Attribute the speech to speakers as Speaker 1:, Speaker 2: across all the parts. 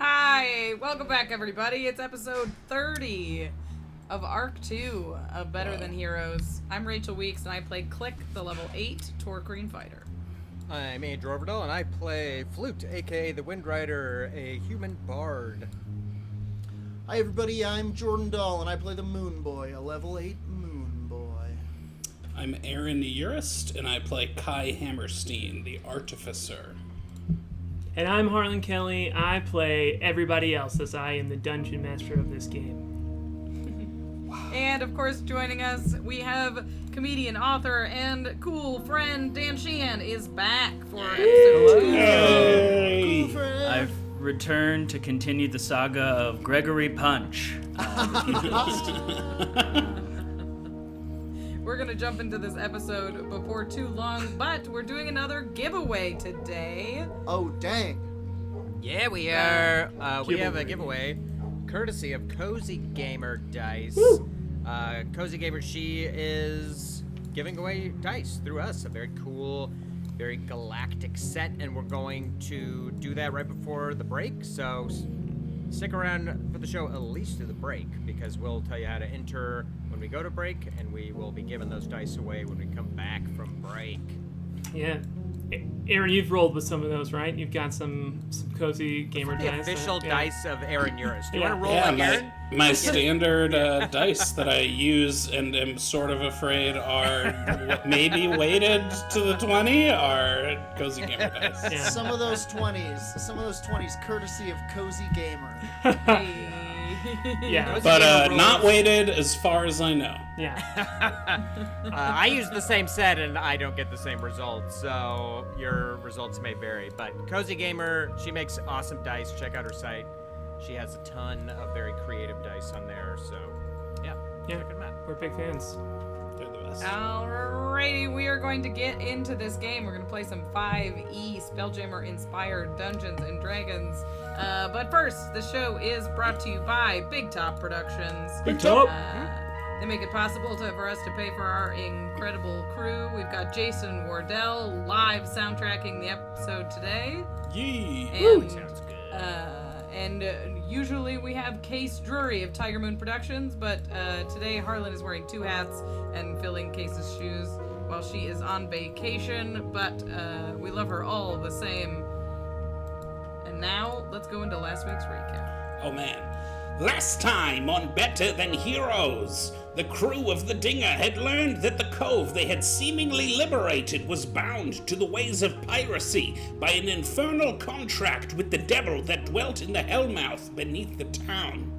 Speaker 1: Hi, welcome back everybody. It's episode 30 of Arc 2 of Better Than Heroes. I'm Rachel Weeks and I play Klik, the level 8 Tohr-Kreen fighter.
Speaker 2: I'm Ovredahl and I play Flute, aka the Windrider, a human bard.
Speaker 3: Hi everybody, I'm Jordan Dahl and I play the Moonboy, a level 8 Moonboy.
Speaker 4: I'm Aaron the Urist and I play K.A.I Hammerstein, the Artificer.
Speaker 5: And I'm Harlan Kelly. I play everybody else as I am the dungeon master of this game.
Speaker 1: And of course, joining us, we have comedian, author, and cool friend Dan Sheehan is back for episode 2.
Speaker 4: Hey.
Speaker 3: Cool friend.
Speaker 6: I've returned to continue the saga of Gregory Punch.
Speaker 1: We're going to jump into this episode before too long, but we're doing another giveaway today.
Speaker 3: Oh, dang.
Speaker 2: Yeah, we are. We have a giveaway courtesy of Cozy Gamer Dice. Cozy Gamer, she is giving away dice through us. A very cool, very galactic set, and we're going to do that right before the break. So stick around for the show at least through the break, because we'll tell you how to enter when we go to break, and we will be giving those dice away when we come back from break.
Speaker 5: Yeah. Aaron, you've rolled with some of those, right? You've got some cozy gamer
Speaker 2: The
Speaker 5: dice.
Speaker 2: official dice of Aaron Urist. Do you
Speaker 5: Yeah.
Speaker 2: want to roll
Speaker 4: Yeah,
Speaker 2: like Aaron?
Speaker 4: my standard dice that I use and am sort of afraid are maybe weighted to the 20 are Cozy Gamer dice.
Speaker 5: Yeah.
Speaker 3: Some of those 20s, courtesy of Cozy Gamer.
Speaker 1: Hey.
Speaker 5: Yeah.
Speaker 2: Cozy
Speaker 4: But
Speaker 2: Gamer
Speaker 4: not
Speaker 2: rolls.
Speaker 4: weighted as far as I know.
Speaker 5: Yeah.
Speaker 2: I use the same set and I don't get the same results, so your results may vary. But Cozy Gamer, she makes awesome dice. Check out her site. She has a ton of very creative dice on there, so yeah. Check them out.
Speaker 5: We're big fans.
Speaker 4: They're the best.
Speaker 1: Alrighty, we are going to get into this game. We're going to play some 5e Spelljammer inspired Dungeons and Dragons. But first, the show is brought to you by Big Top Productions.
Speaker 5: Big Top!
Speaker 1: They make it possible for us to pay for our incredible crew. We've got Jason Wardell live soundtracking the episode today.
Speaker 4: Yee!
Speaker 1: And,
Speaker 2: Sounds good.
Speaker 1: Usually we have Case Drury of Tiger Moon Productions, but today Harlan is wearing 2 hats and filling Case's shoes while she is on vacation, but we love her all the same. And now, let's go into last week's recap.
Speaker 4: Oh man. Last time on Better Than Heroes, the crew of the Dinger had learned that the cove they had seemingly liberated was bound to the ways of piracy by an infernal contract with the devil that dwelt in the Hellmouth beneath the town.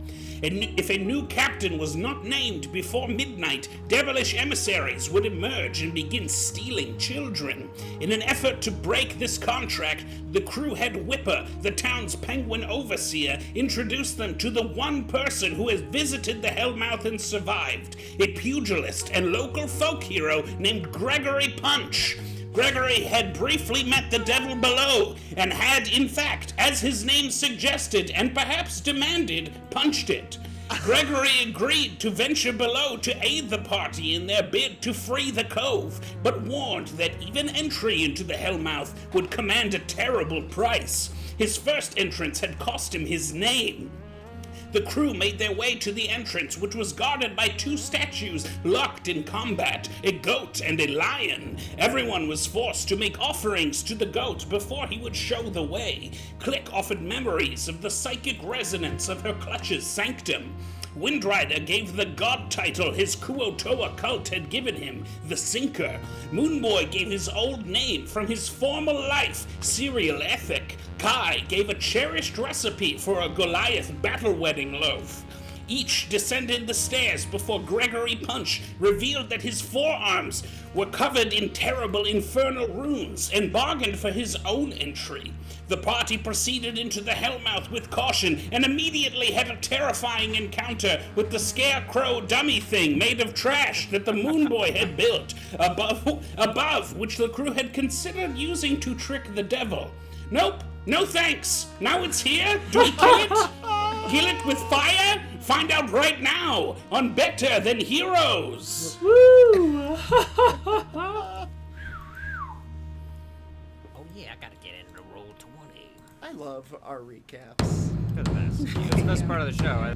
Speaker 4: And if a new captain was not named before midnight, devilish emissaries would emerge and begin stealing children. In an effort to break this contract, the crew had Whipper, the town's penguin overseer, introduce them to the one person who has visited the Hellmouth and survived, a pugilist and local folk hero named Gregory Punch. Gregory had briefly met the devil below, and had, in fact, as his name suggested, and perhaps demanded, punched it. Gregory agreed to venture below to aid the party in their bid to free the cove, but warned that even entry into the Hellmouth would command a terrible price. His first entrance had cost him his name. The crew made their way to the entrance, which was guarded by 2 statues locked in combat, a goat and a lion. Everyone was forced to make offerings to the goat before he would show the way. Klik offered memories of the psychic resonance of her clutch's sanctum. Windrider gave the god title his Kuo-Toa cult had given him, the Sinker. Moonboy gave his old name from his former life, Serial Ethic. K.A.I gave a cherished recipe for a Goliath battle wedding loaf. Each descended the stairs before Gregory Punch revealed that his forearms were covered in terrible infernal runes and bargained for his own entry. The party proceeded into the Hellmouth with caution and immediately had a terrifying encounter with the scarecrow dummy thing made of trash that the Moonboy had built, above which the crew had considered using to trick the devil. Nope, no thanks. Now it's here. Do we kill it? Kill it with fire? Find out right now on Better Than Heroes.
Speaker 5: Woo!
Speaker 2: Oh yeah, I gotta get in the roll 20.
Speaker 3: I love our recaps.
Speaker 2: For the best. It's the best part of the show.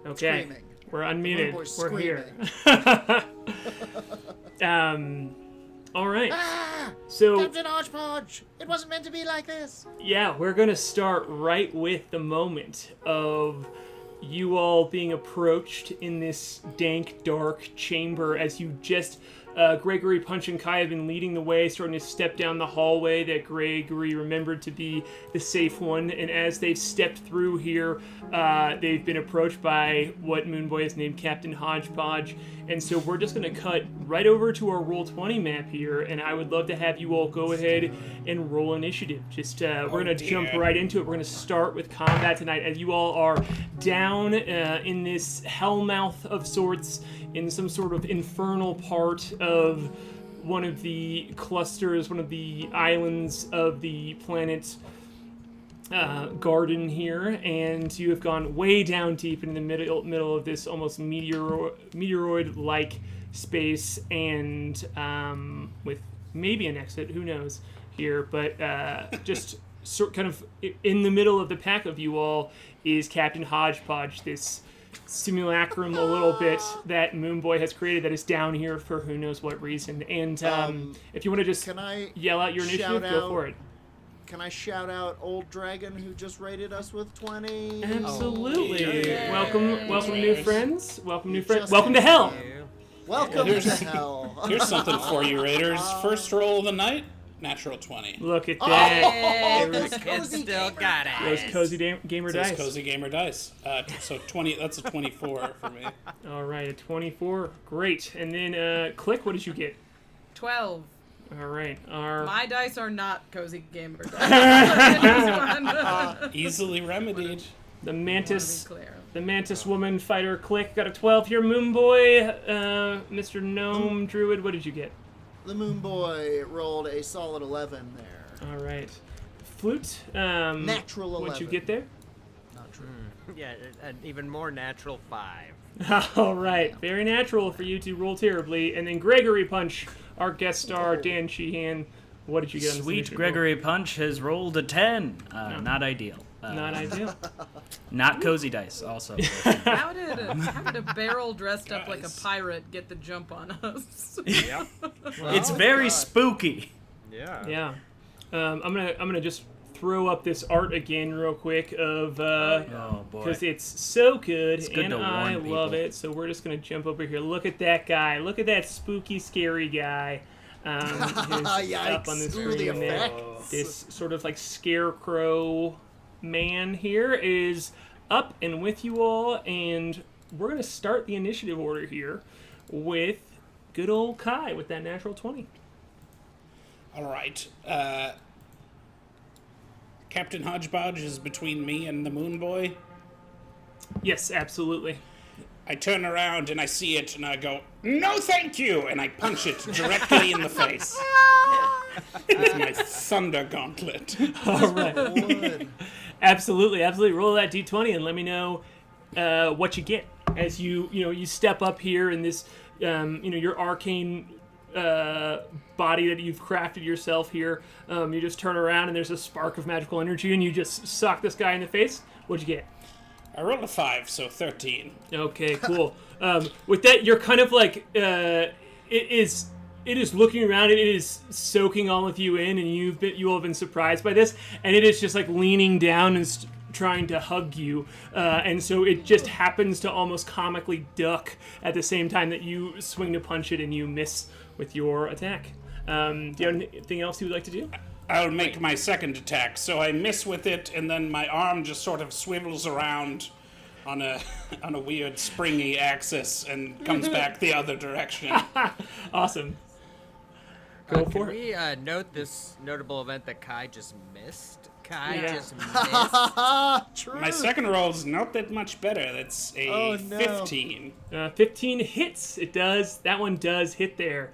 Speaker 5: Okay,
Speaker 3: Screaming.
Speaker 5: we're unmuted.
Speaker 3: Moonboy's
Speaker 5: We're here. All right. So
Speaker 3: Captain Hodgepodge! It wasn't meant to be like this!
Speaker 5: yeah, we're gonna start right with the moment of you all being approached in this dank, dark chamber as you just. Gregory, Punch, and K.A.I have been leading the way, starting to step down the hallway that Gregory remembered to be the safe one. And as they've stepped through here, they've been approached by what Moonboy has named Captain Hodgepodge. And so we're just going to cut right over to our Roll20 map here. And I would love to have you all go ahead and roll initiative. Just we're going to jump right into it. We're going to start with combat tonight as you all are down in this hellmouth of sorts, in some sort of infernal part of one of the clusters, one of the islands of the planet garden here, and you have gone way down deep in the middle of this almost meteoroid-like space, and with maybe an exit, who knows here, but just kind of in the middle of the pack of you all is Captain Hodgepodge, this simulacrum a little bit that Moonboy has created that is down here for who knows what reason. And if you want to just
Speaker 3: Can I
Speaker 5: yell out your initiative, go for it.
Speaker 3: Can I shout out Old Dragon who just rated us with 20?
Speaker 5: Absolutely.
Speaker 1: yeah.
Speaker 5: Welcome new friends. Welcome new friends.
Speaker 3: Just
Speaker 5: Welcome to hell.
Speaker 3: Welcome to hell.
Speaker 4: Here's something for you, Raiders. First roll of the night, natural 20.
Speaker 5: Look at that.
Speaker 3: Oh, those
Speaker 2: Kids
Speaker 3: cozy
Speaker 2: still
Speaker 3: gamer
Speaker 2: got it.
Speaker 5: Those cozy gamer
Speaker 4: Those
Speaker 5: dice.
Speaker 4: cozy gamer dice. So 20. That's a 24 for me.
Speaker 5: All right, a 24. Great. And then Klik, what did you get?
Speaker 1: 12.
Speaker 5: All right. Our
Speaker 1: My dice are not cozy gamer dice.
Speaker 4: Easily remedied.
Speaker 5: the
Speaker 1: Be
Speaker 5: mantis
Speaker 1: clear.
Speaker 5: The mantis woman fighter Klik got a 12 here. Moonboy, Mr. Gnome, Druid, what did you get?
Speaker 3: The Moonboy rolled a solid 11 there.
Speaker 5: All right. Flute,
Speaker 3: Natural 11.
Speaker 5: what'd you get there?
Speaker 3: Not true.
Speaker 2: Yeah, an even more natural 5.
Speaker 5: All right. Very natural for you to roll terribly. And then Gregory Punch, our guest star, Dan Sheehan, what did you get on this
Speaker 6: Sweet
Speaker 5: initiative
Speaker 6: Gregory Punch has rolled a 10. Not ideal.
Speaker 5: roll? Not ideal.
Speaker 6: Not cozy dice, also.
Speaker 1: How did a barrel dressed up like a pirate get the jump on us?
Speaker 2: Yep.
Speaker 6: It's very spooky.
Speaker 2: Yeah.
Speaker 5: Yeah. I'm gonna just throw up this art again real quick of
Speaker 6: Oh, boy.
Speaker 5: because it's so good,
Speaker 6: It's good
Speaker 5: and
Speaker 6: to warn
Speaker 5: I love
Speaker 6: people.
Speaker 5: it. So we're just gonna jump over here. Look at that guy. Look at that spooky, scary guy. Who's up on the
Speaker 3: Yikes. Ooh, the
Speaker 5: screen there.
Speaker 3: effects.
Speaker 5: This sort of like scarecrow man here is up and with you all, and we're gonna start the initiative order here with good old K.A.I with that natural 20.
Speaker 4: All right. Captain Hodgepodge is between me and the Moonboy.
Speaker 5: Yes, absolutely.
Speaker 4: I turn around and I see it and I go, "No, thank you!" and I punch it directly in the face with my thunder gauntlet.
Speaker 5: All right.
Speaker 3: Wood.
Speaker 5: Absolutely. Roll that d20 and let me know what you get as you step up here in this your arcane body that you've crafted yourself here. You just turn around and there's a spark of magical energy and you just sock this guy in the face. What'd you get?
Speaker 4: I rolled a 5, so 13.
Speaker 5: Okay, cool. With that, you're kind of like it is looking around and it is soaking all of you in, and you all have been surprised by this, and it is just like leaning down and trying to hug you, and so it just happens to almost comically duck at the same time that you swing to punch it and you miss with your attack. Do you have anything else you would like to do?
Speaker 4: I'll make my second attack, so I miss with it, and then my arm just sort of swivels around on a weird springy axis and comes back the other direction.
Speaker 5: Awesome. Go
Speaker 2: Can
Speaker 5: for it.
Speaker 2: we note this notable event that K.A.I just missed? K.A.I
Speaker 5: Yeah.
Speaker 2: just missed.
Speaker 3: True.
Speaker 4: My second roll's not that much better. That's a
Speaker 3: Oh, no.
Speaker 4: 15.
Speaker 5: 15 hits. It does. That one does hit there.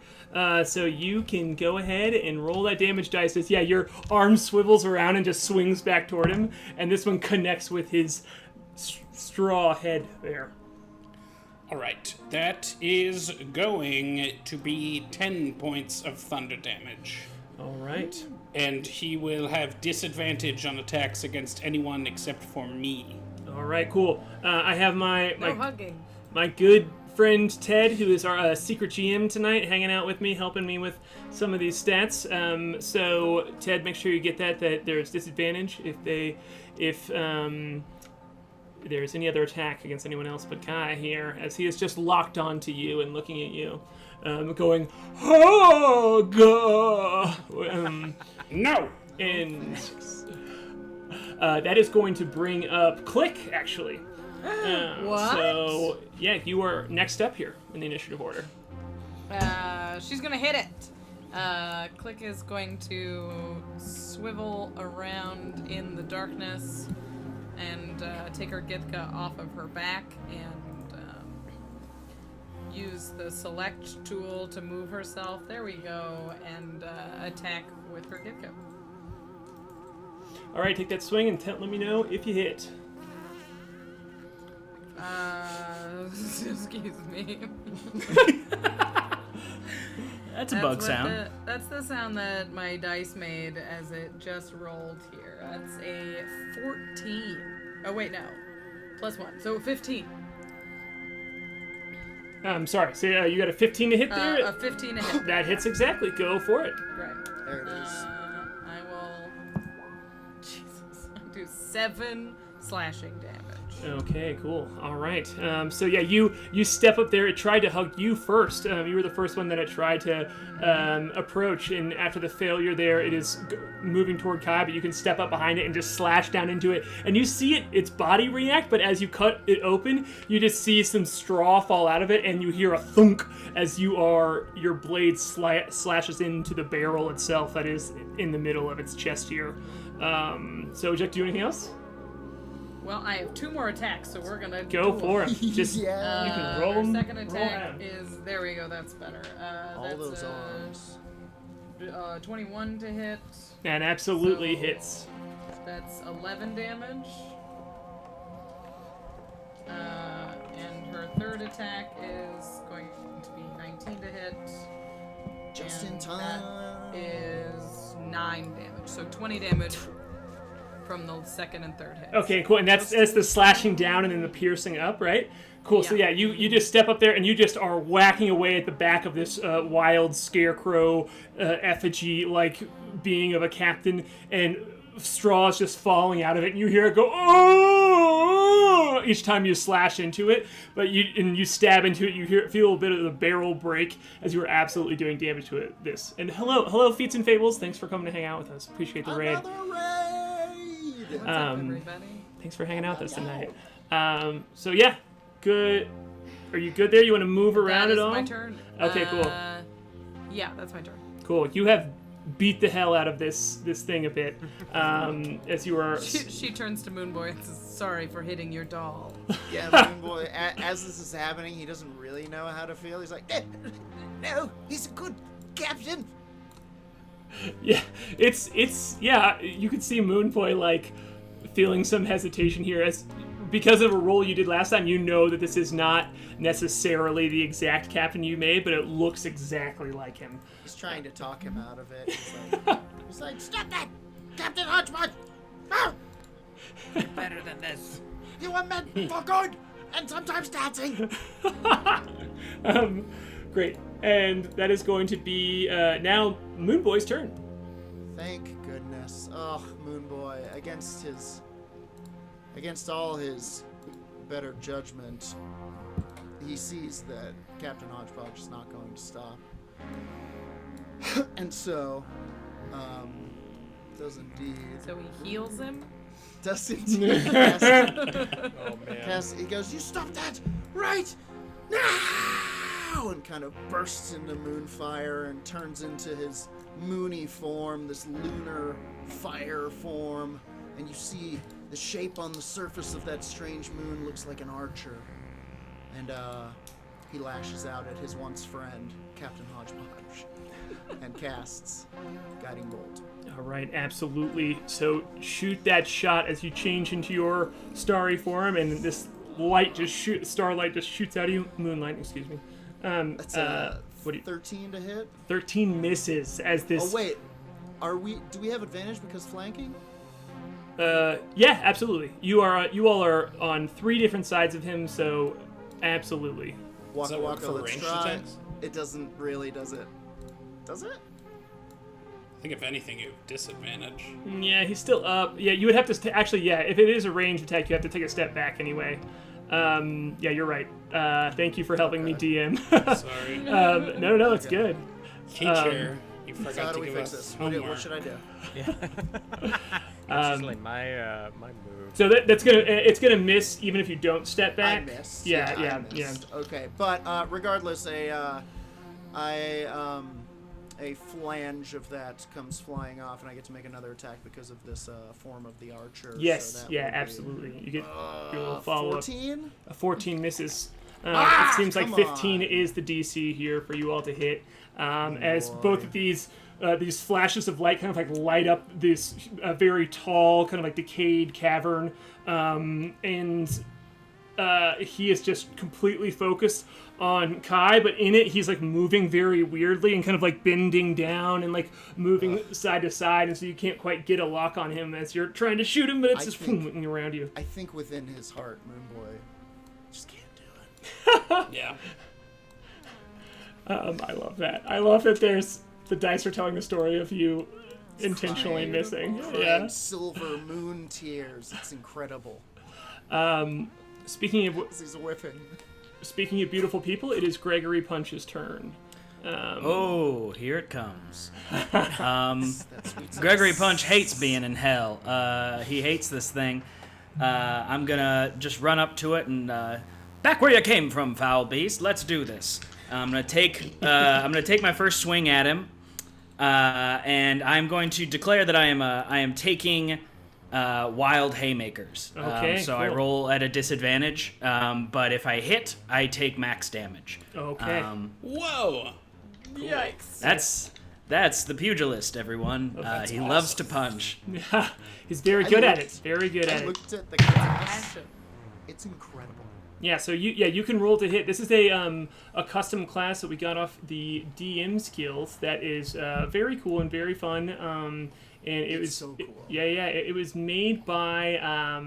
Speaker 5: So you can go ahead and roll that damage dice. As, your arm swivels around and just swings back toward him, and this one connects with his straw head there.
Speaker 4: All right, that is going to be 10 points of thunder damage.
Speaker 5: All right.
Speaker 4: And he will have disadvantage on attacks against anyone except for me.
Speaker 5: All right, cool. I have
Speaker 1: No
Speaker 5: my
Speaker 1: hugging.
Speaker 5: good friend Ted, who is our secret GM tonight, hanging out with me, helping me with some of these stats. So Ted, make sure you get that there's disadvantage if there's any other attack against anyone else but K.A.I here, as he is just locked onto you and looking at you, going, "Hug!"
Speaker 4: No!
Speaker 5: And that is going to bring up Klik, actually.
Speaker 1: What?
Speaker 5: So, you are next up here in the initiative order.
Speaker 1: She's gonna hit it. Klik is going to swivel around in the darkness and take her Githka off of her back and use the select tool to move herself. There we go, and attack with her Githka.
Speaker 5: All right, take that swing and let me know if you hit.
Speaker 1: Excuse me.
Speaker 6: That's a bug sound.
Speaker 1: That's the sound that my dice made as it just rolled here. That's a 14. Oh, wait, no. +1. So 15.
Speaker 5: Sorry, so you got a 15 to hit there?
Speaker 1: A 15 to hit.
Speaker 5: That hits exactly. Go for it.
Speaker 1: Right.
Speaker 3: There it is.
Speaker 1: I will... Jesus. Do 7 slashing damage.
Speaker 5: Okay, cool. All right. So you step up there. It tried to hug you first. You were the first one that it tried to approach, and after the failure there, it is moving toward K.A.I, but you can step up behind it and just slash down into it. And you see its body react, but as you cut it open, you just see some straw fall out of it, and you hear a thunk as your blade slashes into the barrel itself that is in the middle of its chest here. So would you like to do anything else?
Speaker 1: Well, I have 2 more attacks, so we're gonna
Speaker 5: Go
Speaker 1: do
Speaker 5: for
Speaker 1: them.
Speaker 5: him. Just
Speaker 3: Yeah.
Speaker 5: you can roll
Speaker 1: Our
Speaker 5: 'em,
Speaker 1: second
Speaker 5: roll
Speaker 1: attack
Speaker 5: them.
Speaker 1: is... There we go, that's better.
Speaker 3: All
Speaker 1: That's,
Speaker 3: those arms.
Speaker 1: 21 to hit.
Speaker 5: That absolutely
Speaker 1: So-
Speaker 5: hits.
Speaker 1: That's 11 damage. And her third attack is going to be 19 to hit.
Speaker 3: Just in
Speaker 1: and
Speaker 3: time.
Speaker 1: That is 9 damage. So 20 damage from the second and third hits.
Speaker 5: Okay, cool. And that's the slashing down and then the piercing up, right? Cool. So
Speaker 1: Yeah.
Speaker 5: you just step up there and you just are whacking away at the back of this wild scarecrow effigy like being of a captain, and straws just falling out of it, and you hear it go oh each time you slash into it. But you stab into it, you feel a bit of the barrel break as you are absolutely doing damage to it. And hello, Feats and Fables. Thanks for coming to hang out with us. Appreciate the raid.
Speaker 3: Another raid!
Speaker 1: What's up, everybody?
Speaker 5: Thanks for hanging out with us tonight. So yeah, good. Are you good there? You want to move around
Speaker 1: That is
Speaker 5: at all?
Speaker 1: my turn.
Speaker 5: Okay, cool.
Speaker 1: Yeah, that's my turn.
Speaker 5: Cool. You have beat the hell out of this thing a bit as you are.
Speaker 1: She turns to Moonboy and says, "Sorry for hitting your doll."
Speaker 3: Yeah, Moonboy, as this is happening, he doesn't really know how to feel. He's like, no, he's a good captain.
Speaker 5: Yeah, it's yeah. You can see Moonboy like feeling some hesitation here as because of a roll you did last time. You know that this is not necessarily the exact captain you made, but it looks exactly like him.
Speaker 3: He's trying to talk him out of it. He's like, stop that, Captain Hodgepodge! No!
Speaker 2: Better than this.
Speaker 3: You are meant for good, and sometimes dancing.
Speaker 5: Great, and that is going to be now Moonboy's turn.
Speaker 3: Thank goodness. Oh, Moonboy, against all his better judgment, he sees that Captain Hodgepodge is not going to stop. And so, does indeed.
Speaker 1: So he heals him.
Speaker 3: Does indeed.
Speaker 2: Oh man.
Speaker 3: He goes, you stop that right now! and kind of bursts into moonfire and turns into his moony form, this lunar fire form. And you see the shape on the surface of that strange moon looks like an archer. And he lashes out at his once friend, Captain Hodgepodge, and casts Guiding Bolt.
Speaker 5: All right, absolutely. So shoot that shot as you change into your starry form, and this starlight just shoots out of you. Moonlight, excuse me.
Speaker 3: That's 13 to hit.
Speaker 5: 13 misses as this.
Speaker 3: Oh wait, do we have advantage because flanking?
Speaker 5: Yeah, absolutely. You all are on 3 different sides of him, so absolutely.
Speaker 4: Does that work for
Speaker 3: let's
Speaker 4: ranged
Speaker 3: try.
Speaker 4: attacks?
Speaker 3: It doesn't really, does it? Does it?
Speaker 4: I think if anything, you have disadvantage.
Speaker 5: Yeah, he's still up. Yeah, you would have to actually. Yeah, if it is a ranged attack, you have to take a step back anyway. Yeah, you're right. Thank you for helping me, DM.
Speaker 4: Sorry.
Speaker 5: No, it's good.
Speaker 4: Teacher, you
Speaker 3: So how
Speaker 4: forgot
Speaker 3: do
Speaker 4: to
Speaker 3: we
Speaker 4: give
Speaker 3: fix
Speaker 4: us
Speaker 3: this?
Speaker 4: homework.
Speaker 3: What should I do?
Speaker 2: That's just like my move.
Speaker 5: So it's gonna miss even if you don't step back.
Speaker 3: I missed.
Speaker 5: Yeah.
Speaker 3: Okay, but regardless, a flange of that comes flying off, and I get to make another attack because of this form of the archer.
Speaker 5: Yes,
Speaker 3: so that
Speaker 5: yeah,
Speaker 3: would be,
Speaker 5: absolutely. You get your little follow-up.
Speaker 3: 14?
Speaker 5: A 14 misses. It seems like
Speaker 3: come
Speaker 5: 15
Speaker 3: on.
Speaker 5: is the DC here for you all to hit. As both of these flashes of light kind of like light up this very tall, kind of like decayed cavern, and he is just completely focused on K.A.I, but in it he's like moving very weirdly and kind of like bending down and like moving side to side, and so you can't quite get a lock on him as you're trying to shoot him, but it's just moving around you.
Speaker 3: I think within his heart, Moonboy just can't do it.
Speaker 4: Yeah.
Speaker 5: I love that. I love that the dice are telling the story of you intentionally missing. Yeah.
Speaker 3: Silver moon tears. It's incredible.
Speaker 5: Speaking of
Speaker 3: He's whiffing.
Speaker 5: Speaking of beautiful people, it is Gregory Punch's turn.
Speaker 6: Oh, here it comes.
Speaker 3: That's sweet
Speaker 6: Gregory Punch hates being in hell. He hates this thing. I'm gonna just run up to it and back where you came from, foul beast. Let's do this. I'm gonna take my first swing at him, and I'm going to declare that I am taking wild haymakers.
Speaker 5: Okay,
Speaker 6: so
Speaker 5: cool.
Speaker 6: I roll at a disadvantage, but if I hit, I take max damage.
Speaker 5: Okay.
Speaker 4: Whoa!
Speaker 1: Yikes.
Speaker 6: That's the pugilist, everyone. He loves to punch.
Speaker 5: He's very good at it. Very good at
Speaker 3: I
Speaker 5: it.
Speaker 3: looked at the class.
Speaker 1: Action.
Speaker 3: It's incredible.
Speaker 5: Yeah, so you can roll to hit. This is a custom class that we got off the DM skills that is very cool and very fun. And it was
Speaker 3: so cool.
Speaker 5: It was made by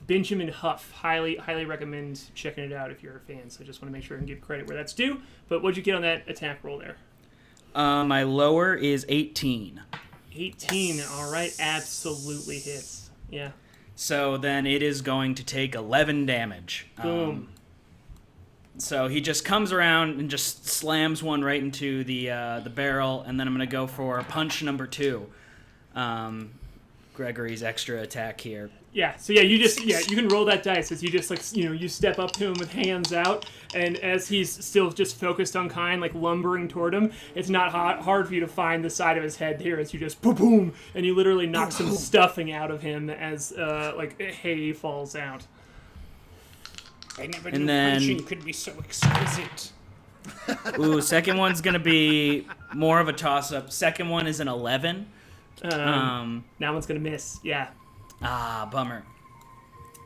Speaker 5: Benjamin Huff. Highly recommend checking it out if you're a fan. So I just want to make sure and give credit where that's due. But what'd you get on that attack roll there?
Speaker 6: My lower is 18.
Speaker 5: 18. All right, absolutely hits. Yeah.
Speaker 6: So then it is going to take 11 damage.
Speaker 5: Boom.
Speaker 6: So he just comes around and just slams one right into the barrel, and then I'm going to go for punch number 2. Gregory's extra attack here.
Speaker 5: Yeah, so you can roll that dice as you just you step up to him with hands out, and as he's still just focused on K.A.I, like lumbering toward him, it's not hard for you to find the side of his head here as you just boom, and you literally knock some stuffing out of him as hay falls out.
Speaker 4: I never
Speaker 6: And
Speaker 4: knew
Speaker 6: then-
Speaker 4: punching could be so exquisite.
Speaker 6: Ooh, second one's going to be more of a toss-up. Second one is an 11.
Speaker 5: That one's gonna miss. Yeah.
Speaker 6: Bummer.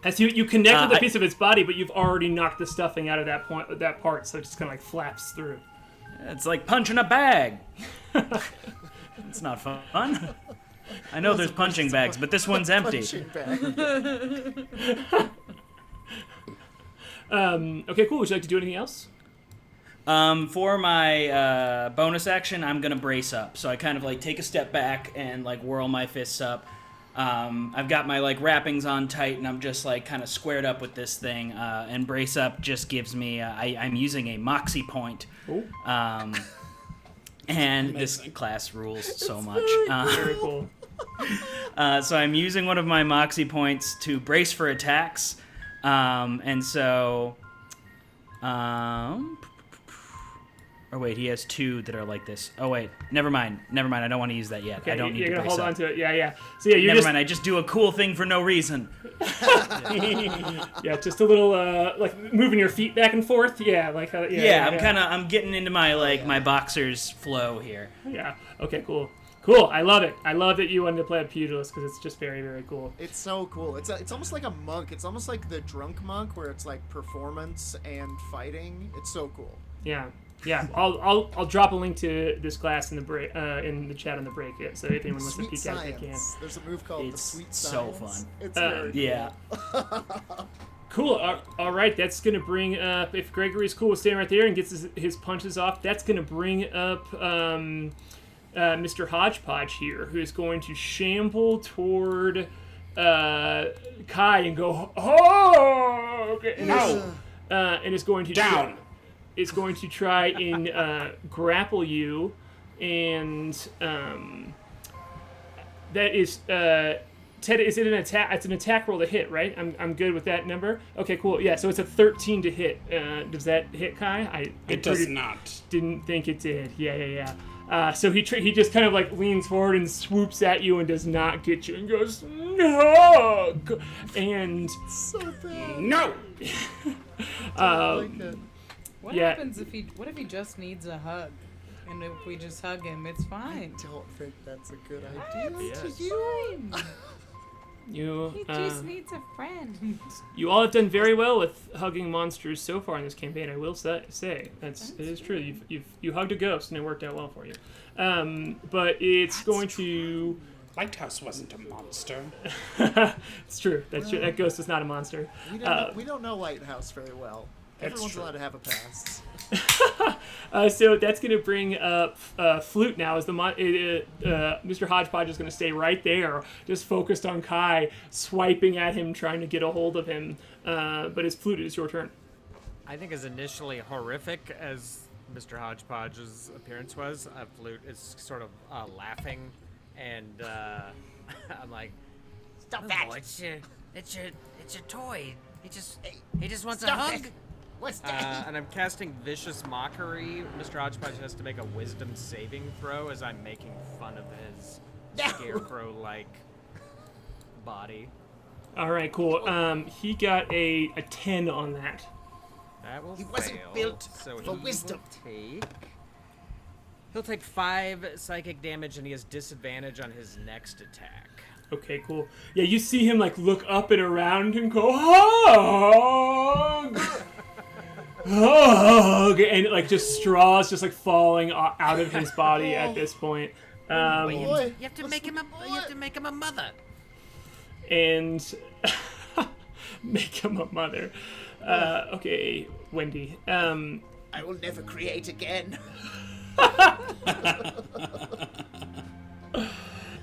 Speaker 5: As you connect with a piece of its body, but you've already knocked the stuffing out of that part, so it just kind of like flaps through.
Speaker 6: It's like punching a bag. It's not fun. I know there's punching bags, but this one's empty.
Speaker 3: Punching bag.
Speaker 5: Okay, cool. Would you like to do anything else?
Speaker 6: For my bonus action, I'm gonna brace up. So I kind of like take a step back and like whirl my fists up. I've got my like wrappings on tight, and I'm just like kind of squared up with this thing. And brace up just gives me. I'm using a moxie point.
Speaker 5: Ooh.
Speaker 6: And this class rules so much.
Speaker 5: Very cool.
Speaker 6: So I'm using one of my moxie points to brace for attacks. And so. Or wait, he has 2 that are like this. Oh wait, never mind. I don't want to use that yet.
Speaker 5: Okay,
Speaker 6: I don't need
Speaker 5: you're
Speaker 6: to
Speaker 5: gonna
Speaker 6: brace
Speaker 5: hold
Speaker 6: up.
Speaker 5: on to it. Yeah. So yeah, you're
Speaker 6: Never
Speaker 5: just
Speaker 6: mind. I just do a cool thing for no reason.
Speaker 5: yeah, just a little like moving your feet back and forth. Yeah, like
Speaker 6: Yeah, I'm getting into my my boxer's flow here.
Speaker 5: Yeah. Okay. Cool. I love it. I love that you wanted to play a pugilist because it's just very, very cool.
Speaker 3: It's so cool. It's almost like a monk. It's almost like the drunk monk where it's like performance and fighting. It's so cool.
Speaker 5: Yeah. I'll drop a link to this class in the break in the chat on the break. Yeah, so if anyone wants to
Speaker 3: Sweet
Speaker 5: peek at it, they can.
Speaker 3: science. There's a move called
Speaker 6: It's
Speaker 3: the Sweet
Speaker 6: so
Speaker 3: Science.
Speaker 6: fun.
Speaker 3: It's very cool.
Speaker 6: Yeah.
Speaker 5: Cool. All right, that's gonna bring up if Gregory's cool with staying right there and gets his punches off. That's gonna bring up Mr. Hodgepodge here, who is going to shamble toward Kai and go hog, and is going to
Speaker 4: Down.
Speaker 5: Is going to try and grapple you, and that is Ted. Is it an attack? It's an attack roll to hit, right? I'm good with that number. Okay, cool. Yeah, so it's a 13 to hit. Does that hit Kai?
Speaker 4: It does not.
Speaker 5: Didn't think it did. Yeah. So he just kind of like leans forward and swoops at you and does not get you and goes no, and
Speaker 3: So bad.
Speaker 4: No.
Speaker 3: I like it.
Speaker 1: What
Speaker 5: Yeah.
Speaker 1: happens if he just needs a hug? And if we just hug him, it's fine.
Speaker 3: I don't think that's a good idea.
Speaker 1: It's fine.
Speaker 5: you.
Speaker 1: He just needs a friend.
Speaker 5: You all have done very well with hugging monsters so far in this campaign. I will say it is true. You hugged a ghost and it worked out well for you. But it's going to.
Speaker 4: Lighthouse wasn't a monster.
Speaker 5: It's true. That's true. That ghost is not a monster.
Speaker 3: We don't know Lighthouse very well.
Speaker 4: That's
Speaker 3: Everyone's
Speaker 4: true.
Speaker 3: allowed to have a past.
Speaker 5: So that's going to bring up Flute now. As Mr. Hodgepodge is going to stay right there, just focused on Kai, swiping at him, trying to get a hold of him. But as Flute, it's your turn.
Speaker 2: I think as initially horrific as Mr. Hodgepodge's appearance was, Flute is sort of laughing, and I'm like, "Stop that! It's your toy. He just wants a hug." And I'm casting Vicious Mockery. Mr. Hodgepodge has to make a Wisdom saving throw as I'm making fun of his scarecrow-like body.
Speaker 5: All right, cool. He got a 10 on that.
Speaker 2: That will
Speaker 3: He wasn't
Speaker 2: fail,
Speaker 3: built
Speaker 2: so
Speaker 3: for
Speaker 2: he
Speaker 3: wisdom.
Speaker 2: He'll take 5 psychic damage, and he has disadvantage on his next attack.
Speaker 5: Okay, cool. Yeah, you see him like look up and around and go hug, hug, and like just straws just like falling out of his body at this point.
Speaker 3: Boy,
Speaker 2: You have to make him a mother.
Speaker 5: And make him a mother. Okay, Wendy.
Speaker 3: I will never create again.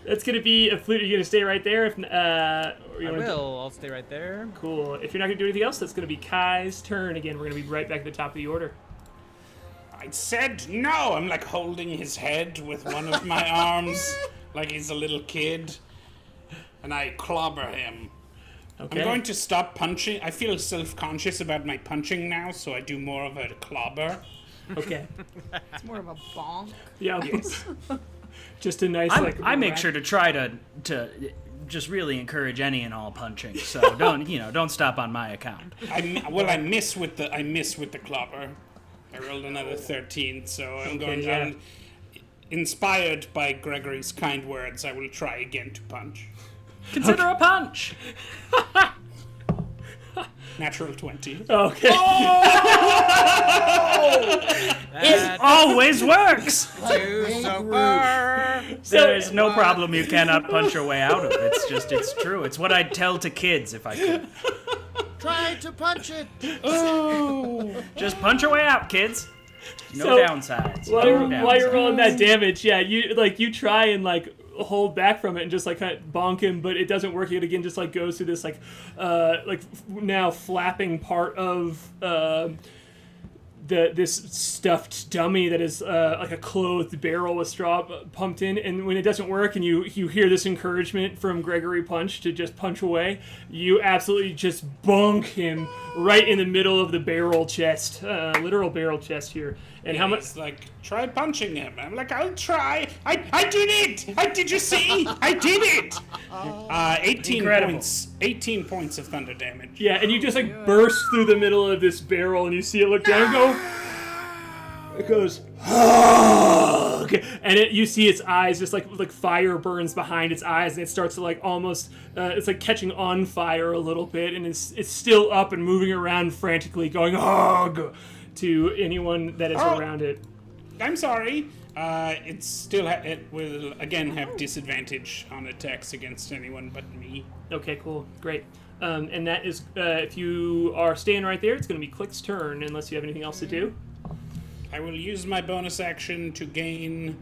Speaker 5: It's gonna be a Flute. Are you gonna stay right there? Or you
Speaker 2: I
Speaker 5: wanna
Speaker 2: will. I'll stay right there.
Speaker 5: Cool. If you're not gonna do anything else, that's gonna be Kai's turn again. We're gonna be right back at the top of the order.
Speaker 4: I said no. I'm like holding his head with one of my arms, like he's a little kid, and I clobber him.
Speaker 5: Okay.
Speaker 4: I'm going to stop punching. I feel self-conscious about my punching now, so I do more of a clobber.
Speaker 5: Okay.
Speaker 1: It's more of a bonk.
Speaker 5: Yeah. Just a nice
Speaker 6: I make sure to try to just really encourage any and all punching. So don't stop on my account.
Speaker 4: I miss with the clobber. I rolled another 13, so I'm going
Speaker 5: yeah.
Speaker 4: down. Inspired by Gregory's kind words, I will try again to punch.
Speaker 6: Consider a punch.
Speaker 4: Natural 20.
Speaker 5: Okay.
Speaker 6: It always works.
Speaker 2: Too sober.
Speaker 6: There's no problem you cannot punch your way out of. It's true. It's what I'd tell to kids if I could.
Speaker 3: Try to punch it.
Speaker 6: Just punch your way out, kids. No
Speaker 5: So,
Speaker 6: downsides.
Speaker 5: While
Speaker 6: No
Speaker 5: you're rolling that
Speaker 6: downsides.
Speaker 5: damage, yeah, you try and like hold back from it and just like kind of bonk him, but it doesn't work. It again just like goes through this like now flapping part of this stuffed dummy that is like a clothed barrel with straw pumped in, and when it doesn't work and you hear this encouragement from Gregory Punch to just punch away, you absolutely just bonk him right in the middle of the barrel chest, literal barrel chest here. And how much?
Speaker 4: He's like, try punching him. I'm like, I'll try. I did it. Did you see? I did it. 18
Speaker 6: Incredible.
Speaker 4: points. 18 points of thunder damage.
Speaker 5: Yeah, and you just like burst through the middle of this barrel, and you see it look down and go. It goes, Hug! And you see its eyes just like fire burns behind its eyes, and it starts to like almost it's like catching on fire a little bit, and it's still up and moving around frantically, going Hug! To anyone that is around it.
Speaker 4: I'm sorry. It will again have disadvantage on attacks against anyone but me.
Speaker 5: Okay, cool, great. And that is if you are staying right there, it's going to be Klik's turn, unless you have anything else to do.
Speaker 4: I will use my bonus action to gain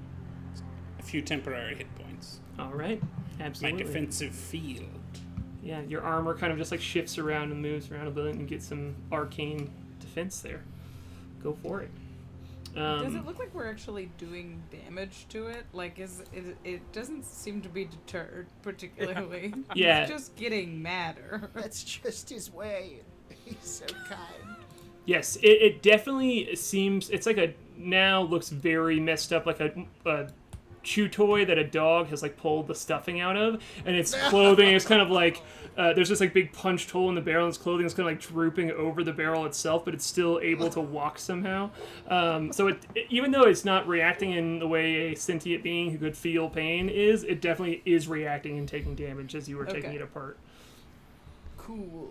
Speaker 4: a few temporary hit points.
Speaker 5: All right, absolutely.
Speaker 4: My defensive field.
Speaker 5: Yeah, your armor kind of just like shifts around and moves around a bit, and you get some arcane defense there. Go for it.
Speaker 1: Does it look like we're actually doing damage to it? Like, it doesn't seem to be deterred particularly.
Speaker 5: Yeah.
Speaker 1: It's just getting madder.
Speaker 3: That's just his way. He's so kind.
Speaker 5: Yes, it definitely seems, it's like now looks very messed up, like a chew toy that a dog has like pulled the stuffing out of, and its clothing is kind of like, there's this like big punched hole in the barrel, and its clothing is kind of like drooping over the barrel itself, but it's still able to walk somehow. So it even though it's not reacting in the way a sentient being who could feel pain is, it definitely is reacting and taking damage as you were taking it apart.
Speaker 1: Cool.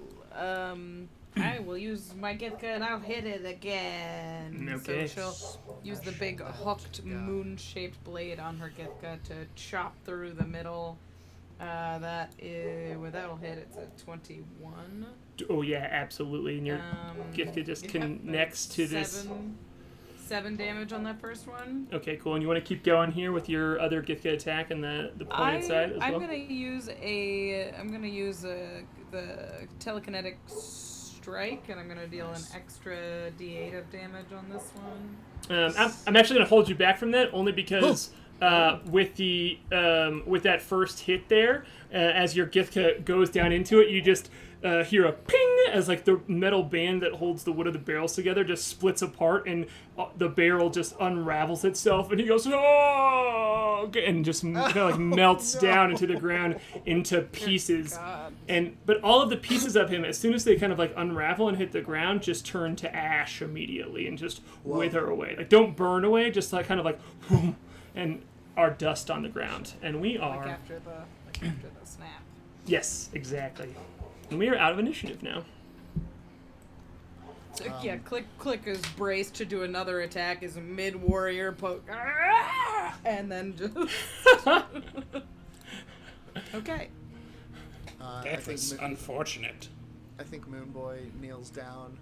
Speaker 1: I will use my Gitka and I'll hit it again.
Speaker 5: Okay.
Speaker 1: So she'll use the big hooked moon-shaped blade on her Gitka to chop through the middle. That'll hit. It's a 21.
Speaker 5: Oh yeah, absolutely. And your Gitka just connects to this.
Speaker 1: 7 damage on that first one.
Speaker 5: Okay, cool. And you want to keep going here with your other Gitka attack and the pointed side as well?
Speaker 1: I'm gonna use the telekinetic strike, and I'm gonna deal an extra D8 of damage on this one.
Speaker 5: I'm actually gonna hold you back from that only because with that first hit there, as your Gitka goes down into it, you just hear a ping as like the metal band that holds the wood of the barrels together just splits apart, and the barrel just unravels itself, and he goes oh, and just kind of like melts down into the ground into pieces. But all of the pieces of him, as soon as they kind of like unravel and hit the ground, just turn to ash immediately and just wither away. Like don't burn away, just like kind of like and are dust on the ground. And we are
Speaker 1: like after the snap.
Speaker 5: Yes, exactly. And we are out of initiative now.
Speaker 1: So, yeah, Klik is braced to do another attack as a mid-warrior poke. And then just... Okay.
Speaker 4: That was unfortunate.
Speaker 3: I think Moonboy kneels down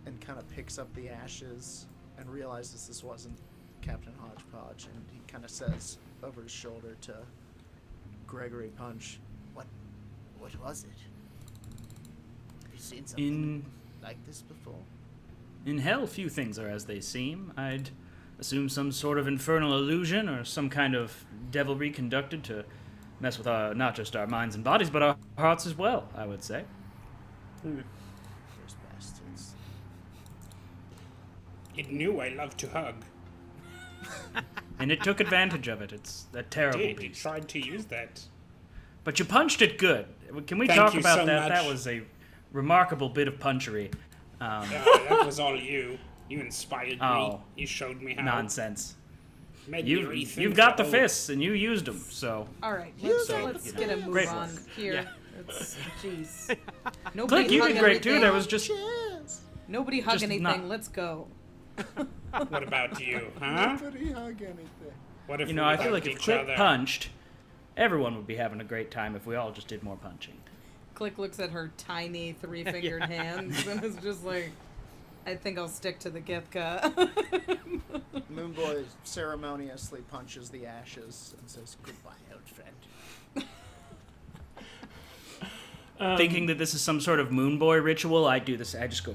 Speaker 3: and kind of picks up the ashes and realizes this wasn't Captain Hodgepodge, and he kind of says over his shoulder to Gregory Punch, What was it? Have you seen something like this before?
Speaker 6: In hell, few things are as they seem. I'd assume some sort of infernal illusion or some kind of devilry conducted to mess with not just our minds and bodies, but our hearts as well, I would say.
Speaker 3: Those bastards.
Speaker 4: It knew I loved to hug.
Speaker 6: And it took advantage of it. It's a terrible
Speaker 4: It
Speaker 6: beast.
Speaker 4: tried to use that.
Speaker 6: But you punched it good. Can we
Speaker 4: Thank
Speaker 6: talk
Speaker 4: you
Speaker 6: about
Speaker 4: so
Speaker 6: that?
Speaker 4: much.
Speaker 6: That was a remarkable bit of punchery.
Speaker 4: That was all you. You inspired me.
Speaker 6: Oh.
Speaker 4: You showed me how.
Speaker 6: Nonsense.
Speaker 4: Made me rethink
Speaker 6: You've got the
Speaker 4: whole-
Speaker 6: fists, and you used them, so...
Speaker 1: All right,
Speaker 6: So,
Speaker 1: let's get a move
Speaker 6: great
Speaker 1: on
Speaker 6: work.
Speaker 1: here. Jeez.
Speaker 6: Click, you
Speaker 1: hug
Speaker 6: did great, too.
Speaker 1: anything.
Speaker 6: That was just...
Speaker 1: Nobody hug
Speaker 6: just
Speaker 1: anything.
Speaker 6: not-
Speaker 1: Let's go.
Speaker 4: What about you, huh?
Speaker 3: Nobody hug anything.
Speaker 4: What if
Speaker 6: You know,
Speaker 4: we
Speaker 6: I feel
Speaker 4: hugged
Speaker 6: like if
Speaker 4: each
Speaker 6: Click
Speaker 4: other?
Speaker 6: punched, everyone would be having a great time if we all just did more punching.
Speaker 1: Klik looks at her tiny three-fingered hands and is just like, I think I'll stick to the Gitka.
Speaker 3: Moonboy ceremoniously punches the ashes and says, Goodbye, old friend.
Speaker 6: Thinking that this is some sort of Moonboy ritual, I do this. I just go.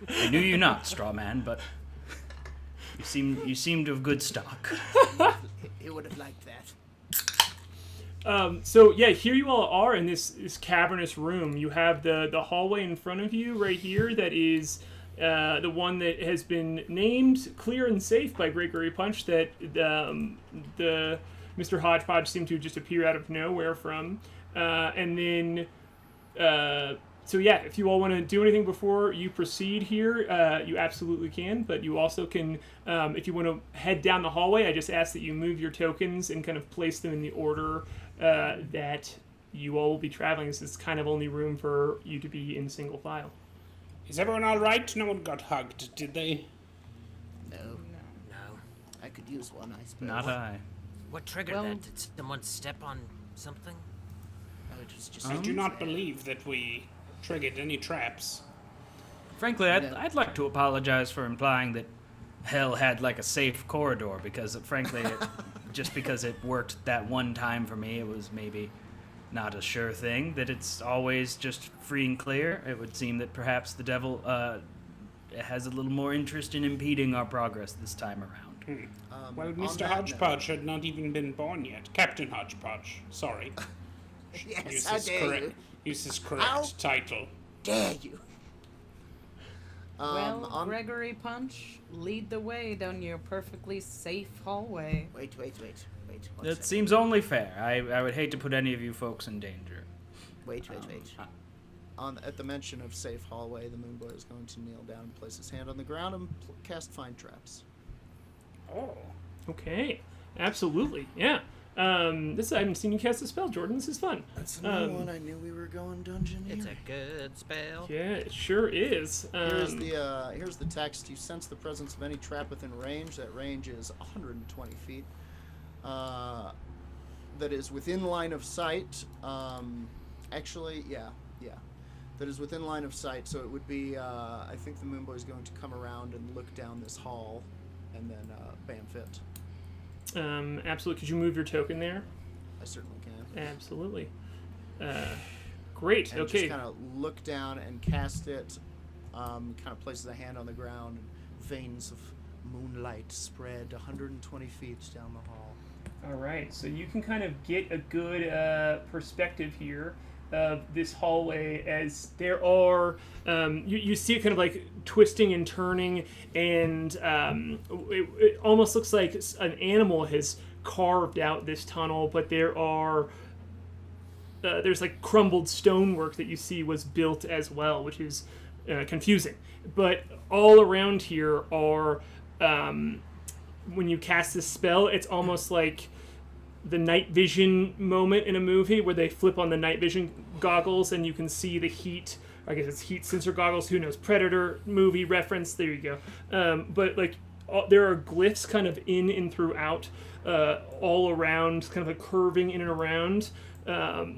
Speaker 6: I knew you not, straw man, but you seemed of good stock.
Speaker 3: He would have liked that.
Speaker 5: So yeah, here you all are in this cavernous room. You have the hallway in front of you right here that is the one that has been named clear and safe by Gregory Punch that the Mr. Hodgepodge seemed to just appear out of nowhere from. And then, so yeah, if you all want to do anything before you proceed here, you absolutely can, but you also can, if you want to head down the hallway, I just ask that you move your tokens and kind of place them in the order that you all will be traveling. This is kind of only room for you to be in single file.
Speaker 4: Is everyone all right? No one got hugged, did they?
Speaker 3: No. I could use one, I suppose.
Speaker 6: Not I.
Speaker 7: What triggered that? Did someone step on something?
Speaker 3: Oh, it was just
Speaker 4: I do not believe that we triggered any traps.
Speaker 6: Frankly, I'd like to apologize for implying that hell had like a safe corridor because, frankly, just because it worked that one time for me, it was maybe not a sure thing that it's always just free and clear. It would seem that perhaps the devil has a little more interest in impeding our progress this time around.
Speaker 4: Well, Mr. Hodgepodge had not even been born yet. Captain Hodgepodge, sorry.
Speaker 3: Yes, how dare you?
Speaker 4: Use his correct
Speaker 3: How
Speaker 4: title.
Speaker 3: Dare you?
Speaker 1: Well, Gregory Punch, lead the way down your perfectly safe hallway.
Speaker 3: Wait. one
Speaker 6: That
Speaker 3: second.
Speaker 6: seems only fair. I would hate to put any of you folks in danger.
Speaker 3: Wait. At the mention of safe hallway, the Moonboy is going to kneel down and place his hand on the ground and cast Find Traps.
Speaker 4: Oh.
Speaker 5: Okay, absolutely, yeah. I haven't seen you cast a spell, Jordan. This is fun.
Speaker 3: That's another one. I knew we were going dungeon.
Speaker 7: It's a good spell.
Speaker 5: Yeah, it sure is.
Speaker 3: Here's the text. You sense the presence of any trap within range. That range is 120 feet. That is within line of sight. Actually, yeah. That is within line of sight. So it would be. I think the Moonboy is going to come around and look down this hall, and then bam fit.
Speaker 5: Absolutely. Could you move your token there?
Speaker 3: I certainly can.
Speaker 5: Absolutely. Great.
Speaker 3: And
Speaker 5: Okay.
Speaker 3: just kind of look down and cast it. Kind of places a hand on the ground. And veins of moonlight spread 120 feet down the hall.
Speaker 5: All right. So you can kind of get a good perspective here of this hallway as there are you see it kind of like twisting and turning, and it almost looks like an animal has carved out this tunnel, but there's like crumbled stonework that you see was built as well, which is confusing. But all around here are when you cast this spell, it's almost like the night vision moment in a movie where they flip on the night vision goggles and you can see the heat. I guess it's heat sensor goggles. Who knows? Predator movie reference. There you go. But like there are glyphs kind of in and throughout, all around, kind of like curving in and around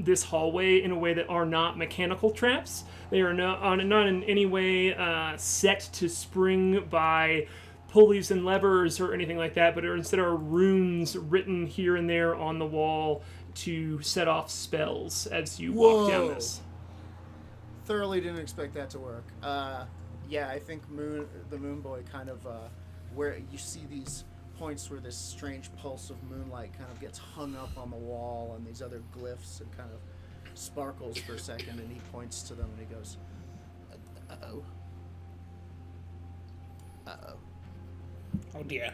Speaker 5: this hallway in a way that are not mechanical traps. They are not in any way set to spring by pulleys and levers or anything like that, but instead are runes written here and there on the wall to set off spells as you walk down this.
Speaker 3: Thoroughly didn't expect that to work. Yeah, I think the Moonboy kind of where you see these points where this strange pulse of moonlight kind of gets hung up on the wall, and these other glyphs, it kind of sparkles for a second, and he points to them and he goes, "Uh-oh. Uh-oh."
Speaker 4: Oh dear.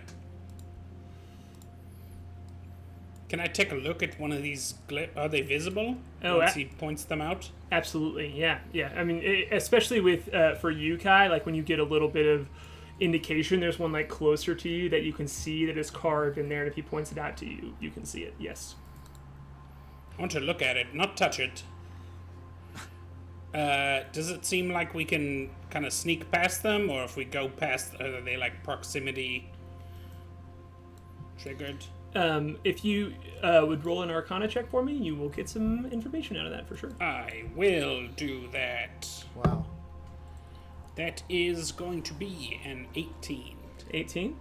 Speaker 4: Can I take a look at one of these glyphs? Are they visible? Once he points them out?
Speaker 5: Absolutely, yeah. I mean, especially with for you, Kai, like when you get a little bit of indication, there's one like closer to you that you can see that is carved in there, and if he points it out to you, you can see it. Yes.
Speaker 4: I want to look at it, not touch it. Does it seem like we can kind of sneak past them, or if we go past, are they like proximity triggered?
Speaker 5: If you would roll an Arcana check for me, you will get some information out of that for sure.
Speaker 4: I will do that.
Speaker 3: Wow.
Speaker 4: That is going to be an 18.
Speaker 5: 18?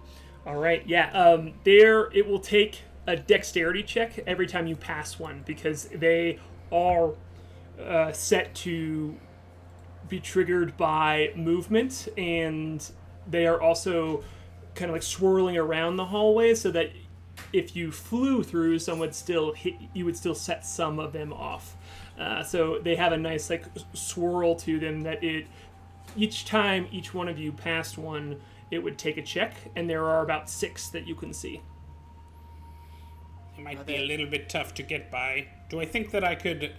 Speaker 5: All right, yeah. It will take a dexterity check every time you pass one, because they are set to be triggered by movement, and they are also kind of like swirling around the hallway, so that if you flew through, some would still hit. You would still set some of them off. So they have a nice like swirl to them that each time each one of you passed one, it would take a check, and there are about 6 that you can see.
Speaker 4: It might be a little bit tough to get by. Do I think that I could,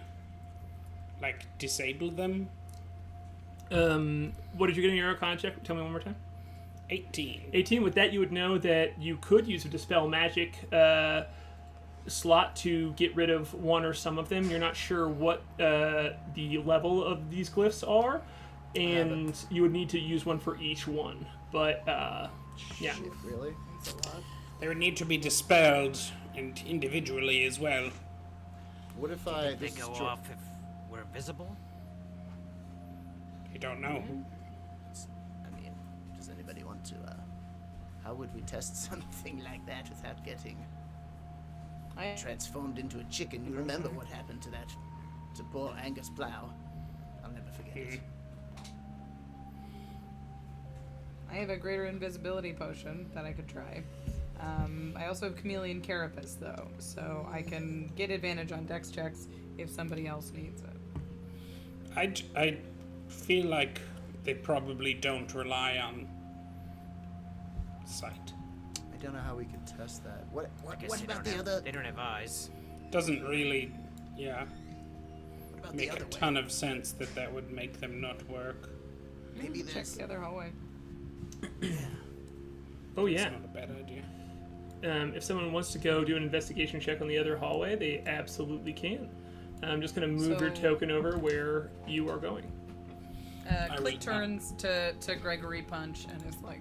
Speaker 4: like, disable them?
Speaker 5: What did you get in your Arcana check? Tell me one more time.
Speaker 4: 18.
Speaker 5: 18. With that, you would know that you could use a Dispel Magic slot to get rid of one or some of them. You're not sure what the level of these glyphs are, and you would need to use one for each one. But, yeah.
Speaker 3: Shit, really? That's a lot.
Speaker 4: They would need to be dispelled, and individually as well.
Speaker 3: What if I...
Speaker 7: They go off if we're invisible?
Speaker 4: I don't know.
Speaker 3: I mean, does anybody want to, how would we test something like that without getting transformed into a chicken? You remember what happened to poor Angus Plow. I'll never forget it.
Speaker 1: I have a greater invisibility potion that I could try. I also have Chameleon Carapace, though, so I can get advantage on dex checks if somebody else needs it.
Speaker 4: I feel like they probably don't rely on sight.
Speaker 3: I don't know how we can test that. What
Speaker 7: Guess
Speaker 3: about the other...
Speaker 7: They don't have eyes.
Speaker 4: Doesn't really,
Speaker 3: What about
Speaker 4: make
Speaker 3: the
Speaker 4: a
Speaker 3: other
Speaker 4: ton
Speaker 3: way?
Speaker 4: of sense that that would make them not work.
Speaker 3: Maybe
Speaker 1: Check
Speaker 3: there's...
Speaker 1: the other hallway.
Speaker 5: Oh, yeah.
Speaker 4: It's not a bad idea.
Speaker 5: If someone wants to go do an investigation check on the other hallway, they absolutely can. I'm just going to move your
Speaker 1: So-
Speaker 5: token over where you are going.
Speaker 1: Klik turns to Gregory Punch and is like,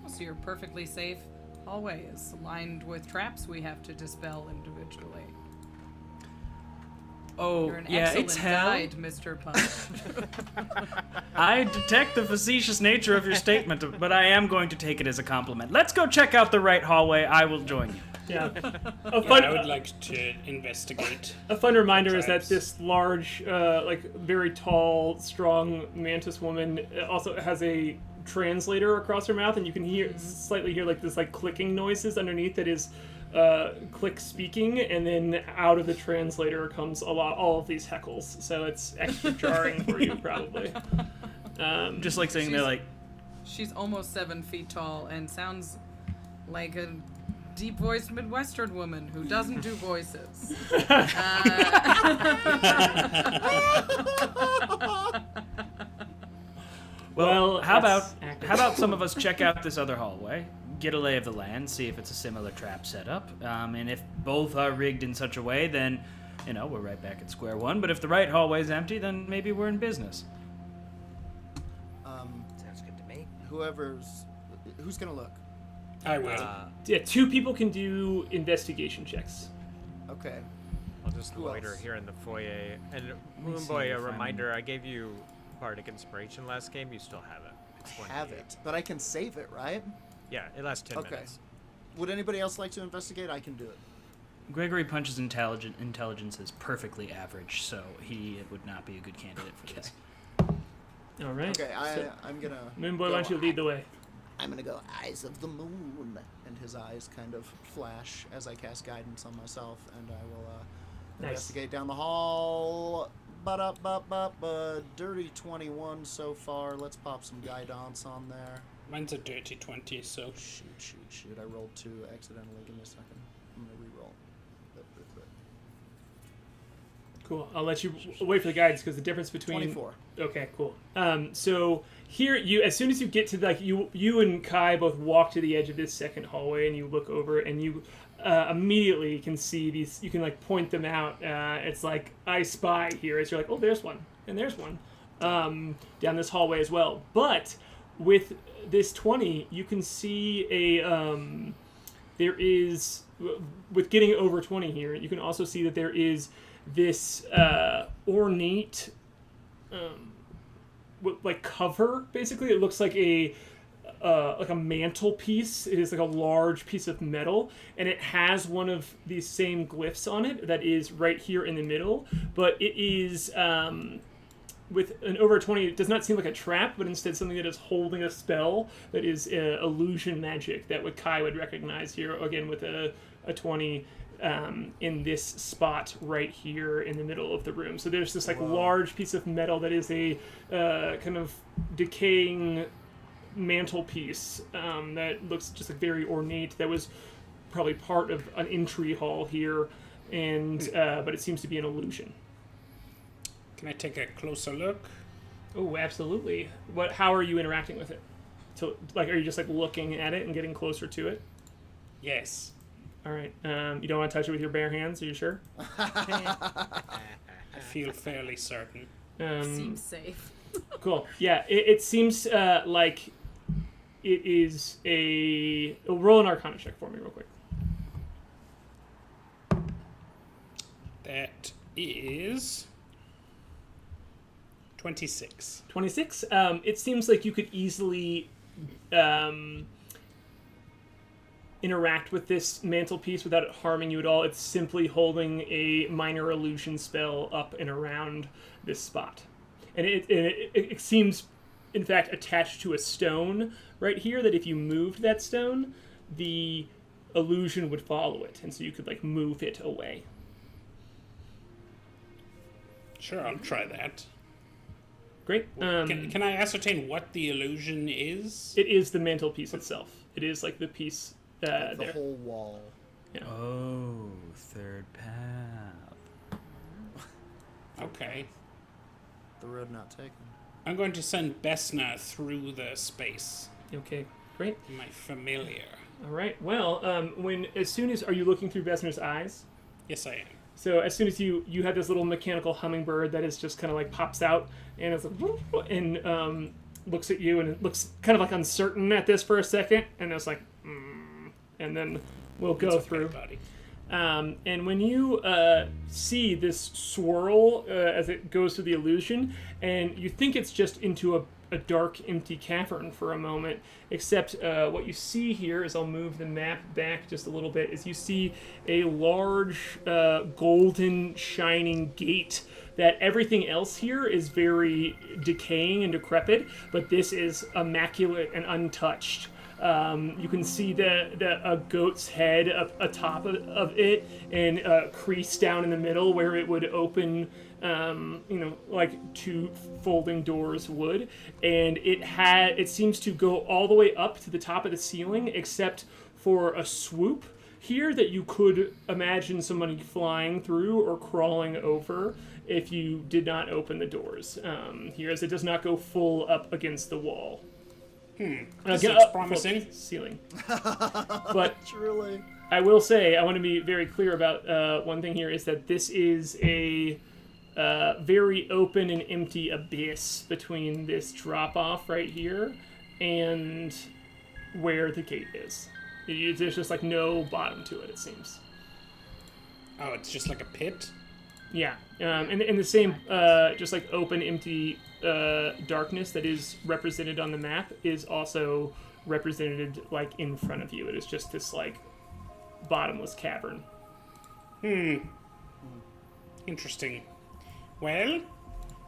Speaker 1: oh, so your perfectly safe hallway is lined with traps we have to dispel individually.
Speaker 6: Oh,
Speaker 1: You're an
Speaker 6: yeah,
Speaker 1: excellent
Speaker 6: it's hell.
Speaker 1: guide, Mr. Punch.
Speaker 6: I detect the facetious nature of your statement, but I am going to take it as a compliment. Let's go check out the right hallway. I will join you.
Speaker 5: Yeah.
Speaker 4: I would like to investigate.
Speaker 5: A fun reminder is that
Speaker 4: Tribes.
Speaker 5: this large, very tall, strong mantis woman also has a translator across her mouth, and you can slightly hear like this like clicking noises underneath that is Klik speaking, and then out of the translator comes all of these heckles. So it's extra jarring for you probably.
Speaker 6: Just like saying they're like,
Speaker 1: She's almost 7 feet tall and sounds like a deep-voiced Midwestern woman who doesn't do voices.
Speaker 5: Well,
Speaker 6: how
Speaker 5: that's
Speaker 6: about some of us check out this other hallway, get a lay of the land, see if it's a similar trap setup, and if both are rigged in such a way, then we're right back at square one. But if the right hallway's empty, then maybe we're in business.
Speaker 7: Sounds good to me.
Speaker 3: Who's gonna look?
Speaker 4: I will.
Speaker 5: Yeah, 2 people can do investigation checks.
Speaker 3: Okay.
Speaker 8: I'll just
Speaker 3: Who
Speaker 8: loiter
Speaker 3: else?
Speaker 8: here in the foyer. And
Speaker 6: me see
Speaker 8: Moonboy,
Speaker 6: if
Speaker 8: a
Speaker 6: I'm-
Speaker 8: reminder, I gave you Bardic Inspiration last game. You still have it. It's
Speaker 3: Have
Speaker 8: 1d8.
Speaker 3: it, but I can save it, right?
Speaker 8: Yeah, it lasts 10
Speaker 3: Okay.
Speaker 8: minutes.
Speaker 3: Would anybody else like to investigate? I can do it.
Speaker 6: Gregory Punch's intelligence is perfectly average, so he would not be a good candidate for this.
Speaker 5: All right.
Speaker 3: Okay,
Speaker 5: So,
Speaker 3: I'm gonna.
Speaker 5: Moonboy, why don't you lead the way?
Speaker 3: I'm gonna go Eyes of the Moon, and his eyes kind of flash as I cast guidance on myself, and I will
Speaker 5: Nice.
Speaker 3: investigate down the hall. Dirty 21 so far. Let's pop some guidance on there.
Speaker 4: Mine's a dirty 20, so
Speaker 3: Shoot! I rolled 2 accidentally. Give me a second. I'm gonna re-roll.
Speaker 5: Cool. I'll let you wait for the guidance because the difference between
Speaker 3: 24.
Speaker 5: Okay, cool. So here, as soon as you get to you and Kai both walk to the edge of this second hallway, and you look over, and you immediately can see these. You can point them out. It's like I spy here. As you're like, oh, there's one, and there's one down this hallway as well. But with this 20, you can see there is with getting over 20 here. You can also see that there is this ornate cover. Basically, it looks like like a mantelpiece. It is like a large piece of metal, and it has one of these same glyphs on it that is right here in the middle. But it is with an over 20. It does not seem like a trap, but instead something that is holding a spell that is illusion magic that K.A.I would recognize here. Again, with a 20. In this spot right here in the middle of the room. So there's this like large piece of metal that is a kind of decaying mantelpiece that looks just like very ornate. That was probably part of an entry hall here, and but it seems to be an illusion.
Speaker 4: Can I take a closer look?
Speaker 5: Oh, absolutely. How are you interacting with it? So, like, are you just like looking at it and getting closer to it?
Speaker 4: Yes.
Speaker 5: All right. You don't want to touch it with your bare hands? Are you sure?
Speaker 4: I feel fairly certain.
Speaker 1: Seems safe.
Speaker 5: Cool. Yeah, it seems like it is a... roll an Arcana check for me real quick.
Speaker 4: That is 26.
Speaker 5: 26. It seems like you could easily interact with this mantelpiece without it harming you at all. It's simply holding a minor illusion spell up and around this spot. And it seems, in fact, attached to a stone right here, that if you moved that stone, the illusion would follow it. And so you could, like, move it away.
Speaker 4: Sure, I'll try that.
Speaker 5: Great.
Speaker 4: Can I ascertain what the illusion is?
Speaker 5: It is the mantelpiece itself. It is, like, the piece
Speaker 3: the
Speaker 5: there.
Speaker 3: whole wall.
Speaker 5: Yeah.
Speaker 6: Oh, third path.
Speaker 4: Okay.
Speaker 3: The road not taken.
Speaker 4: I'm going to send Besna through the space.
Speaker 5: Okay, great.
Speaker 4: My familiar.
Speaker 5: All right. Well, are you looking through Vesner's eyes?
Speaker 4: Yes, I am.
Speaker 5: So as soon as you have this little mechanical hummingbird that is just kind of like pops out and it's like, and looks at you, and it looks kind of like uncertain at this for a second, and it's like, and then we'll go through.
Speaker 4: Buddy.
Speaker 5: And when you see this swirl as it goes through the illusion, and you think it's just into a dark, empty cavern for a moment, except what you see here is, I'll move the map back just a little bit, is you see a large golden shining gate that everything else here is very decaying and decrepit, but this is immaculate and untouched. You can see a goat's head atop of it, and a crease down in the middle where it would open, like two folding doors would. And it seems to go all the way up to the top of the ceiling, except for a swoop here that you could imagine somebody flying through or crawling over if you did not open the doors here, as it does not go full up against the wall.
Speaker 4: This looks promising.
Speaker 5: Ceiling. But
Speaker 3: Truly.
Speaker 5: I will say, I want to be very clear about one thing here, is that this is a very open and empty abyss between this drop-off right here and where the gate is. There's just like no bottom to it, it seems.
Speaker 4: Oh, it's just like a pit?
Speaker 5: Yeah, and the same, just like open, empty darkness that is represented on the map is also represented like in front of you. It is just this like bottomless cavern.
Speaker 4: Interesting. Well,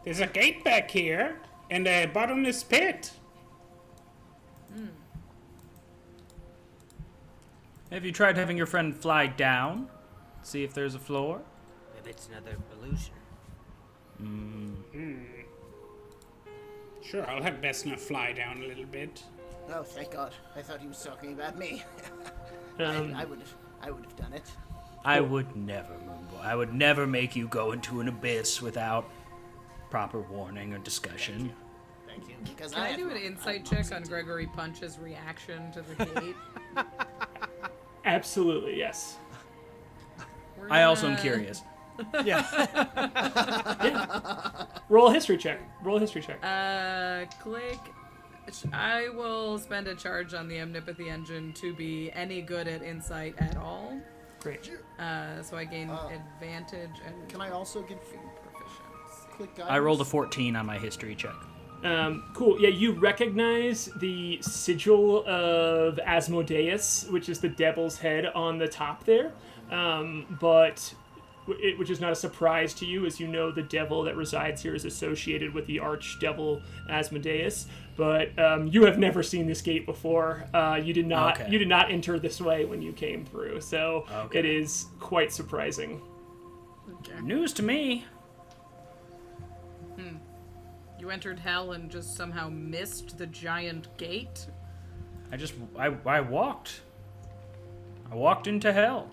Speaker 4: there's a gate back here and a bottomless pit.
Speaker 6: Have you tried having your friend fly down? See if there's a floor?
Speaker 7: Maybe it's another illusion.
Speaker 4: Sure, I'll have Besna fly down a little bit.
Speaker 3: Oh, thank God. I thought he was talking about me.
Speaker 5: Um,
Speaker 3: I would have done it.
Speaker 6: I would never, Moonboy. I would never make you go into an abyss without proper warning or discussion.
Speaker 3: Thank you. Because
Speaker 1: Can I do an insight check on Gregory Punch's reaction to the gate?
Speaker 5: Absolutely, yes.
Speaker 6: I also am curious.
Speaker 5: Roll a history check.
Speaker 1: Klik. I will spend a charge on the Omnipathy engine to be any good at insight at all.
Speaker 5: Great.
Speaker 1: So I gain advantage and
Speaker 3: Can I also give
Speaker 1: proficiency.
Speaker 3: quick guidance?
Speaker 6: I rolled a 14 on my history check.
Speaker 5: Cool. Yeah, you recognize the sigil of Asmodeus, which is the devil's head on the top there, which is not a surprise to you, as you know the devil that resides here is associated with the archdevil Asmodeus. But you have never seen this gate before. You did not.
Speaker 6: Okay.
Speaker 5: You did not enter this way when you came through, so
Speaker 6: Okay.
Speaker 5: it is quite surprising.
Speaker 6: News to me.
Speaker 1: You entered hell and just somehow missed the giant gate?
Speaker 6: I walked. I walked into hell.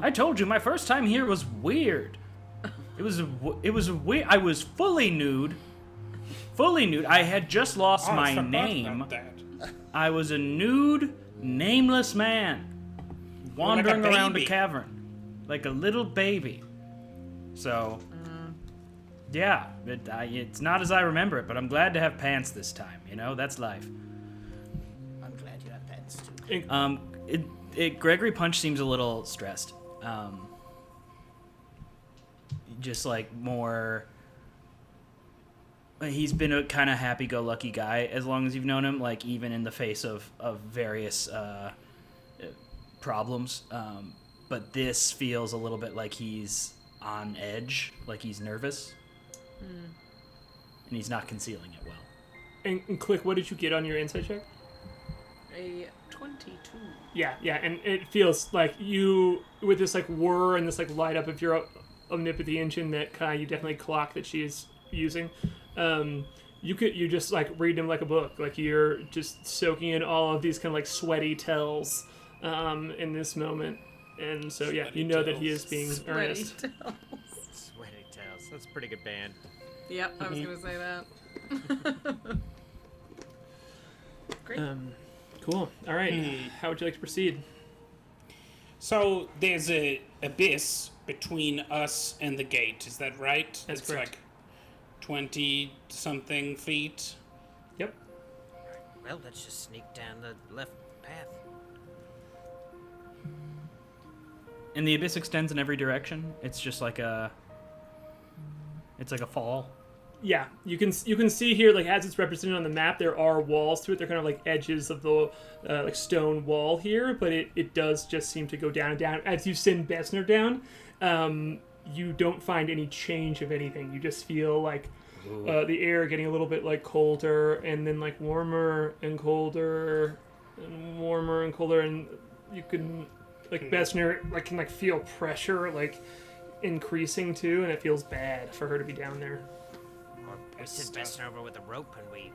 Speaker 6: I told you my first time here was weird. It was weird. I was fully nude. Fully nude. I had just lost my name. I was a nude, nameless man wandering
Speaker 4: Like a
Speaker 6: around a
Speaker 4: baby.
Speaker 6: cavern like a little baby. So, yeah, it's not as I remember it, but I'm glad to have pants this time. You know, that's life.
Speaker 3: I'm glad you have pets too.
Speaker 6: Gregory Punch seems a little stressed. Just like more. He's been a kind of happy-go-lucky guy as long as you've known him. Like even in the face of various problems, but this feels a little bit like he's on edge, like he's nervous, and he's not concealing it well.
Speaker 5: And Klik, what did you get on your insight check?
Speaker 1: A 22.
Speaker 5: Yeah, and it feels like you, with this like whir and this like light up of your omnipathy engine that K.A.I you definitely clock that she is using. You just like read him like a book, like you're just soaking in all of these kind of like sweaty tells in this moment, and so yeah, you know that he is being earnest.
Speaker 8: Sweaty Tales. That's a pretty good band.
Speaker 1: Yep, I was gonna say that. Great.
Speaker 5: Cool. All right. How would you like to proceed?
Speaker 4: So there's a abyss between us and the gate. Is that right?
Speaker 5: That's
Speaker 4: it's
Speaker 5: correct.
Speaker 4: like 20-something feet.
Speaker 5: Yep.
Speaker 7: Well, let's just sneak down the left path.
Speaker 6: And the abyss extends in every direction. It's just like a fall.
Speaker 5: Yeah, you can see here, like as it's represented on the map, there are walls to it. They're kind of like edges of the like stone wall here, but it does just seem to go down and down. As you send Bessner down, you don't find any change of anything. You just feel like the air getting a little bit like colder, and then like warmer and colder, and warmer and colder, and you can like Bessner like can like feel pressure like increasing too, and it feels bad for her to be down there.
Speaker 7: Or we send Bessner over with a rope and we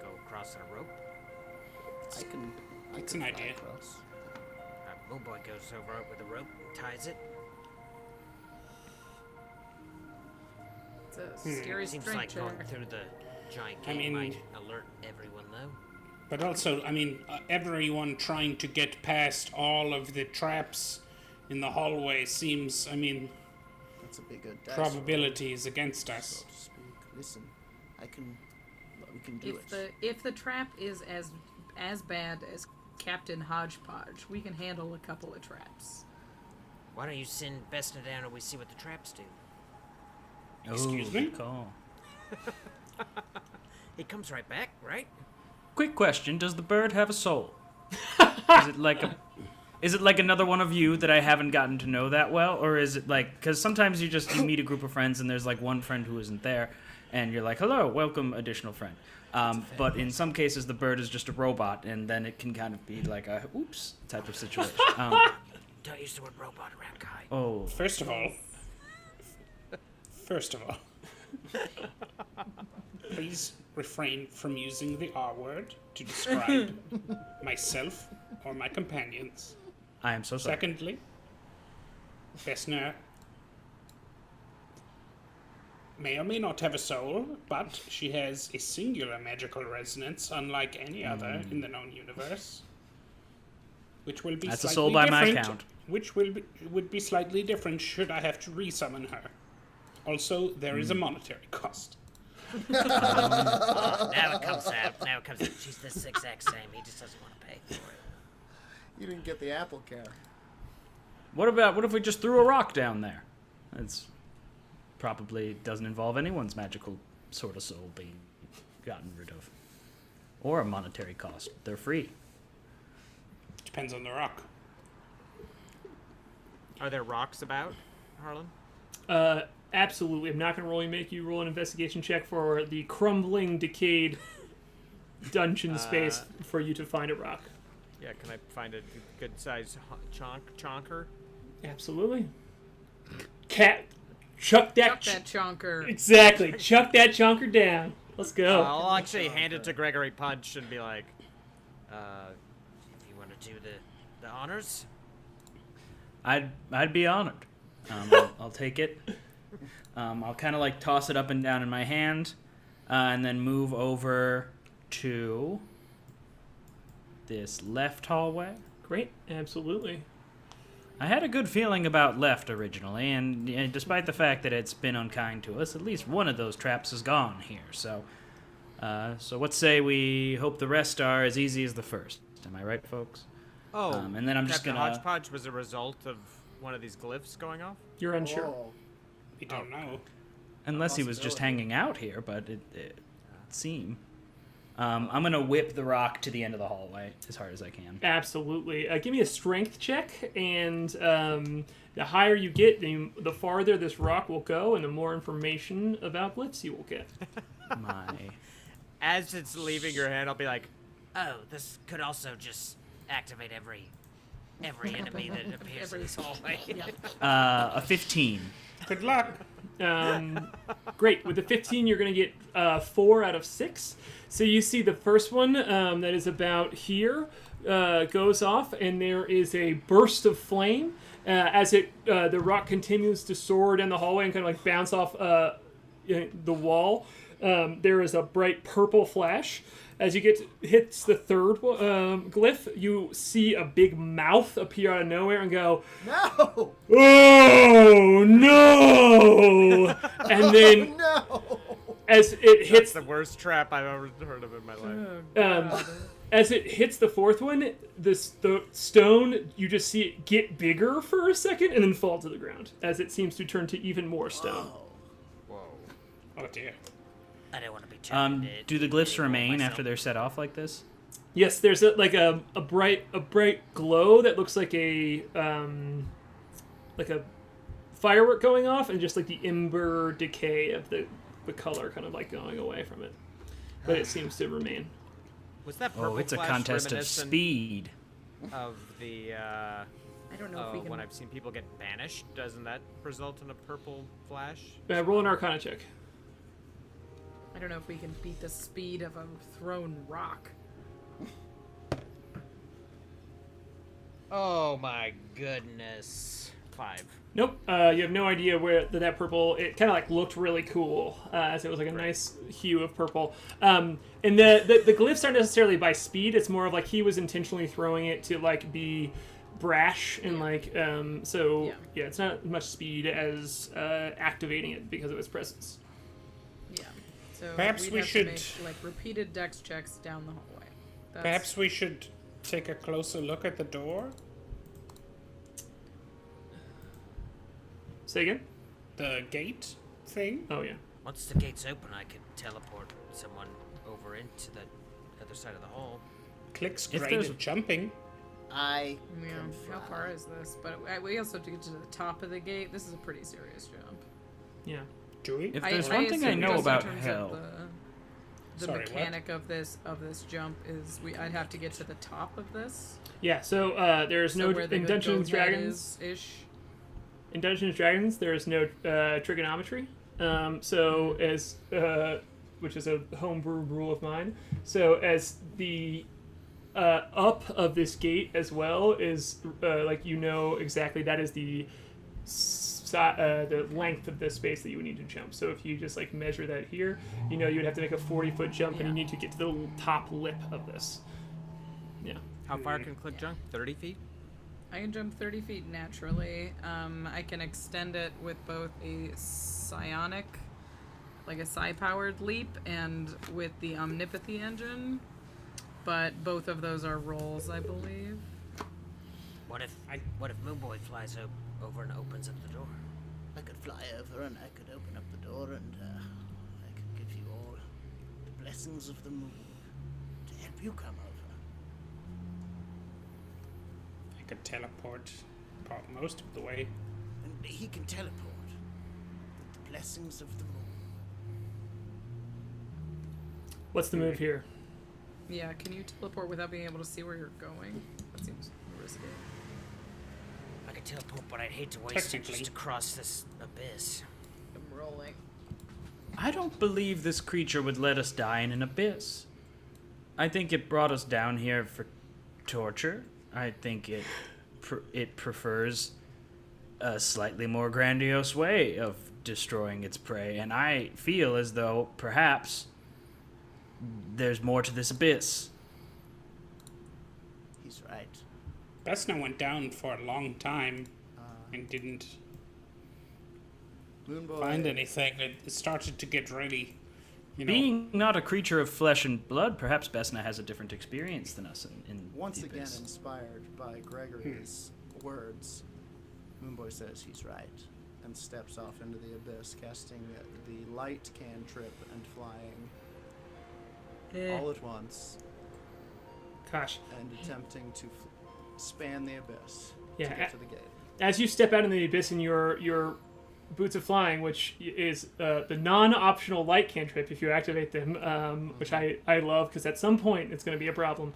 Speaker 7: go across on a rope.
Speaker 3: I can
Speaker 4: It's an
Speaker 3: fly
Speaker 4: idea.
Speaker 3: across.
Speaker 7: Moonboy goes over with a rope and ties it.
Speaker 1: It's a scary
Speaker 7: Seems
Speaker 1: strength
Speaker 7: like
Speaker 1: chair.
Speaker 7: going through the giant
Speaker 4: I
Speaker 7: gate
Speaker 4: mean-
Speaker 7: might alert everyone, though.
Speaker 4: But also, I mean, everyone trying to get past all of the traps in the hallway seems, I mean,
Speaker 3: That's a big good dice
Speaker 4: probability is against
Speaker 3: roll,
Speaker 4: us.
Speaker 3: so to speak. Listen, we can do it.
Speaker 1: If the trap is as bad as Captain Hodgepodge, we can handle a couple of traps.
Speaker 7: Why don't you send Bessner down and we see what the traps do?
Speaker 4: Excuse
Speaker 6: Ooh,
Speaker 4: me?
Speaker 6: good call.
Speaker 7: He comes right back, right?
Speaker 6: Quick question: does the bird have a soul? Is it like another one of you that I haven't gotten to know that well, or is it like because sometimes you meet a group of friends and there's like one friend who isn't there, and you're like, hello, welcome, additional friend. But in some cases, the bird is just a robot, and then it can kind of be like a oops type of situation.
Speaker 7: Don't use the word robot around Kai.
Speaker 6: Oh,
Speaker 4: First of all, please refrain from using the R word to describe myself or my companions.
Speaker 6: I am so sorry.
Speaker 4: Secondly, Bessner may or may not have a soul, but she has a singular magical resonance unlike any other in the known universe. Which will be
Speaker 6: That's a
Speaker 4: slightly
Speaker 6: soul by my
Speaker 4: different,
Speaker 6: count.
Speaker 4: Which would be slightly different should I have to resummon her. Also, there is a monetary cost.
Speaker 7: Now it comes out. She's the exact same. He just doesn't want to pay for it.
Speaker 3: You didn't get the apple care.
Speaker 6: What if we just threw a rock down there? It's probably doesn't involve anyone's magical sort of soul being gotten rid of. Or a monetary cost. They're free.
Speaker 9: Depends on the rock.
Speaker 8: Are there rocks about, Harlan?
Speaker 5: Absolutely. I'm not going to make you roll an investigation check for the crumbling, decayed dungeon space for you to find a rock.
Speaker 8: Yeah, can I find a good-sized chonker?
Speaker 5: Absolutely. Cat, chuck that
Speaker 1: chonker.
Speaker 5: Exactly. Chuck that chonker down. Let's go.
Speaker 8: I'll actually hand it to Gregory Punch and be like,
Speaker 7: If you want to do the honors.
Speaker 6: I'd be honored. I'll take it. I'll kind of like toss it up and down in my hand, and then move over to this left hallway.
Speaker 5: Great. Absolutely.
Speaker 6: I had a good feeling about left originally, and despite the fact that it's been unkind to us, at least one of those traps is gone here. So let's say we hope the rest are as easy as the first. Am I right, folks?
Speaker 8: oh,
Speaker 6: And then I'm just
Speaker 8: Captain
Speaker 6: gonna.
Speaker 8: Hodgepodge was a result of one of these glyphs going off?
Speaker 5: You're unsure.
Speaker 3: Oh,
Speaker 9: We don't know.
Speaker 6: Unless he was just hanging out here, but it seemed. I'm gonna whip the rock to the end of the hallway as hard as I can.
Speaker 5: Absolutely. Give me a strength check, and the higher you get, the farther this rock will go, and the more information about glyphs you will get.
Speaker 8: As it's leaving your hand, I'll be like,
Speaker 7: Oh, this could also just activate every enemy that appears in this hallway.
Speaker 6: A 15.
Speaker 9: Good luck.
Speaker 5: Great. With the 15, you're going to get 4 out of 6. So you see the first one that is about here goes off, and there is a burst of flame as the rock continues to soar down the hallway and kind of like bounce off the wall. There is a bright purple flash. As you hits the third glyph, you see a big mouth appear out of nowhere and go,
Speaker 3: no!
Speaker 5: "Oh no!" And then,
Speaker 3: No!
Speaker 5: as it hits
Speaker 8: that's the worst trap I've ever heard of in my life.
Speaker 5: as it hits the fourth one, the stone, you just see it get bigger for a second and then fall to the ground as it seems to turn to even more stone.
Speaker 8: Whoa.
Speaker 9: Oh dear.
Speaker 7: I don't want to be turned
Speaker 6: Do the glyphs remain after they're set off like this?
Speaker 5: Yes, there's a bright glow that looks like a firework going off, and just like the ember decay of the color kind of like going away from it. But it seems to remain.
Speaker 8: Was that purple
Speaker 6: It's a
Speaker 8: flash
Speaker 6: contest of
Speaker 8: reminiscent
Speaker 6: speed.
Speaker 8: of the
Speaker 1: I don't know if we can.
Speaker 8: when I've seen people get banished? Doesn't that result in a purple flash?
Speaker 5: Roll an Arcana check.
Speaker 1: I don't know if we can beat the speed of a thrown rock.
Speaker 2: Oh my goodness.
Speaker 8: 5.
Speaker 5: Nope. You have no idea where that purple. It kind of like looked really cool, as it was like a nice hue of purple. And the glyphs aren't necessarily by speed. It's more of like he was intentionally throwing it to like be brash and like so. Yeah, it's not much speed as activating it because of its presence.
Speaker 1: Yeah. So
Speaker 9: Perhaps
Speaker 1: we'd
Speaker 9: we
Speaker 1: have to
Speaker 9: should-
Speaker 1: make, like repeated dex checks down the hallway.
Speaker 9: Perhaps we should take a closer look at the door.
Speaker 5: Say again?
Speaker 9: The gate thing.
Speaker 5: Oh yeah.
Speaker 7: Once the gate's open, I could teleport someone over into the other side of the hall.
Speaker 9: Klik's
Speaker 6: If
Speaker 9: great
Speaker 6: there's-
Speaker 9: at jumping.
Speaker 3: I
Speaker 1: Yeah.
Speaker 3: can
Speaker 1: How
Speaker 3: fly.
Speaker 1: far is this? But we also have to get to the top of the gate. This is a pretty serious jump.
Speaker 5: Yeah.
Speaker 9: Do we?
Speaker 6: If there's one thing I
Speaker 1: assume
Speaker 6: know
Speaker 1: just in
Speaker 6: about
Speaker 1: terms of
Speaker 6: hell,
Speaker 1: the
Speaker 9: Sorry, what?
Speaker 1: mechanic of this jump is I'd have to get to the top of this.
Speaker 5: Yeah. So there's
Speaker 1: So
Speaker 5: no
Speaker 1: where the
Speaker 5: in Dungeons and
Speaker 1: go head
Speaker 5: Dragons.
Speaker 1: is ish.
Speaker 5: In Dungeons and Dragons, there is no trigonometry. So as which is a homebrew rule of mine. So as the up of this gate as well is like exactly that is the length of the space that you would need to jump. So if you just like measure that here, you would have to make a 40-foot jump, and you need to get to the top lip of this. Yeah.
Speaker 8: How far can Klik jump? 30 feet?
Speaker 1: I can jump 30 feet naturally. I can extend it with both a psionic, like a psi-powered leap, and with the omnipathy engine. But both of those are rolls, I believe.
Speaker 7: What if Moonboy flies over and opens up the door?
Speaker 3: I could fly over and I could open up the door and I could give give you all the blessings of the moon to help you come over.
Speaker 9: I could teleport about most of the way.
Speaker 3: And he can teleport with the blessings of the moon.
Speaker 5: What's the move here?
Speaker 1: Yeah, can you teleport without being able to see where you're going? That seems risky.
Speaker 7: I could teleport, but I'd hate to waste it
Speaker 9: Technically.
Speaker 7: just to cross this abyss.
Speaker 1: I'm rolling.
Speaker 6: I don't believe this creature would let us die in an abyss. I think it brought us down here for torture. I think it prefers a slightly more grandiose way of destroying its prey, and I feel as though perhaps there's more to this abyss.
Speaker 3: He's right.
Speaker 9: Vesna went down for a long time and didn't
Speaker 3: Moonboy.
Speaker 9: find anything. It started to get really,
Speaker 6: Being not a creature of flesh and blood, perhaps Vesna has a different experience than us in
Speaker 3: Once
Speaker 6: the
Speaker 3: again,
Speaker 6: abyss.
Speaker 3: inspired by Gregory's words, Moonboy says he's right and steps off into the abyss, casting the light cantrip and flying all at once
Speaker 5: Gosh.
Speaker 3: and attempting to span the abyss
Speaker 5: Yeah,
Speaker 3: to get to the gate.
Speaker 5: As you step out into the abyss in your boots of flying, which is the non-optional light cantrip if you activate them, which I love because at some point it's going to be a problem,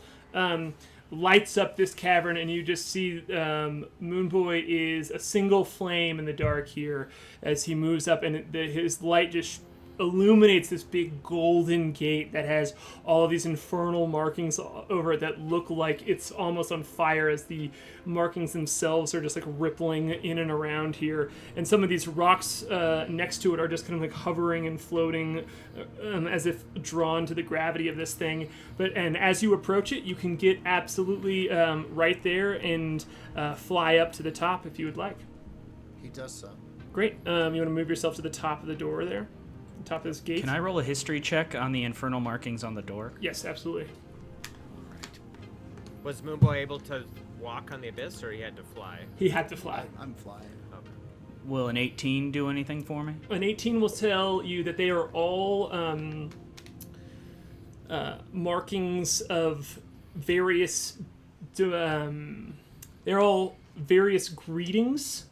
Speaker 5: lights up this cavern, and you just see Moonboy is a single flame in the dark here as he moves up, and his light just illuminates this big golden gate that has all of these infernal markings over it that look like it's almost on fire as the markings themselves are just like rippling in and around here, and some of these rocks next to it are just kind of like hovering and floating as if drawn to the gravity of this thing. And as you approach it, you can get absolutely right there and fly up to the top if you would like.
Speaker 3: He does so.
Speaker 5: Great. You want to move yourself to the top of the door there, the top of this gate?
Speaker 6: Can I roll a history check on the infernal markings on the door?
Speaker 5: Yes, absolutely.
Speaker 8: Was Moonboy able to walk on the abyss, or he had to fly?
Speaker 5: He had to fly.
Speaker 3: I'm flying.
Speaker 8: Okay.
Speaker 6: Will an 18 do anything for me?
Speaker 5: An 18 will tell you that they are all markings of various. They're all various greetings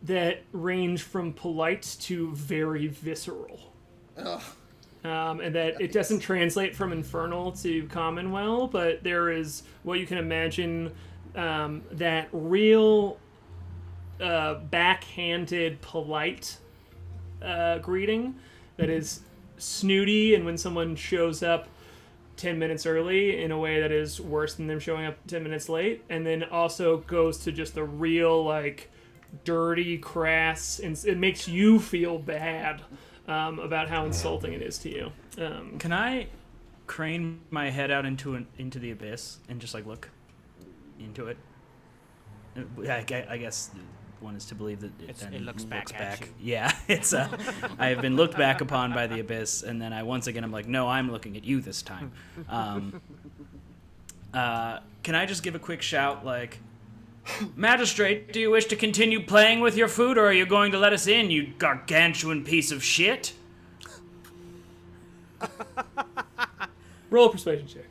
Speaker 5: that range from polite to very visceral. And that it doesn't translate from infernal to common well, but there is what you can imagine that real backhanded polite greeting that is snooty, and when someone shows up 10 minutes early in a way that is worse than them showing up 10 minutes late, and then also goes to just the real like dirty, crass, and it makes you feel bad about how insulting it is to you.
Speaker 6: Can I crane my head out into the abyss and just like look into it? I guess one is to believe that it then
Speaker 7: it looks back at you.
Speaker 6: Yeah, it's I have been looked back upon by the abyss, and then I'm like, no, I'm looking at you this time. Can I just give a quick shout like, Magistrate, do you wish to continue playing with your food, or are you going to let us in, you gargantuan piece of shit?
Speaker 5: Roll a persuasion check.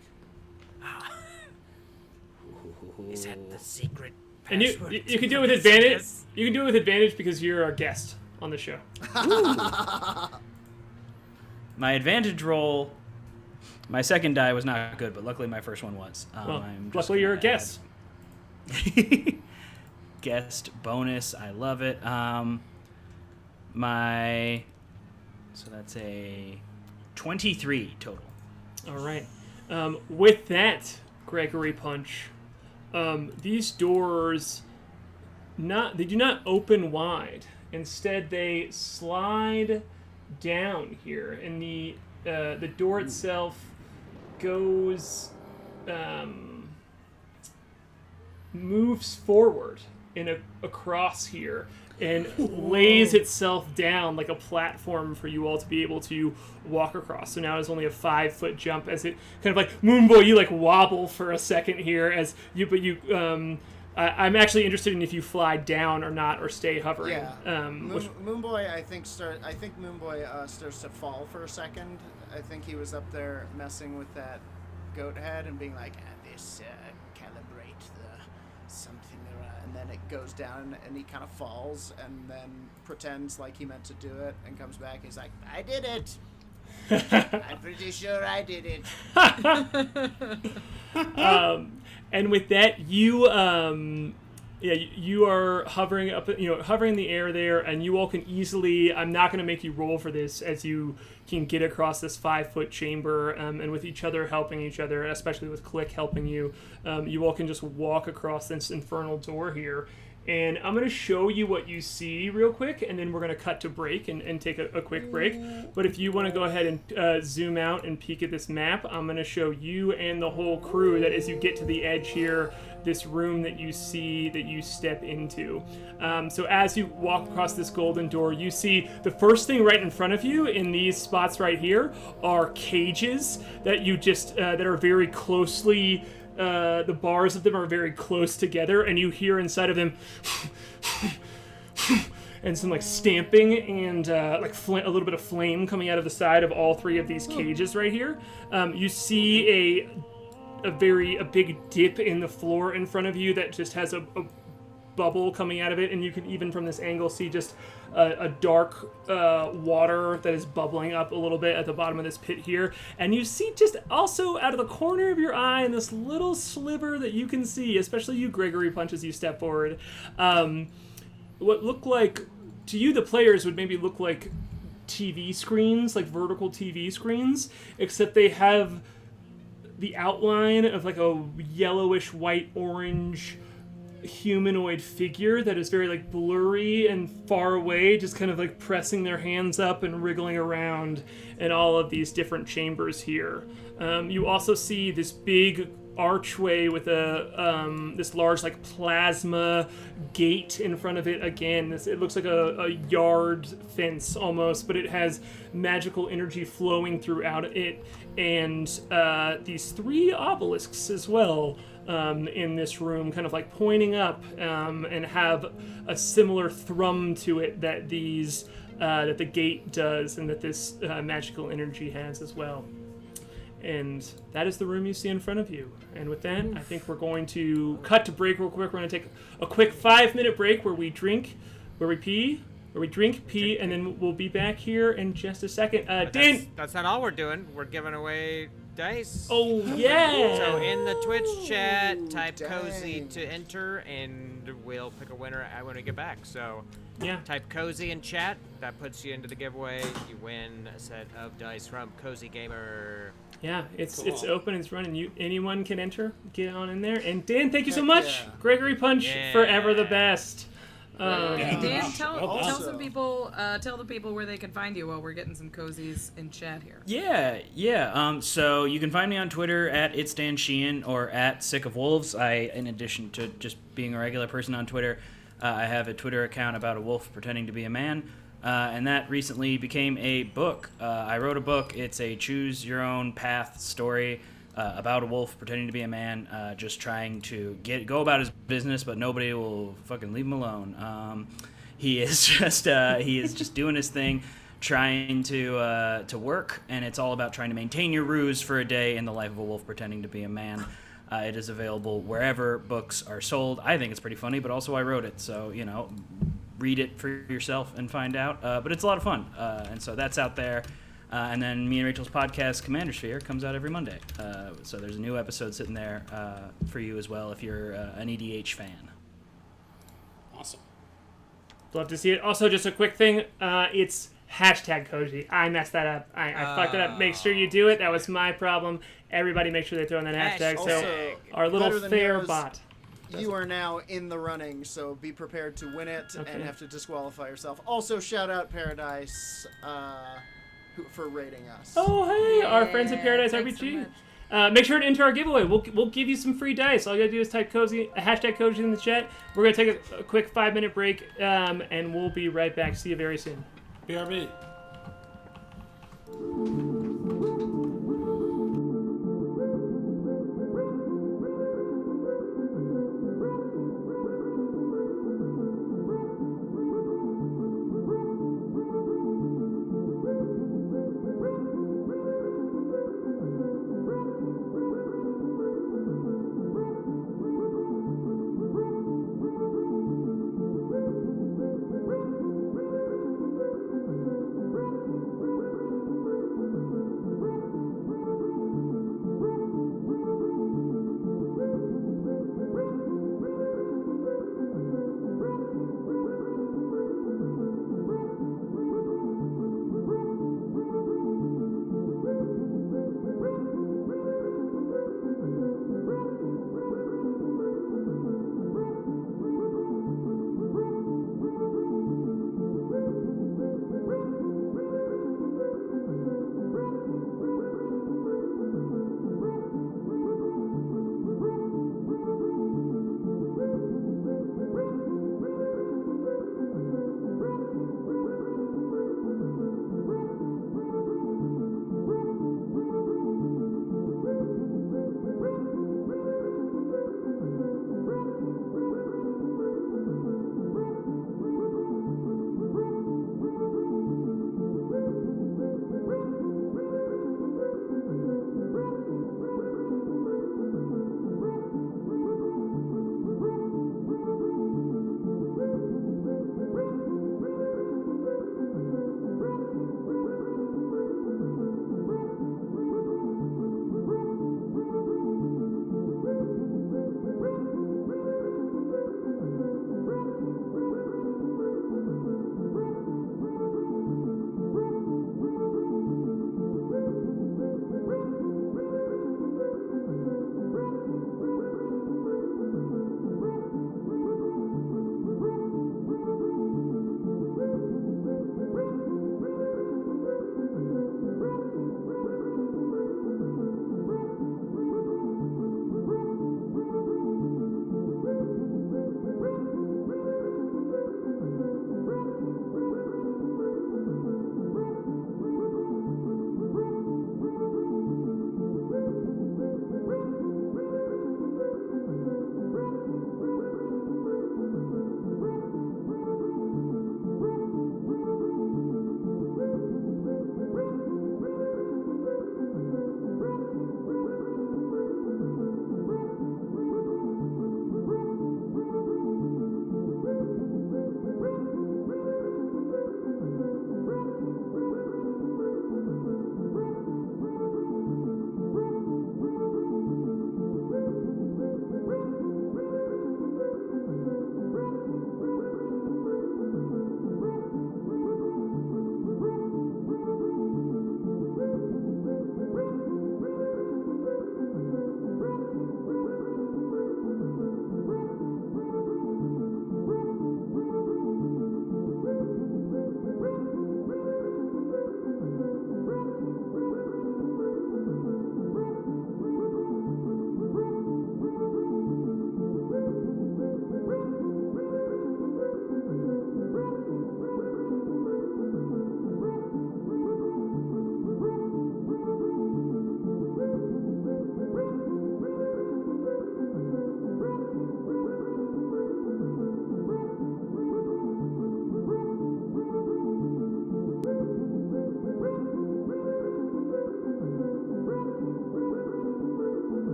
Speaker 7: Is that the secret
Speaker 5: And
Speaker 7: password?
Speaker 5: you can do it with advantage. You can do it with advantage because you're our guest on the show.
Speaker 6: My advantage roll, my second die was not good, but luckily my first one was.
Speaker 5: Well,
Speaker 6: I'm just
Speaker 5: luckily you're a
Speaker 6: gonna
Speaker 5: guest.
Speaker 6: add- Guest bonus, I love it. So that's a 23 total.
Speaker 5: All right. With that, Gregory Punch, these doors they do not open wide. Instead, they slide down here, and the door itself goes moves forward across here and lays itself down like a platform for you all to be able to walk across. So now it's only a 5-foot jump as it kind of like Moonboy, you like wobble for a second here but you I'm actually interested in if you fly down or not, or stay hovering.
Speaker 3: Yeah. Moonboy, I think Moonboy starts to fall for a second. I think he was up there messing with that goat head and being like, this calibrate the something, and then it goes down and he kind of falls and then pretends like he meant to do it and comes back. He's like, I did it. I'm pretty sure I did it.
Speaker 5: And with that, you are hovering up, hovering in the air there, and you all can easily. I'm not going to make you roll for this, as you can get across this 5-foot chamber, and with each other helping each other, especially with Klik helping you, you all can just walk across this infernal door here. And I'm going to show you what you see real quick, and then we're going to cut to break and take a quick break. But if you want to go ahead and zoom out and peek at this map, I'm going to show you and the whole crew that as you get to the edge here, this room that you see that you step into. So as you walk across this golden door, you see the first thing right in front of you in these spots right here are cages that you just that are very closely. The bars of them are very close together, and you hear inside of them and some like stamping and a little bit of flame coming out of the side of all 3 of these cages right here. You see a big dip in the floor in front of you that just has a bubble coming out of it, and you can even from this angle see just a dark water that is bubbling up a little bit at the bottom of this pit here. And you see just also out of the corner of your eye in this little sliver that you can see, especially you, Gregory Punch, as you step forward, what look like to you, the players, would maybe look like TV screens, like vertical TV screens, except they have the outline of like a yellowish white orange humanoid figure that is very like blurry and far away, just kind of like pressing their hands up and wriggling around in all of these different chambers here. You also see this big archway with this large like plasma gate in front of it. Again, it looks like a yard fence almost, but it has magical energy flowing throughout it, and these 3 obelisks as well in this room, kind of like pointing up, and have a similar thrum to it that that the gate does, and that this magical energy has as well. And that is the room you see in front of you. And with that, I think we're going to cut to break real quick. We're going to take a quick 5-minute break where we drink, where we pee, where we drink, pee, and then we'll be back here in just a second. Dan!
Speaker 8: That's not all we're doing. We're giving away dice.
Speaker 5: Oh, yeah!
Speaker 8: So in the Twitch chat, type cozy to enter, and we'll pick a winner when we get back. So
Speaker 5: yeah,
Speaker 8: type cozy in chat. That puts you into the giveaway. You win a set of dice from Cozy Gamer.
Speaker 5: Yeah, it's open, it's running. Anyone can enter. Get on in there. And Dan, thank you so much. Yeah. Gregory Punch, forever the best.
Speaker 1: Dan, tell some people, tell the people where they can find you while we're getting some cozies in chat here.
Speaker 6: Yeah. So you can find me on Twitter at It's Dan Sheehan or at Sick of Wolves. In addition to just being a regular person on Twitter, I have a Twitter account about a wolf pretending to be a man. And that recently became a book. I wrote a book. It's a choose-your-own-path story about a wolf pretending to be a man, just trying to go about his business, but nobody will fucking leave him alone. He is just doing his thing, trying to work, and it's all about trying to maintain your ruse for a day in the life of a wolf pretending to be a man. It is available wherever books are sold. I think it's pretty funny, but also I wrote it, so read it for yourself and find out. But it's a lot of fun, and so that's out there. And then me and Rachel's podcast, Commander Sphere, comes out every Monday. So there's a new episode sitting there for you as well if you're an EDH fan.
Speaker 9: Awesome.
Speaker 5: Love to see it. Also, just a quick thing. It's #Cozy. I messed that up. I fucked it up. Make sure you do it. That was my problem. Everybody make sure they throw in that hashtag. So our little fair bot.
Speaker 3: You are now in the running, so be prepared to win it and have to disqualify yourself. Also, shout out Paradise for rating us.
Speaker 5: Oh, hey, our friends at Paradise RPG. So make sure to enter our giveaway. We'll give you some free dice. All you gotta do is type cozy, #cozy in the chat. We're gonna take a quick 5-minute break, and we'll be right back. See you very soon.
Speaker 9: BRB.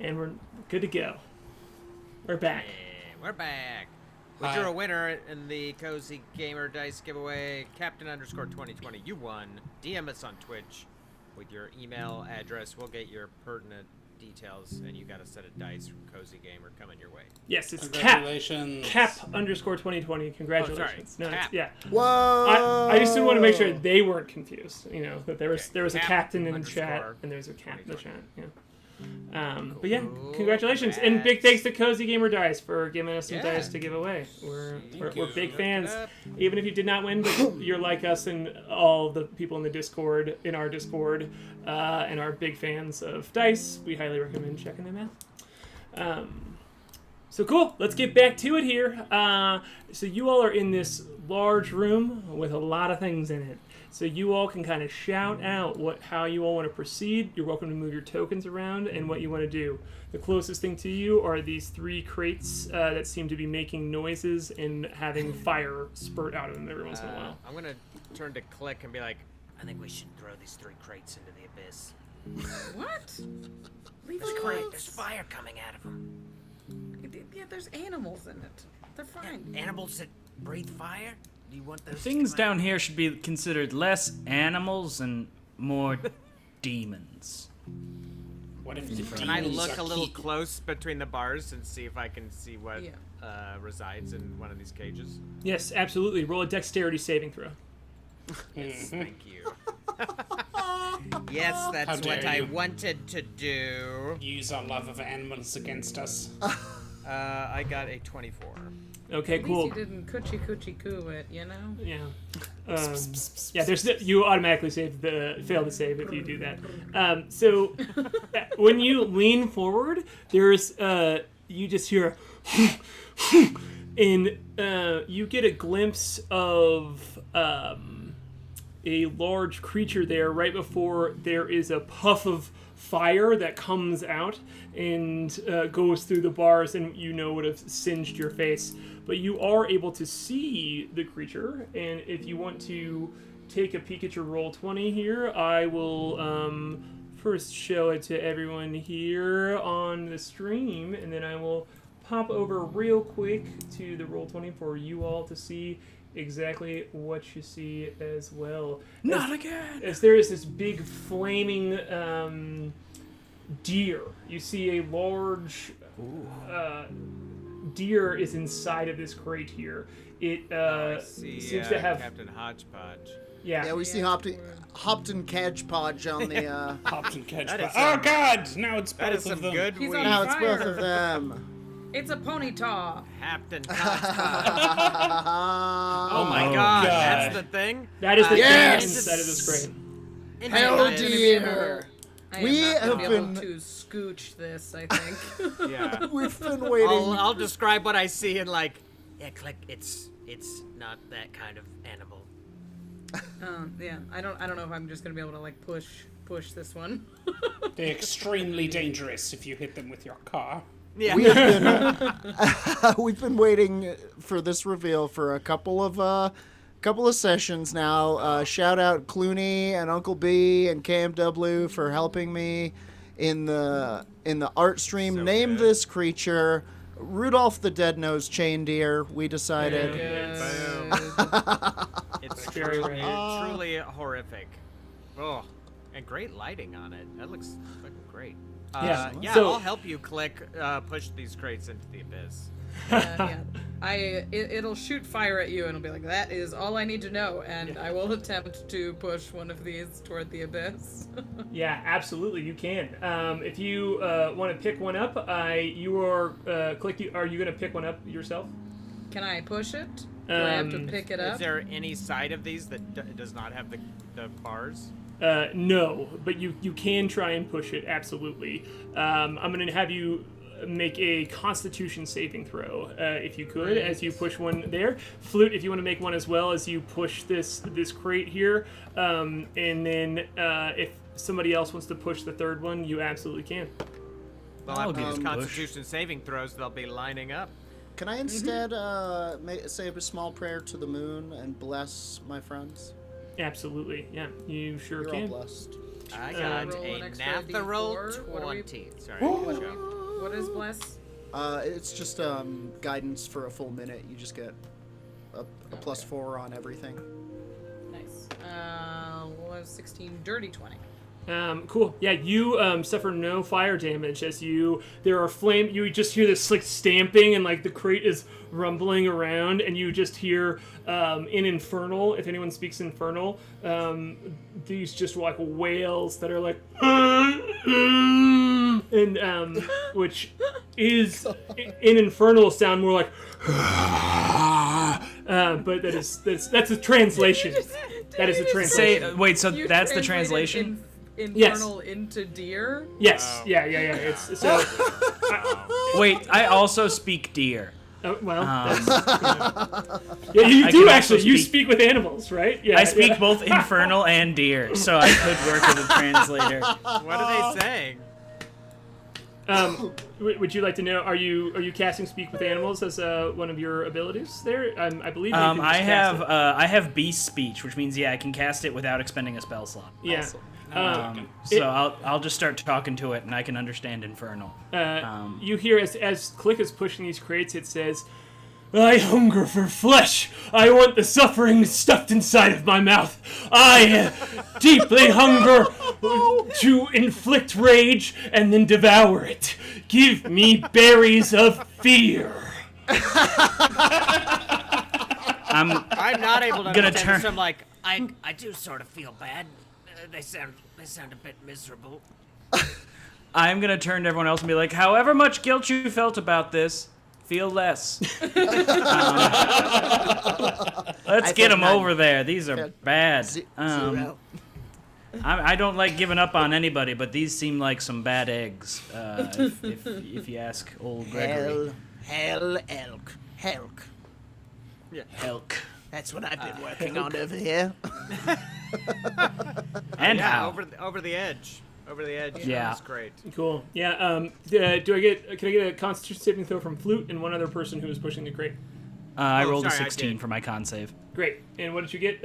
Speaker 5: And we're good to go. We're back.
Speaker 2: Yeah, we're back. We
Speaker 9: Hi.
Speaker 2: drew a winner in the Cozy Gamer Dice giveaway. Captain_2020. You won. DM us on Twitch with your email address. We'll get your pertinent details, and you got a set of dice from Cozy Gamer coming your way.
Speaker 5: Yes, it's
Speaker 9: Congratulations.
Speaker 5: Cap_2020. Congratulations.
Speaker 2: Oh, sorry.
Speaker 5: It's,
Speaker 2: Cap.
Speaker 5: yeah.
Speaker 3: Whoa!
Speaker 5: I just didn't want to make sure they weren't confused. You know, that there was a
Speaker 2: Cap
Speaker 5: captain in the
Speaker 2: underscore
Speaker 5: chat and there was a cap in the
Speaker 2: 2020.
Speaker 5: chat. Yeah. But yeah, congratulations and big thanks to Cozy Gamer Dice for giving us some
Speaker 2: Yeah.
Speaker 5: dice to give away. We're big
Speaker 9: you.
Speaker 5: fans.
Speaker 2: Look it up.
Speaker 5: Even if you did not win, but you're like us and all the people in the Discord, and are big fans of dice. We highly recommend checking them out. So cool. Let's get back to it here. So you all are in this large room with a lot of things in it. So you all can kind of shout out how you all want to proceed. You're welcome to move your tokens around and what you want to do. The closest thing to you are these 3 crates that seem to be making noises and having fire spurt out of them every once in a while.
Speaker 2: I'm gonna turn to Klik and be like,
Speaker 7: I think we should throw these 3 crates into the abyss.
Speaker 1: What? Leave
Speaker 7: There's,
Speaker 1: them alone.
Speaker 7: there's fire coming out of them.
Speaker 1: Yeah, there's animals in it. They're fine.
Speaker 7: Animals that breathe fire? Do you want those to
Speaker 6: Things
Speaker 7: come out?
Speaker 6: down here should be considered less animals and more demons.
Speaker 9: What if the
Speaker 2: can I
Speaker 9: demons
Speaker 2: look
Speaker 9: are
Speaker 2: a little
Speaker 9: key-
Speaker 2: close between the bars and see if I can see what
Speaker 1: Yeah.
Speaker 2: resides in one of these cages?
Speaker 5: Yes, absolutely. Roll a dexterity saving throw.
Speaker 2: Yes, thank you. Yes,
Speaker 9: How
Speaker 2: that's
Speaker 9: dare
Speaker 2: what I
Speaker 9: you.
Speaker 2: wanted to do.
Speaker 9: Use our love of animals against us.
Speaker 2: I got a 24.
Speaker 5: Okay,
Speaker 1: At
Speaker 5: cool.
Speaker 1: least you didn't coochie coo it, you know?
Speaker 5: Yeah. Yeah, you automatically fail to save if you do that. So when you lean forward, there's you just hear and you get a glimpse of a large creature there right before there is a puff of fire that comes out and goes through the bars, and you know would have singed your face. But you are able to see the creature, and if you want to take a peek at your roll 20 here, I will first show it to everyone here on the stream, and then I will pop over real quick to the roll 20 for you all to see exactly what you see as well.
Speaker 6: Not again!
Speaker 5: As there is this big flaming deer. You see a large deer is inside of this crate here. It
Speaker 2: I see,
Speaker 5: seems to have
Speaker 2: Captain Hodgepodge.
Speaker 5: yeah.
Speaker 3: We see Hopton Hodgepodge on the.
Speaker 9: Hopton catch.
Speaker 2: That is
Speaker 9: Oh
Speaker 2: some-
Speaker 9: God! Now it's
Speaker 2: That
Speaker 9: both
Speaker 2: is some
Speaker 9: of them.
Speaker 2: good
Speaker 1: He's
Speaker 2: weed.
Speaker 1: on
Speaker 3: Now it's both
Speaker 1: fire.
Speaker 3: of them.
Speaker 1: It's a pony taw.
Speaker 2: Captain Hodgepodge.
Speaker 3: Oh
Speaker 2: Oh my
Speaker 6: Oh,
Speaker 2: God,
Speaker 9: God.
Speaker 2: that's the thing?
Speaker 5: That is the
Speaker 3: Yes!
Speaker 5: thing inside of this crate.
Speaker 3: Hell
Speaker 2: Into the-
Speaker 3: dear!
Speaker 1: I
Speaker 3: We
Speaker 1: am not
Speaker 3: have
Speaker 1: gonna be able
Speaker 3: been-
Speaker 1: to scooch this, I think.
Speaker 2: Yeah.
Speaker 3: We've been waiting.
Speaker 2: I'll describe what I see in like,
Speaker 7: Yeah, Klik, it's not that kind of animal.
Speaker 1: Yeah, I don't know if I'm just gonna be able to like push this one.
Speaker 9: They're extremely dangerous if you hit them with your car.
Speaker 2: yeah.
Speaker 3: We have been we've been waiting for this reveal for a couple of sessions now. Shout out Clooney and Uncle B and KMW for helping me in the art stream.
Speaker 2: So
Speaker 3: Name
Speaker 2: good.
Speaker 3: this creature Rudolph the Dead-Nosed Chain Deer. We decided.
Speaker 2: It's
Speaker 5: Very
Speaker 2: truly,
Speaker 5: right.
Speaker 2: truly horrific. Oh, and great lighting on it. That looks fucking great.
Speaker 5: Yeah,
Speaker 2: So
Speaker 5: so-
Speaker 2: I'll help you push these crates into the abyss.
Speaker 1: Yeah, it'll shoot fire at you and it'll be like, that is all I need to know, and I will attempt to push one of these toward the abyss.
Speaker 5: Yeah, absolutely, you can. If you want to pick one up, you are Klik. Are you going to pick one up yourself?
Speaker 1: Can I push it? Do I have to pick it
Speaker 2: Is
Speaker 1: up?
Speaker 2: there any side of these that does not have the bars?
Speaker 5: No, but you can try and push it. Absolutely. I'm going to have you make a Constitution saving throw, if you could, as you push one there. Flute, if you want to make one as well as you push this crate here, and then if somebody else wants to push the third one, you absolutely can.
Speaker 2: They'll
Speaker 6: I'll
Speaker 2: have to
Speaker 6: give
Speaker 2: use
Speaker 6: it a push.
Speaker 2: Constitution saving throws. They'll be lining up.
Speaker 3: Can I instead say a small prayer to the moon and bless my friends?
Speaker 5: Absolutely, yeah, you sure
Speaker 3: You're
Speaker 5: can.
Speaker 3: all blessed.
Speaker 8: I got
Speaker 1: roll an
Speaker 8: a
Speaker 1: extra
Speaker 8: natural
Speaker 1: D4. What are we-
Speaker 8: 20. Sorry.
Speaker 1: What is bless?
Speaker 3: It's just guidance for a full minute. You just get a +4 on everything.
Speaker 1: Nice. Was 16 dirty 20.
Speaker 5: Cool. Yeah, you suffer no fire damage as there are flame. You just hear this like stamping and like the crate is rumbling around, and you just hear in Infernal, if anyone speaks Infernal, these just like wails that are like, and which is in Infernal sound more like, but that's a translation. That is a translation.
Speaker 6: Wait, so
Speaker 1: You
Speaker 6: that's the
Speaker 1: translated
Speaker 6: translation?
Speaker 1: Infernal into deer.
Speaker 5: Yes. Yeah. It's so.
Speaker 6: Wait, I also speak deer.
Speaker 5: Well, yeah, you
Speaker 6: I
Speaker 5: do
Speaker 6: can
Speaker 5: actually.
Speaker 6: also
Speaker 5: You
Speaker 6: speak-
Speaker 5: speak with animals, right? Yeah.
Speaker 6: I speak
Speaker 5: yeah.
Speaker 6: both infernal and deer, so I could work as a translator.
Speaker 8: What are they saying?
Speaker 5: Would you like to know? Are you casting speak with animals as one of your abilities? There, I believe. You can
Speaker 6: I
Speaker 5: just cast it.
Speaker 6: I have beast speech, which means I can cast it without expending a spell slot.
Speaker 5: Yeah.
Speaker 6: So I'll just start talking to it, and I can understand infernal.
Speaker 5: You hear as Klik is pushing these crates, it says, "I hunger for flesh. I want the suffering stuffed inside of my mouth. I deeply hunger to inflict rage and then devour it. Give me berries of fear."
Speaker 6: I'm
Speaker 8: not able to
Speaker 6: Gonna
Speaker 8: understand
Speaker 6: turn-
Speaker 8: this, so I'm like,
Speaker 7: I do sort of feel bad. They sound a bit miserable.
Speaker 6: I'm gonna turn to everyone else and be like, however much guilt you felt about this, feel less. Let's get them over there. These are bad.
Speaker 3: Zero.
Speaker 6: I don't like giving up on anybody, but these seem like some bad eggs. If you ask old Gregory.
Speaker 3: Hell, elk.
Speaker 6: Elk.
Speaker 3: That's what I've been working on over here.
Speaker 6: And
Speaker 8: yeah,
Speaker 6: how?
Speaker 8: over the edge. Over the edge.
Speaker 6: Yeah.
Speaker 8: That's great.
Speaker 5: Cool. Yeah. Can I get a Constitution saving throw from Flute and one other person who is pushing the crate?
Speaker 6: I
Speaker 8: Oh,
Speaker 6: rolled
Speaker 8: sorry,
Speaker 6: a
Speaker 8: I
Speaker 6: 16
Speaker 8: did.
Speaker 6: for my con save.
Speaker 5: Great. And what did you get,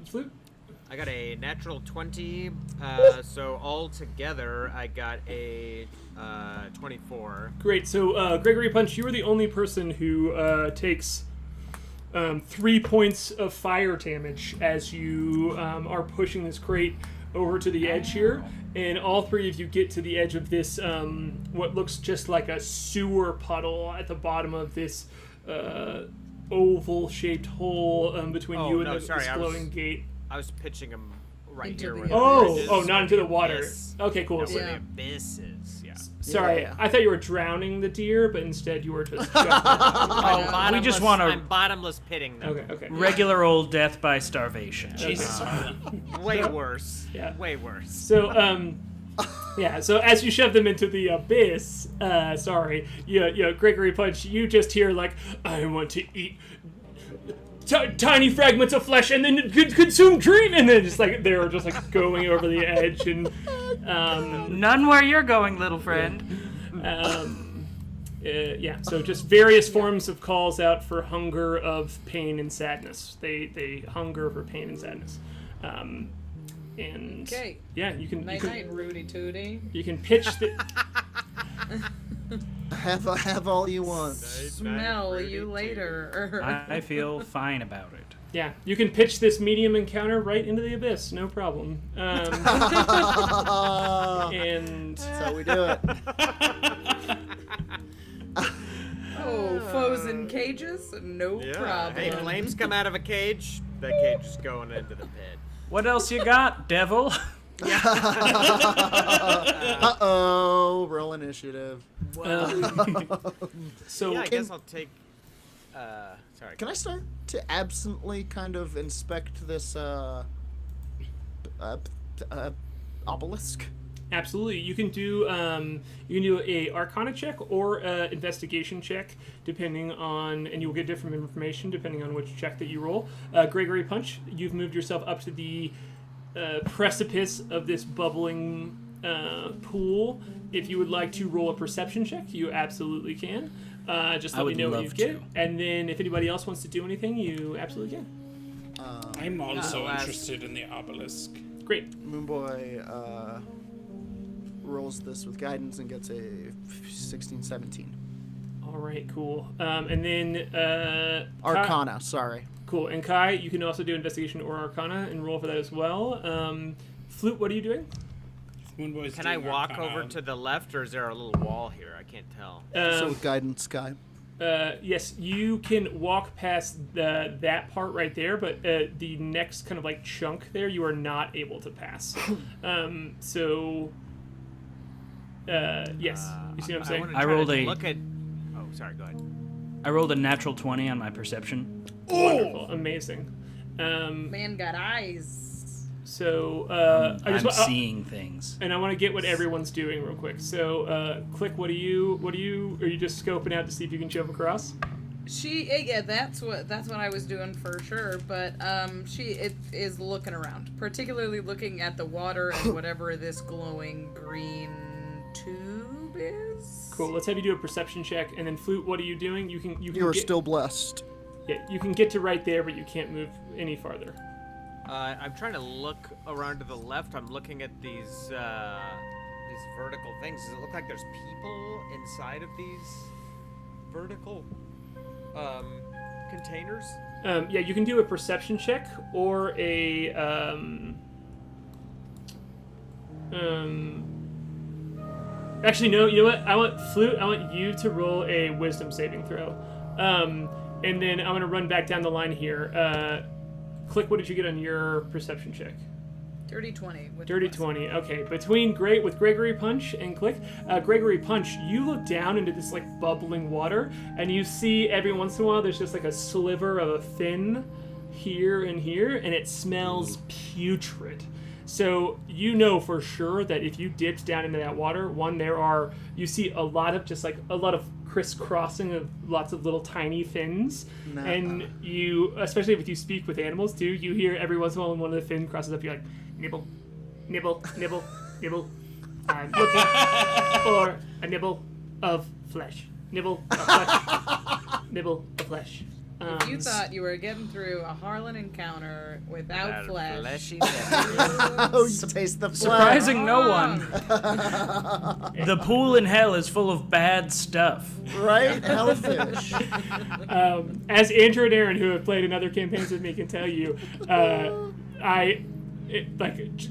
Speaker 5: Flute?
Speaker 8: I got a natural 20. So all together, I got a 24.
Speaker 5: Great. So Gregory Punch, you are the only person who takes 3 points of fire damage as you are pushing this crate over to the edge here, and all three of you get to the edge of this what looks just like a sewer puddle at the bottom of this oval-shaped hole between
Speaker 8: Oh,
Speaker 5: you and
Speaker 8: no,
Speaker 5: this
Speaker 8: sorry, I was-
Speaker 5: glowing gate.
Speaker 8: I was pitching them right
Speaker 1: Into
Speaker 8: here.
Speaker 1: the
Speaker 8: where
Speaker 1: abyss.
Speaker 5: Oh, not into the water.
Speaker 8: Abyss.
Speaker 5: Okay, cool.
Speaker 8: Where
Speaker 5: So-
Speaker 8: the abyss is. Yeah.
Speaker 5: sorry,
Speaker 3: Yeah.
Speaker 5: I thought you were drowning the deer, but instead you were just.
Speaker 8: Oh,
Speaker 6: we just
Speaker 8: bottomless-
Speaker 6: wanna-
Speaker 8: I'm bottomless pitting them.
Speaker 5: Okay.
Speaker 6: Regular old death by starvation.
Speaker 9: Jesus.
Speaker 8: Way worse.
Speaker 5: Yeah.
Speaker 8: Way worse.
Speaker 5: So, yeah, so as you shove them into the abyss, Gregory Punch, you just hear, like, I want to eat tiny fragments of flesh and then consume dream, and then just, like, they're just, like, going over the edge, and,
Speaker 6: None where you're going, little friend.
Speaker 5: yeah, so just various forms of calls out for hunger of pain and sadness. They hunger for pain and sadness. And
Speaker 1: Okay.
Speaker 5: yeah, you can
Speaker 1: Night night, Rudy Tooty.
Speaker 5: you can pitch the
Speaker 3: Have all you want.
Speaker 1: Smell you later.
Speaker 6: I feel fine about it.
Speaker 5: yeah, you can pitch this medium encounter right into the abyss, no problem. And
Speaker 3: That's how we do it.
Speaker 1: Oh, foes in cages? No problem.
Speaker 8: Hey, flames come out of a cage. That cage is going into the pit.
Speaker 6: What else you got, devil?
Speaker 3: Uh-oh, roll initiative.
Speaker 5: so
Speaker 8: Yeah, I guess I'll take. Sorry.
Speaker 3: Can I start to absently kind of inspect this obelisk?
Speaker 5: absolutely, you can do a Arcana check or a investigation check, depending on, and you will get different information depending on which check that you roll. Gregory Punch, you've moved yourself up to the precipice of this bubbling pool. If you would like to roll a perception check, you absolutely can. Just
Speaker 6: I
Speaker 5: let me
Speaker 6: would
Speaker 5: know what
Speaker 6: love
Speaker 5: you get.
Speaker 6: to.
Speaker 5: And then if anybody else wants to do anything, you absolutely can.
Speaker 9: I'm also
Speaker 8: last-
Speaker 9: interested in the obelisk.
Speaker 5: Great.
Speaker 3: Moonboy rolls this with guidance and gets a 16, 17.
Speaker 5: All right, cool. And then
Speaker 3: Arcana, sorry.
Speaker 5: Cool. And Kai, you can also do investigation or Arcana and roll for that as well. Flute, what are you doing?
Speaker 9: Moonboy's
Speaker 8: Can I
Speaker 9: doing
Speaker 8: walk
Speaker 9: Arcana.
Speaker 8: over to the left, or is there a little wall here? I can't tell.
Speaker 3: So with guidance, Sky.
Speaker 5: Yes, you can walk past that part right there, but the next kind of like chunk there, you are not able to pass. Yes, you see what I'm saying?
Speaker 6: I rolled a-
Speaker 8: Look at. Oh, sorry. Go ahead.
Speaker 6: I rolled a natural 20 on my perception.
Speaker 5: Wonderful, amazing.
Speaker 1: Man got eyes.
Speaker 5: So I
Speaker 6: I'm
Speaker 5: just
Speaker 6: seeing things.
Speaker 5: and I want to get what everyone's doing real quick. So Klik, what are you just scoping out to see if you can jump across?
Speaker 1: Yeah, that's what I was doing for sure. But she is looking around, particularly looking at the water and whatever this glowing green tube is.
Speaker 5: Cool. Let's have you do a perception check, and then Flute, what are you doing? You
Speaker 3: You are
Speaker 5: get,
Speaker 3: still blessed.
Speaker 5: Yeah, you can get to right there, but you can't move any farther.
Speaker 8: I'm trying to look around to the left. I'm looking at these vertical things. Does it look like there's people inside of these vertical containers?
Speaker 5: Yeah, you can do a perception check or a Actually, no. You know what? I want Flute. I want you to roll a Wisdom saving throw, and then I'm gonna run back down the line here. Klik, what did you get on your perception check?
Speaker 1: Dirty 20. With
Speaker 5: Dirty 20. Okay, between Gregory Punch and Klik, Gregory Punch, you look down into this like bubbling water, and you see every once in a while there's just like a sliver of a fin here and here, and it smells putrid. So you know for sure that if you dipped down into that water, you see a lot of crisscrossing of lots of little tiny fins, and you, especially if you speak with animals too, you hear every once in a while when one of the fins crosses up, you're like, nibble, nibble, nibble, nibble. I'm looking for a nibble of flesh. Nibble of flesh. Nibble of flesh.
Speaker 1: If you thought you were getting through a Harlan encounter without flesh,
Speaker 8: Fleshy
Speaker 3: Oh, you taste the flesh.
Speaker 6: Surprising no one. The pool in hell is full of bad stuff.
Speaker 3: Right? Hellfish.
Speaker 5: As Andrew and Aaron, who have played in other campaigns with me, can tell you,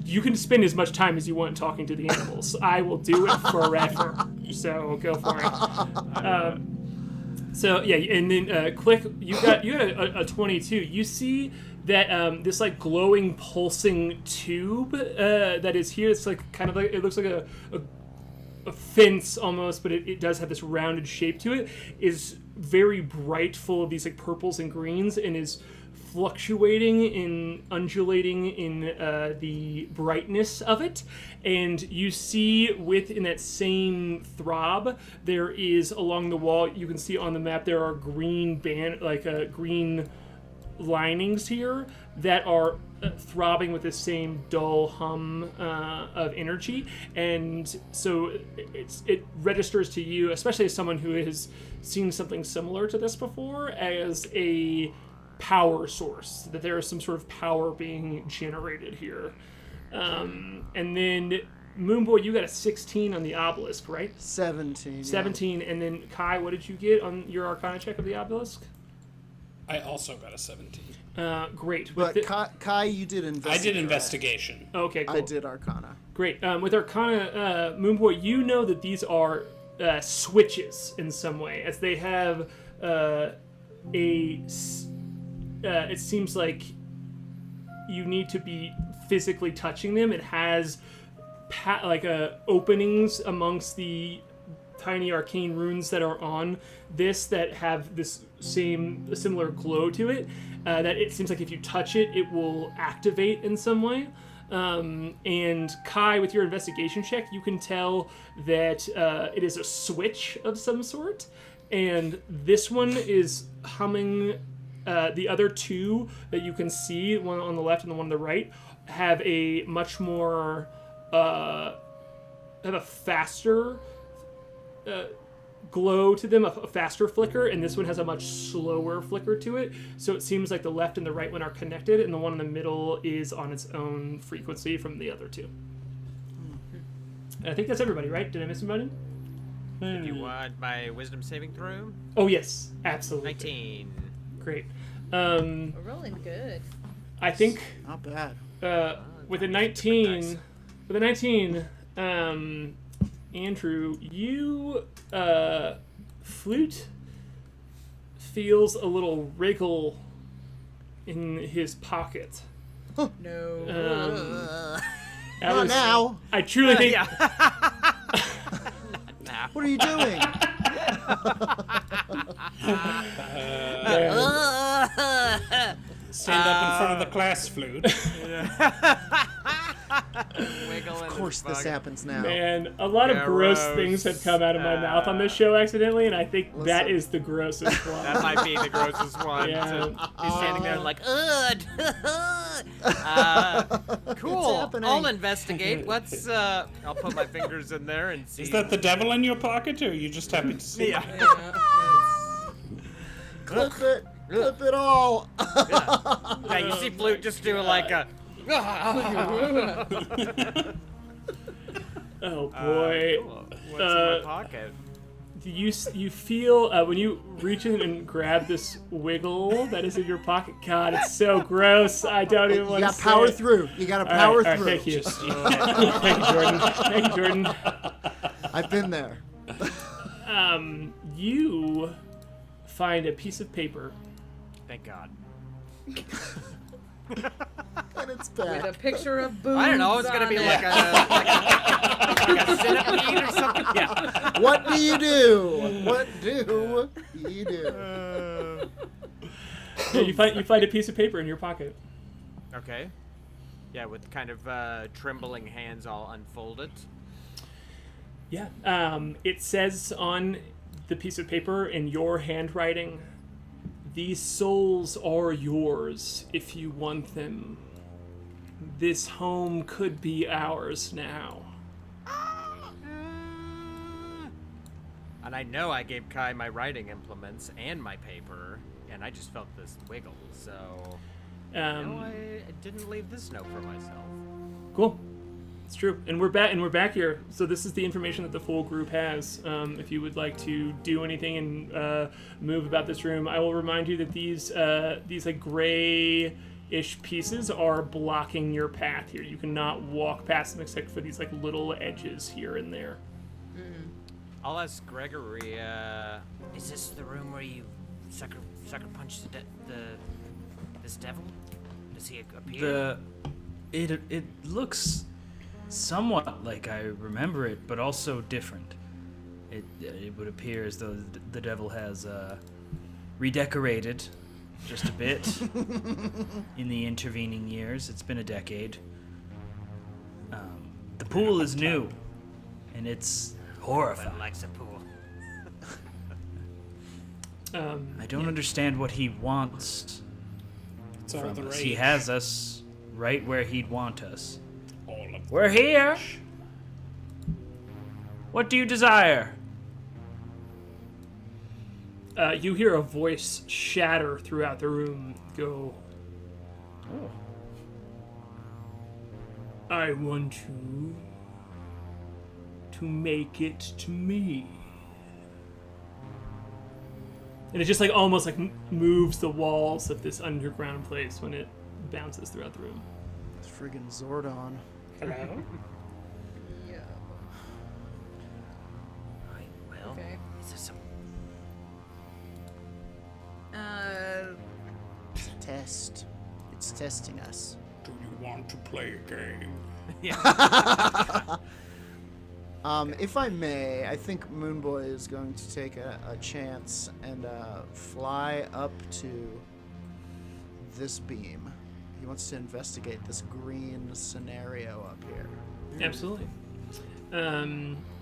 Speaker 5: you can spend as much time as you want talking to the animals. I will do it forever. So go for it. So yeah, and then Klik, you got a 22. You see that this like glowing, pulsing tube that is here. It's like kind of like, it looks like a fence almost, but it does have this rounded shape to it. Is very bright, full of these like purples and greens, and is fluctuating and undulating in the brightness of it. And you see within that same throb, there is along the wall, you can see on the map, there are green green linings here that are throbbing with the same dull hum of energy. And so it registers to you, especially as someone who has seen something similar to this before, as a power source, that there is some sort of power being generated here. And then Moonboy, you got a 16 on the obelisk, right?
Speaker 3: 17.
Speaker 5: 17, and then Kai, what did you get on your Arcana check of the obelisk?
Speaker 9: I also got a 17.
Speaker 5: Great.
Speaker 3: But Kai, you did investigation.
Speaker 9: I did investigation.
Speaker 5: Okay, cool.
Speaker 3: I did Arcana.
Speaker 5: Great. With Arcana, Moonboy, you know that these are switches in some way, as they have it seems like you need to be physically touching them. It has openings amongst the tiny arcane runes that are on this that have this similar glow to it, that it seems like if you touch it, it will activate in some way. And Kai, with your investigation check, you can tell that it is a switch of some sort, and this one is humming. The other two that you can see, one on the left and the one on the right, have a much more, have a faster glow to them, a faster flicker, and this one has a much slower flicker to it. So it seems like the left and the right one are connected, and the one in the middle is on its own frequency from the other two. And I think that's everybody, right? Did I miss somebody?
Speaker 8: Do you want my wisdom saving throw?
Speaker 5: Oh yes, absolutely.
Speaker 8: 19.
Speaker 5: Great.
Speaker 10: We're rolling good.
Speaker 5: I think
Speaker 3: Not bad.
Speaker 5: with a 19, Andrew, you Flute feels a little wriggle in his pocket.
Speaker 10: No.
Speaker 3: Not now.
Speaker 5: I truly think.
Speaker 3: What are you doing?
Speaker 9: Stand up in front of the class, Flute.
Speaker 3: Of course this happens now.
Speaker 5: Man, a lot of gross things have come out of my mouth on this show accidentally, and I think that
Speaker 3: Listen.
Speaker 5: is the grossest one.
Speaker 8: That might be the grossest one.
Speaker 5: Yeah.
Speaker 8: So he's standing there like, cool.
Speaker 3: happening?
Speaker 8: I'll investigate. Let's. I'll put my fingers in there and see.
Speaker 9: Is that the devil in your pocket, or are you just happy to see it?
Speaker 3: Clip it. Clip it all.
Speaker 8: Yeah, you see Flute just do like a.
Speaker 5: Oh boy.
Speaker 8: Cool. What's in my pocket?
Speaker 5: You feel when you reach in and grab this wiggle that is in your pocket. God, it's so gross. I don't even
Speaker 3: You
Speaker 5: want to
Speaker 3: got
Speaker 5: say
Speaker 3: power
Speaker 5: it.
Speaker 3: through. You got to
Speaker 5: All
Speaker 3: power
Speaker 5: right,
Speaker 3: through.
Speaker 5: thank you. Thank you, Jordan. Thank you, Jordan.
Speaker 3: I've been there.
Speaker 5: You find a piece of paper.
Speaker 8: Thank God.
Speaker 3: And it's
Speaker 1: With a
Speaker 3: back.
Speaker 1: picture of boobs.
Speaker 8: I don't know. It's gonna
Speaker 1: on
Speaker 8: be
Speaker 1: it.
Speaker 8: like a centipede or something. Yeah.
Speaker 3: What do you do? What do you do?
Speaker 5: Yeah, you find a piece of paper in your pocket.
Speaker 8: Okay. Yeah, with kind of trembling hands, I'll unfold it.
Speaker 5: Yeah. It says on the piece of paper in your handwriting, "These souls are yours if you want them. This home could be ours now."
Speaker 8: And I know I gave Kai my writing implements and my paper, and I just felt this wiggle, so no, I didn't leave this note for myself.
Speaker 5: Cool. It's true, and we're back here. So this is the information that the full group has. If you would like to do anything and move about this room, I will remind you that these like gray-ish pieces are blocking your path here. You cannot walk past them except for these like little edges here and there.
Speaker 8: I'll ask Gregory.
Speaker 7: Is this the room where you sucker punch this devil? Does he appear?
Speaker 6: It looks somewhat like I remember it, but also different. It would appear as though the devil has redecorated just a bit in the intervening years. It's been a decade. The pool is new, and it's horrifying.
Speaker 7: One likes a pool.
Speaker 6: I don't understand what he wants
Speaker 9: It's all the
Speaker 6: from us.
Speaker 9: rage.
Speaker 6: He has us right where he'd want us.
Speaker 9: All of
Speaker 6: We're here. What do you desire?
Speaker 5: You hear a voice shatter throughout the room. Go.
Speaker 6: Oh.
Speaker 5: I want you to make it to me. And it just like almost like moves the walls of this underground place when it bounces throughout the room.
Speaker 3: It's friggin' Zordon.
Speaker 9: Hello?
Speaker 10: Yeah.
Speaker 7: Right, well,
Speaker 10: Okay.
Speaker 7: is this some...
Speaker 3: It's a test. It's testing us.
Speaker 9: Do you want to play a game?
Speaker 3: If I may, I think Moonboy is going to take a chance and fly up to this beam. He wants to investigate this green scenario up here.
Speaker 5: Absolutely.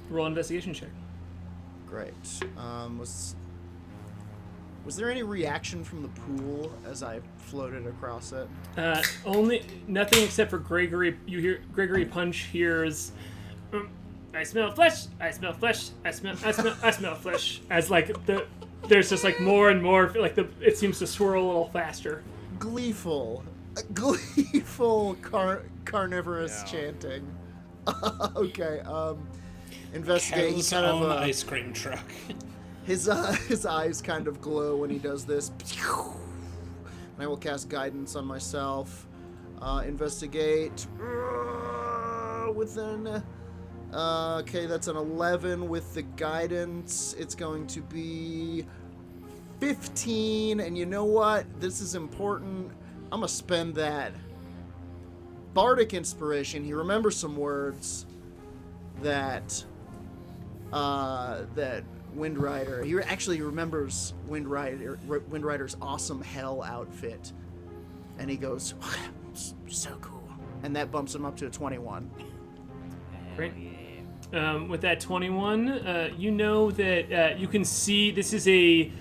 Speaker 5: Roll investigation check.
Speaker 3: Great. Was there any reaction from the pool as I floated across it?
Speaker 5: Only nothing except for Gregory. You hear Gregory Punch hears. I smell flesh. I smell flesh. I smell flesh. As like there's just like more and more like it seems to swirl a little faster.
Speaker 3: Gleeful carnivorous chanting. Okay, investigate. He
Speaker 4: Hell's
Speaker 3: kind
Speaker 4: own
Speaker 3: of
Speaker 4: ice cream truck.
Speaker 3: his eyes kind of glow when he does this. And I will cast guidance on myself. Investigate within. Okay, that's an 11 with the guidance. It's going to be 15. And you know what? This is important. I'm gonna spend that bardic inspiration. He remembers some words that Windrider. He actually remembers Windrider's awesome hell outfit, and he goes, "So cool," and that bumps him up to a 21.
Speaker 5: Great. With that 21, you know that you can see this is a.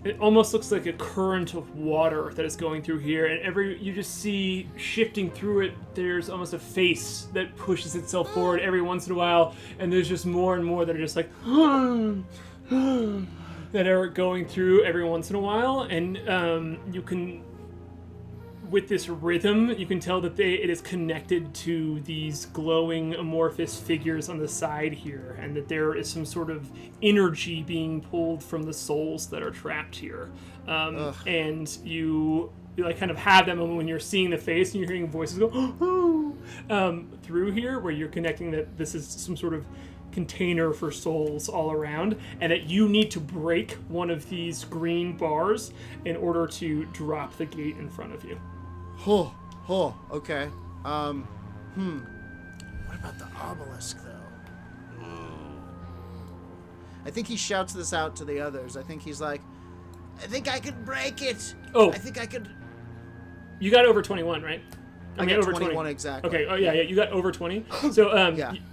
Speaker 5: It almost looks like a current of water that is going through here, and you just see shifting through it. There's almost a face that pushes itself forward every once in a while, and there's just more and more that are just like that are going through every once in a while, and you can. With this rhythm, you can tell that it is connected to these glowing amorphous figures on the side here, and that there is some sort of energy being pulled from the souls that are trapped here. And you like kind of have that moment when you're seeing the face and you're hearing voices go through here, where you're connecting that this is some sort of container for souls all around, and that you need to break one of these green bars in order to drop the gate in front of you.
Speaker 3: Okay. What about the obelisk, though? I think he shouts this out to the others. I think he's like, I think I could break it.
Speaker 5: Oh.
Speaker 3: I think I could.
Speaker 5: You got over 21, right?
Speaker 3: I got over 21 exactly.
Speaker 5: Okay, oh yeah, you got over 20. So,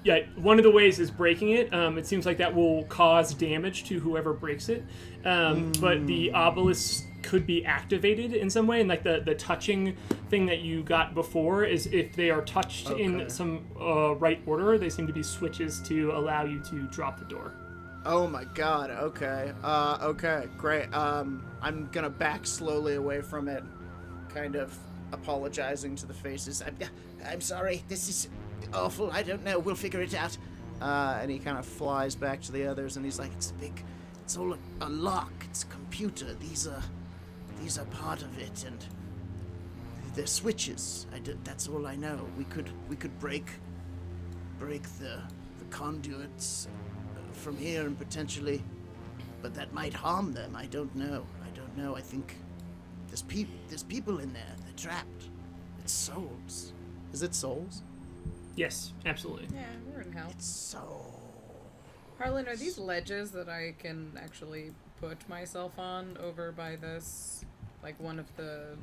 Speaker 5: yeah, one of the ways is breaking it. It seems like that will cause damage to whoever breaks it. But the obelisk could be activated in some way, and like the touching thing that you got before is if they are touched in some right order, they seem to be switches to allow you to drop the door.
Speaker 3: Oh my god, okay. Okay, great. I'm gonna back slowly away from it, kind of apologizing to the faces. I'm sorry, this is awful, I don't know, we'll figure it out. And he kind of flies back to the others, and he's like, it's all a lock, it's a computer, these are part of it, and they're switches. That's all I know. We could break the conduits from here and potentially, but that might harm them. I don't know. I think there's people in there. They're trapped. It's souls. Is it souls?
Speaker 5: Yes, absolutely.
Speaker 1: Yeah, we're in hell.
Speaker 3: It's souls.
Speaker 1: Harlan, are these ledges that I can actually put myself on over by this, like one of the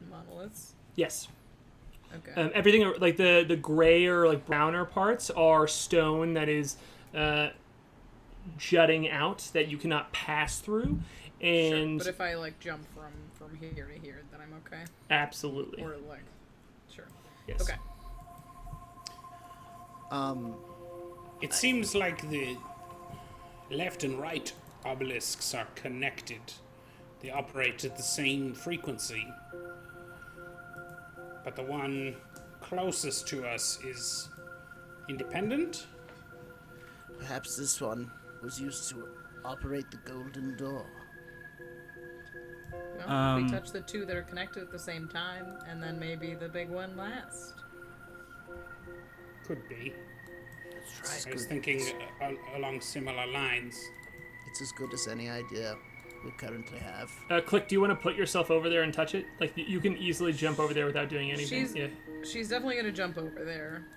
Speaker 1: monoliths?
Speaker 5: Yes.
Speaker 1: Okay.
Speaker 5: Everything like the gray or like browner parts are stone that is jutting out that you cannot pass through, and
Speaker 1: sure. But if I like jump from here to here, then I'm okay.
Speaker 5: Absolutely.
Speaker 1: Or like, sure.
Speaker 5: Yes.
Speaker 1: Okay.
Speaker 4: It seems like the left and right obelisks are connected. They operate at the same frequency. But the one closest to us is independent?
Speaker 3: Perhaps this one was used to operate the golden door.
Speaker 1: Well, we touch the two that are connected at the same time, and then maybe the big one last.
Speaker 4: Could be.
Speaker 3: That's right.
Speaker 4: I was thinking along similar lines.
Speaker 3: It's as good as any idea we currently have.
Speaker 5: Klik, do you want to put yourself over there and touch it? Like, you can easily jump over there without doing anything.
Speaker 1: She's definitely gonna jump over there.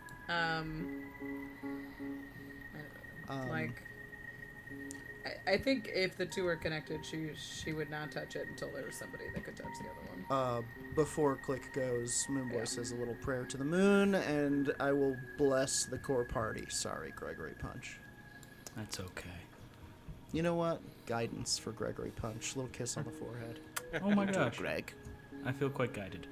Speaker 1: I think if the two are connected, she would not touch it until there was somebody that could touch the other one.
Speaker 3: Before Klik goes, Moonboy says a little prayer to the moon, and I will bless the core party. Sorry, Gregory Punch.
Speaker 6: That's okay.
Speaker 3: You know what? Guidance for Gregory Punch. Little kiss on the forehead.
Speaker 6: Oh my gosh.
Speaker 3: Greg.
Speaker 6: I feel quite guided.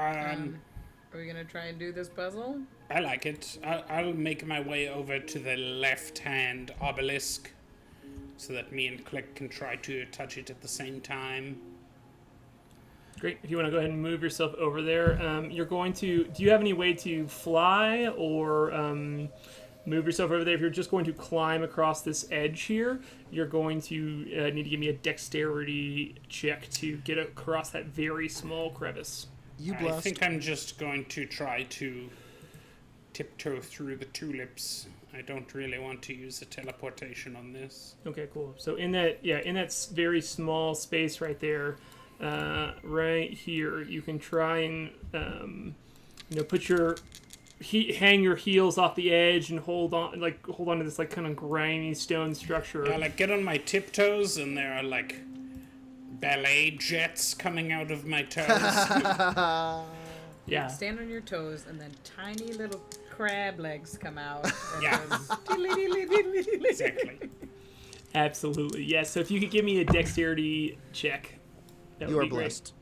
Speaker 1: Are we gonna try and do this puzzle?
Speaker 9: I like it. I'll make my way over to the left-hand obelisk so that me and Klik can try to touch it at the same time.
Speaker 5: Great. If you want to go ahead and move yourself over there, you're going to. Do you have any way to fly or move yourself over there? If you're just going to climb across this edge here, you're going to need to give me a dexterity check to get across that very small crevice.
Speaker 3: You
Speaker 9: I
Speaker 3: blessed.
Speaker 9: think I'm just going to try to tiptoe through the tulips. I don't really want to use a teleportation on this.
Speaker 5: Okay, cool. So in that very small space right there, right here, you can try and put your hang your heels off the edge and hold on to this like kind of grimy stone structure.
Speaker 9: I get on my tiptoes, and there are like ballet jets coming out of my toes.
Speaker 5: Yeah.
Speaker 1: Stand on your toes, and then tiny little crab legs come out. And
Speaker 9: Yeah.
Speaker 1: goes,
Speaker 9: Exactly.
Speaker 5: Absolutely. Yes. So if you could give me a dexterity check, that
Speaker 3: You
Speaker 5: would
Speaker 3: are
Speaker 5: be great.
Speaker 3: blessed.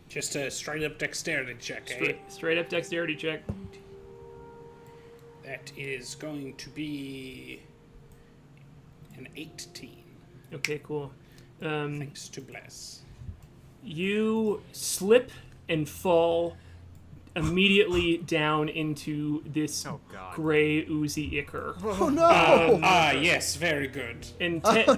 Speaker 9: Just a straight up dexterity check, eh?
Speaker 5: Straight up dexterity check.
Speaker 9: That is going to be an 18.
Speaker 5: Okay, cool.
Speaker 9: Thanks to bless.
Speaker 5: You slip and fall immediately down into this
Speaker 8: Oh, God.
Speaker 5: gray oozy ichor.
Speaker 3: Oh no!
Speaker 9: Yes, very good.
Speaker 5: And Ted,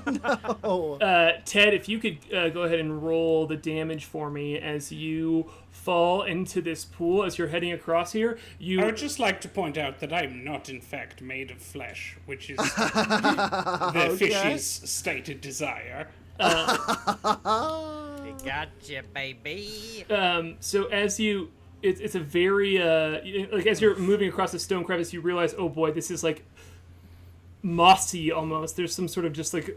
Speaker 3: Oh,
Speaker 5: Ted, if you could go ahead and roll the damage for me as you fall into this pool as you're heading across here.
Speaker 9: I would just like to point out that I'm not, in fact, made of flesh, which is the fish's stated desire.
Speaker 2: They got you, baby.
Speaker 5: So as you, it's a very like as you're moving across the stone crevice, you realize, oh boy, this is like mossy almost. There's some sort of just like.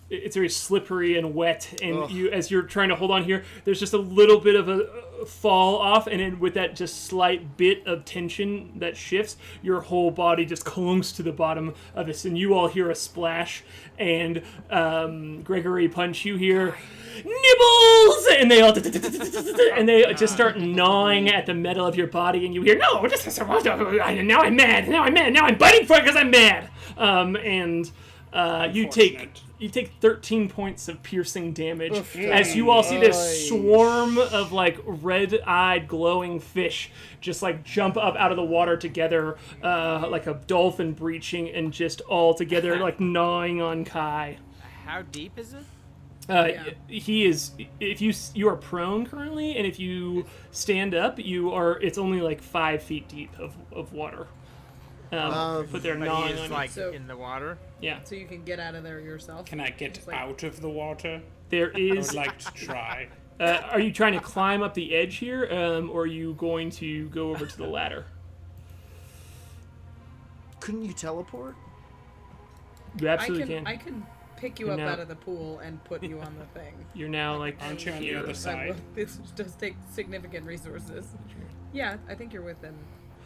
Speaker 5: It's very slippery and wet, and you, as you're trying to hold on here, there's just a little bit of a fall off, and then with that just slight bit of tension that shifts, your whole body just clunks to the bottom of this, and you all hear a splash, and Gregory punch you here, nibbles, and they all just start gnawing at the metal of your body, and you hear, no, now I'm mad, now I'm biting for it because I'm mad, You take 13 points of piercing damage as you all see this swarm of like red-eyed glowing fish just like jump up out of the water together like a dolphin breaching and just all together like gnawing on Kai.
Speaker 8: How deep is it?
Speaker 5: He is. If you are prone currently, and if you stand up, it's only like 5 feet deep of water. But they're
Speaker 8: But
Speaker 5: gnawing
Speaker 8: he
Speaker 5: on
Speaker 8: is
Speaker 5: you.
Speaker 8: like
Speaker 1: So-
Speaker 8: in the water.
Speaker 5: Yeah.
Speaker 1: so you can get out of there yourself.
Speaker 9: Can I get
Speaker 1: It's like-
Speaker 9: out of the water?
Speaker 5: There
Speaker 9: I
Speaker 5: is.
Speaker 9: would like to try.
Speaker 5: Are you trying to climb up the edge here, or are you going to go over to the ladder?
Speaker 3: couldn't you teleport?
Speaker 5: You absolutely can.
Speaker 1: I can pick you
Speaker 5: You're
Speaker 1: up
Speaker 5: now-
Speaker 1: out of the pool and put you on the thing.
Speaker 5: You're now like
Speaker 9: Aren't you on the
Speaker 5: here.
Speaker 9: other
Speaker 1: I
Speaker 9: side?
Speaker 1: will- This does take significant resources. Yeah, I think you're within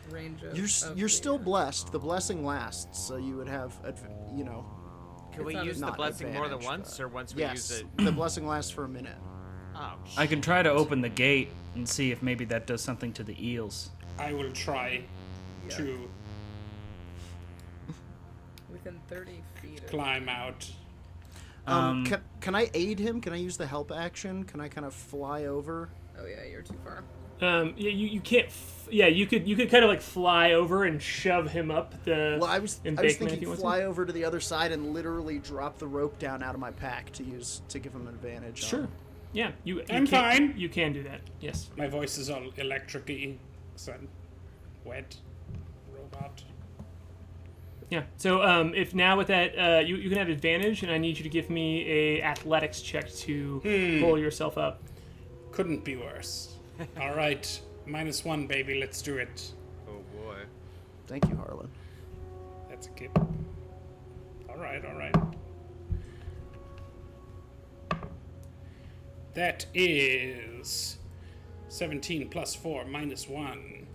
Speaker 1: range of.
Speaker 3: You're still blessed. The blessing lasts, so you would have,
Speaker 8: Can we
Speaker 1: not
Speaker 8: use the
Speaker 3: not
Speaker 8: blessing more than
Speaker 3: advantage,
Speaker 8: once,
Speaker 3: but-
Speaker 8: or once we use
Speaker 3: yes,
Speaker 8: it?
Speaker 3: the blessing lasts for a minute.
Speaker 8: Oh,
Speaker 6: I can try to open the gate and see if maybe that does something to the eels.
Speaker 9: I will try to
Speaker 1: within 30 feet. Of
Speaker 9: climb out.
Speaker 3: Can I aid him? Can I use the help action? Can I kind of fly over?
Speaker 1: Oh yeah, you're too far.
Speaker 5: Yeah, you can't. You could kind of like fly over and shove him up the.
Speaker 3: Well, I was
Speaker 5: embankment if
Speaker 3: thinking
Speaker 5: you want to.
Speaker 3: fly over to the other side and literally drop the rope down out of my pack to give him an advantage.
Speaker 5: Sure. Yeah, you.
Speaker 9: I'm fine.
Speaker 5: You can do that. Yes.
Speaker 9: My voice is all electric-y, so I'm wet robot.
Speaker 5: Yeah. So if now with that you can have advantage, and I need you to give me a athletics check to pull yourself up.
Speaker 9: Couldn't be worse. All right, -1, baby. Let's do it.
Speaker 8: oh boy.
Speaker 3: Thank you, Harlan.
Speaker 9: That's a kid. All right. That is 17 plus 4 minus 1.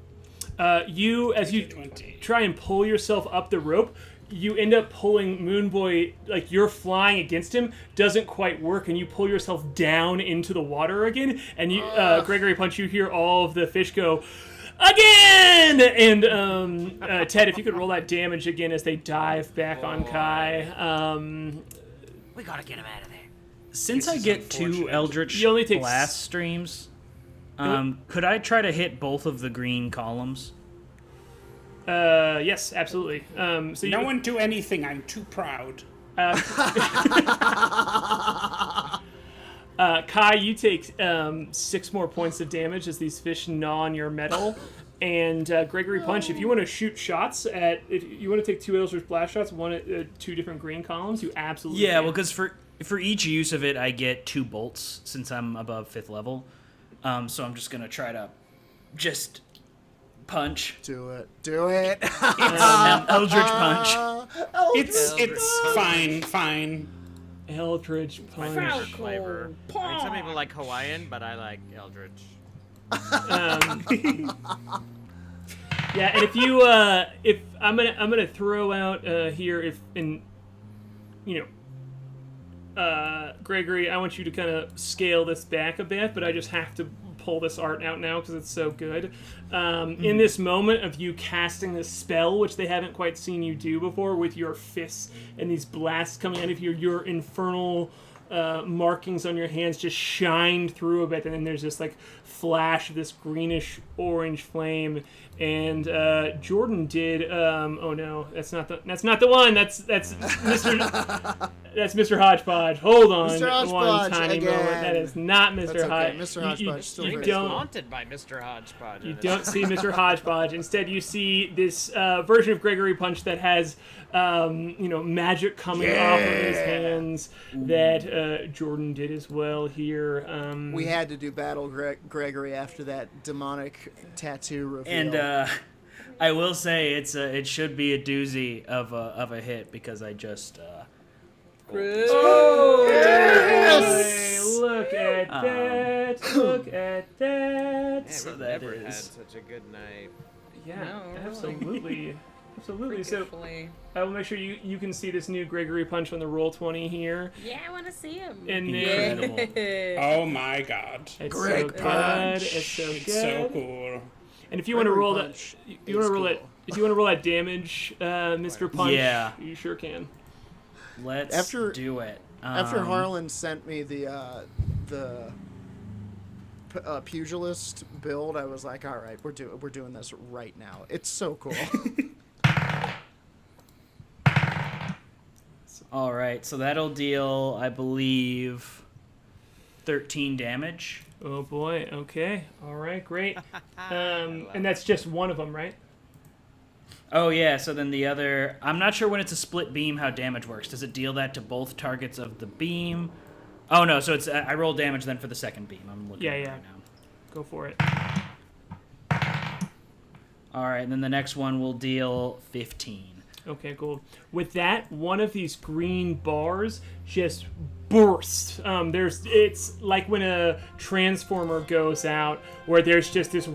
Speaker 5: You as you
Speaker 9: 20.
Speaker 5: try and pull yourself up the rope, you end up pulling Moonboy, like you're flying against him, doesn't quite work, and you pull yourself down into the water again, and you, Gregory Punch, you hear all of the fish go, again! And Ted, if you could roll that damage again as they dive back on Kai.
Speaker 7: We gotta get him out of there.
Speaker 6: Since I get 2 Eldritch
Speaker 5: You only take
Speaker 6: Blast streams, could I try to hit both of the green columns?
Speaker 5: Yes, absolutely. So
Speaker 9: No one do anything. I'm too proud.
Speaker 5: Kai, you take 6 more points of damage as these fish gnaw on your metal. And Gregory Punch, if you want to shoot shots at, if you want to take 2 Eldritch Blast shots, one at 2 different green columns, you absolutely
Speaker 6: Yeah,
Speaker 5: can.
Speaker 6: well, because for each use of it, I get 2 bolts since I'm above 5th level. So I'm just gonna try to just punch.
Speaker 3: Do it. Do it.
Speaker 6: Eldritch Punch.
Speaker 9: It's fine.
Speaker 5: Eldritch Punch.
Speaker 8: Favorite flavor. I mean, some people like Hawaiian, but I like Eldritch.
Speaker 5: Yeah, and if you if I'm gonna throw out here, if in Gregory, I want you to kind of scale this back a bit, but I just have to pull this art out now because it's so good. In this moment of you casting this spell, which they haven't quite seen you do before, with your fists and these blasts coming out of your infernal markings on your hands just shined through a bit, and then there's this like flash of this greenish orange flame. And Jordan did. Oh no, that's not the one. That's Mr. Hodgepodge. Hold on,
Speaker 3: Mr. Hodgepodge
Speaker 5: one tiny
Speaker 3: again.
Speaker 5: moment. That is not Mr.
Speaker 3: That's okay.
Speaker 5: Hodgepodge.
Speaker 3: Mr. Hodgepodge still
Speaker 5: you
Speaker 3: very
Speaker 5: don't.
Speaker 8: Haunted by Mr. Hodgepodge.
Speaker 5: You don't see Mr. Hodgepodge. Instead, you see this version of Gregory Punch that has, magic coming off of his hands that Jordan did as well here.
Speaker 3: We had to do Battle Gregory after that demonic tattoo reveal.
Speaker 6: And I will say it should be a doozy of a hit because I just.
Speaker 5: Oh, yes! Look at that! Look at that!
Speaker 8: Yeah,
Speaker 6: So
Speaker 8: we've
Speaker 6: that
Speaker 8: never had
Speaker 6: is-
Speaker 8: such a good night.
Speaker 5: Yeah,
Speaker 1: No, really.
Speaker 5: absolutely. Absolutely. So
Speaker 1: Freakishly.
Speaker 5: I will make sure you can see this new Gregory Punch on the Roll20 here.
Speaker 10: Yeah, I want to see him.
Speaker 5: And then
Speaker 6: Incredible.
Speaker 9: Oh my god.
Speaker 5: it's
Speaker 3: Greg
Speaker 5: so good.
Speaker 3: Punch.
Speaker 5: It's so good.
Speaker 9: It's so cool.
Speaker 5: And if you want to
Speaker 3: Gregory
Speaker 5: roll
Speaker 3: Punch
Speaker 5: that, you want
Speaker 3: is
Speaker 5: to roll
Speaker 3: cool.
Speaker 5: that. If you want to roll that damage, Mr. Punch,
Speaker 6: Yeah.
Speaker 5: you sure can.
Speaker 6: Let's do it.
Speaker 3: After Harlan sent me the pugilist build, I was like, all right, we're doing this right now. It's so cool.
Speaker 6: All right, so that'll deal, I believe, 13 damage.
Speaker 5: Oh boy. Okay. All right. Great. And that's just one of them, right?
Speaker 6: Oh yeah, so then the other, I'm not sure when it's a split beam how damage works. Does it deal that to both targets of the beam? Oh no, so it's I roll damage then for the second beam. I'm looking at it right now.
Speaker 5: Go for it.
Speaker 6: All right, and then the next one will deal 15.
Speaker 5: Okay, cool. With that, one of these green bars just bursts. It's like when a transformer goes out, where there's just this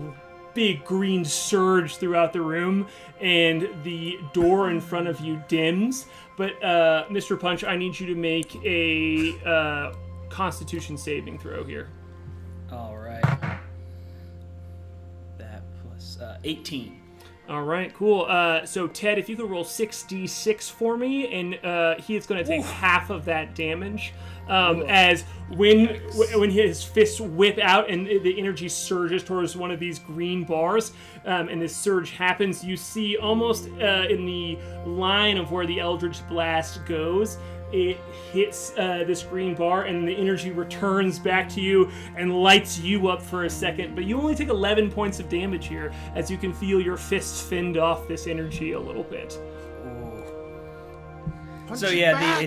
Speaker 5: big green surge throughout the room, and the door in front of you dims. But Mr. Punch, I need you to make a Constitution saving throw here.
Speaker 6: All right. That plus 18.
Speaker 5: All right, cool. So Ted, if you could roll 6d6 for me, and he is going to take half of that damage. As when his fists whip out and the energy surges towards one of these green bars, and this surge happens, you see almost in the line of where the Eldritch Blast goes, it hits this green bar, and the energy returns back to you and lights you up for a second. But you only take 11 points of damage here, as you can feel your fists fend off this energy a little bit.
Speaker 6: So yeah,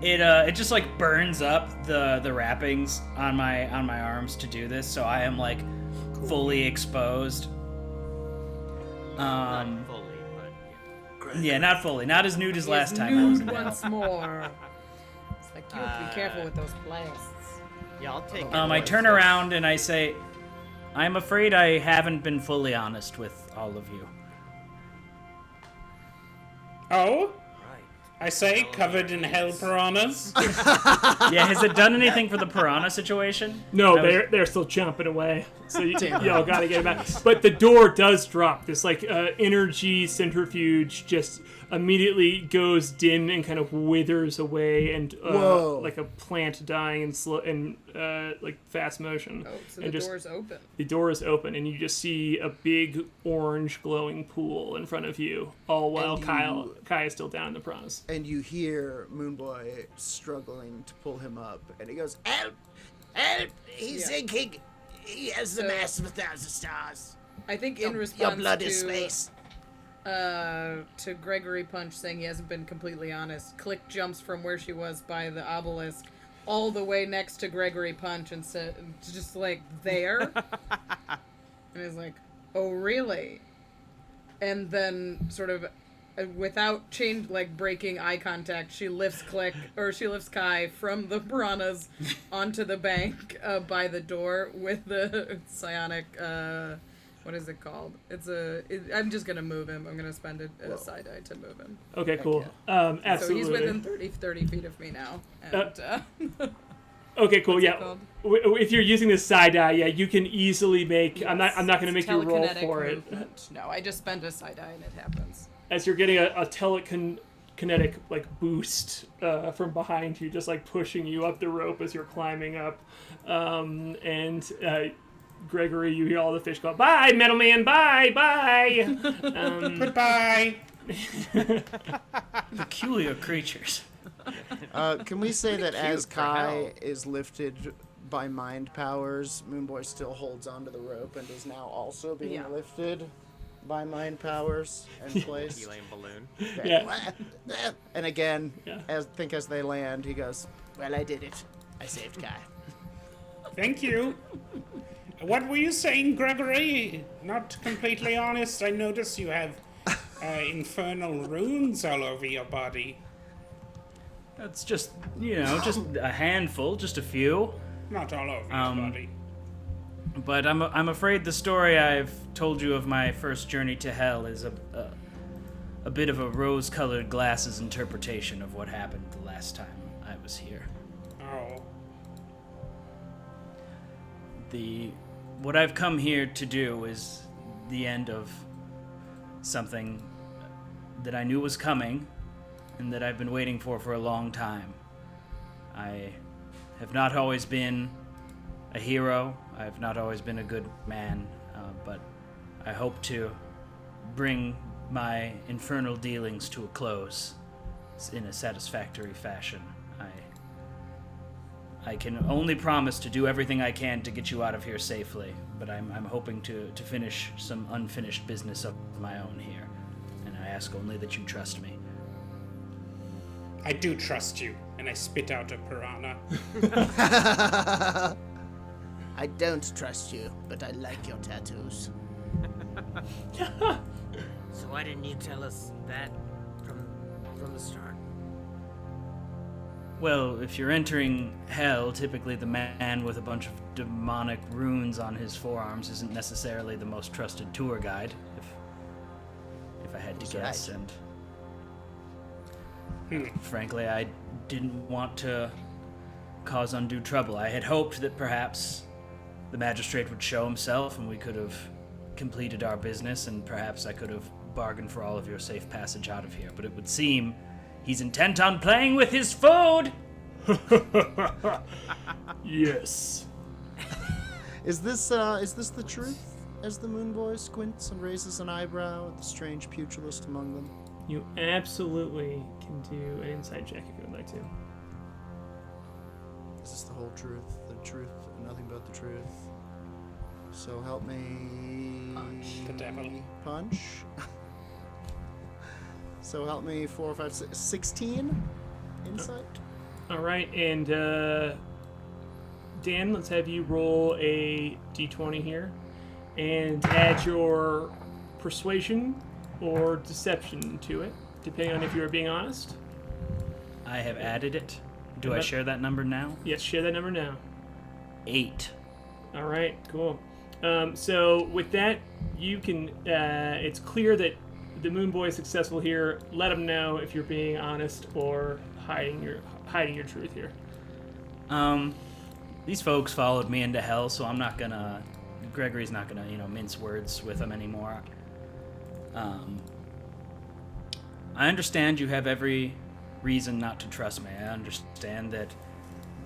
Speaker 6: it just like burns up the wrappings on my arms to do this, so I am like fully exposed.
Speaker 8: Not fully, but
Speaker 6: Yeah, not fully, not as nude as last time. I
Speaker 1: Nude
Speaker 6: wasn't out.
Speaker 1: once more. It's like you have to be careful with those blasts.
Speaker 8: yeah, I'll take it.
Speaker 6: I turn around and I say, I'm afraid I haven't been fully honest with all of you.
Speaker 9: Oh?
Speaker 7: Right.
Speaker 9: I say, covered in hell piranhas.
Speaker 6: Yeah, has it done anything for the piranha situation?
Speaker 5: No,
Speaker 6: I was-
Speaker 5: they're still chomping away. So y'all gotta get it back. But the door does drop. This like energy centrifuge just immediately goes dim and kind of withers away, and
Speaker 3: Whoa.
Speaker 5: like a plant dying in slow and like fast motion.
Speaker 1: Oh, so
Speaker 5: And
Speaker 1: the
Speaker 5: just-
Speaker 1: door's open.
Speaker 5: The door is open, and you just see a big orange glowing pool in front of you. All while
Speaker 3: And
Speaker 5: Kai is still down in the piranhas.
Speaker 3: And you hear Moonboy struggling to pull him up, and he goes, "Help! Help! He's sinking! He has the
Speaker 1: So-
Speaker 3: mass of 1,000 stars.
Speaker 1: I think in response
Speaker 3: Your blood
Speaker 1: to,
Speaker 3: is space."
Speaker 1: To Gregory Punch saying he hasn't been completely honest, Klik jumps from where she was by the obelisk all the way next to Gregory Punch and said, just like there. And he's like, "Oh, really?" And then sort of without breaking eye contact, she lifts Kai from the piranhas onto the bank by the door with the psionic, what is it called? I'm just gonna move him. I'm gonna spend a side eye to move him.
Speaker 5: Okay, cool.
Speaker 1: So
Speaker 5: Absolutely.
Speaker 1: he's within 30 feet of me now. And,
Speaker 5: Okay, cool.
Speaker 1: What's it
Speaker 5: Yeah.
Speaker 1: called?
Speaker 5: If you're using this side eye, yeah, you can easily make. I'm not going to make you roll
Speaker 1: telekinetic
Speaker 5: for it.
Speaker 1: movement. No, I just spend a side eye and it happens.
Speaker 5: As you're getting a telekinetic like boost from behind you, just like pushing you up the rope as you're climbing up, and Gregory, you hear all the fish go, "Bye, metal man, bye, bye."
Speaker 9: Goodbye.
Speaker 6: Peculiar creatures.
Speaker 3: Can we say that as
Speaker 2: for
Speaker 3: Kai
Speaker 2: hell.
Speaker 3: is lifted by mind powers, Moonboy still holds onto the rope and is now also being
Speaker 1: Yeah.
Speaker 3: lifted by mind powers and placed?
Speaker 8: Helium balloon.
Speaker 3: Okay.
Speaker 5: Yeah.
Speaker 3: And again,
Speaker 5: Yeah.
Speaker 3: as they land, he goes, "Well, I did it. I saved Kai."
Speaker 9: Thank you. What were you saying, Gregory? Not completely honest. I notice you have infernal runes all over your body.
Speaker 6: That's just, just a handful, just a few.
Speaker 9: Not all over your body.
Speaker 6: But I'm afraid the story I've told you of my first journey to hell is a bit of a rose-colored glasses interpretation of what happened the last time I was here.
Speaker 9: Oh.
Speaker 6: What I've come here to do is the end of something that I knew was coming and that I've been waiting for a long time. I have not always been a hero. I've not always been a good man, but I hope to bring my infernal dealings to a close in a satisfactory fashion. I can only promise to do everything I can to get you out of here safely, but I'm hoping to finish some unfinished business of my own here, and I ask only that you trust me.
Speaker 9: I do trust you, and I spit out a piranha.
Speaker 3: I don't trust you, but I like your tattoos.
Speaker 7: So why didn't you tell us that from the start?
Speaker 6: Well, if you're entering hell, typically the man with a bunch of demonic runes on his forearms isn't necessarily the most trusted tour guide, if I had to guess,
Speaker 3: right.
Speaker 6: and frankly, I didn't want to cause undue trouble. I had hoped that perhaps the magistrate would show himself and we could have completed our business, and perhaps I could have bargained for all of your safe passage out of here, but it would seem he's intent on playing with his food!
Speaker 5: Yes.
Speaker 3: Is this the truth? As the Moonboy squints and raises an eyebrow at the strange pugilist among them.
Speaker 5: You absolutely can do an insight check if you would like to.
Speaker 3: Is this the whole truth? The truth and nothing but the truth? So help me...
Speaker 9: The devil.
Speaker 3: Punch? So help me 4, 5, 6, 16 insight?
Speaker 5: All right, and Dan, let's have you roll a d20 here, and add your persuasion or deception to it, depending on if you are being honest.
Speaker 6: I have added it. Do I share that number now?
Speaker 5: Yes, share that number now.
Speaker 6: 8.
Speaker 5: All right, cool. So with that, you can. It's clear that the Moonboy is successful here, let him know if you're being honest or hiding your truth here.
Speaker 6: These folks followed me into hell, so I'm not gonna. Gregory's not gonna, mince words with them anymore. I understand you have every reason not to trust me. I understand that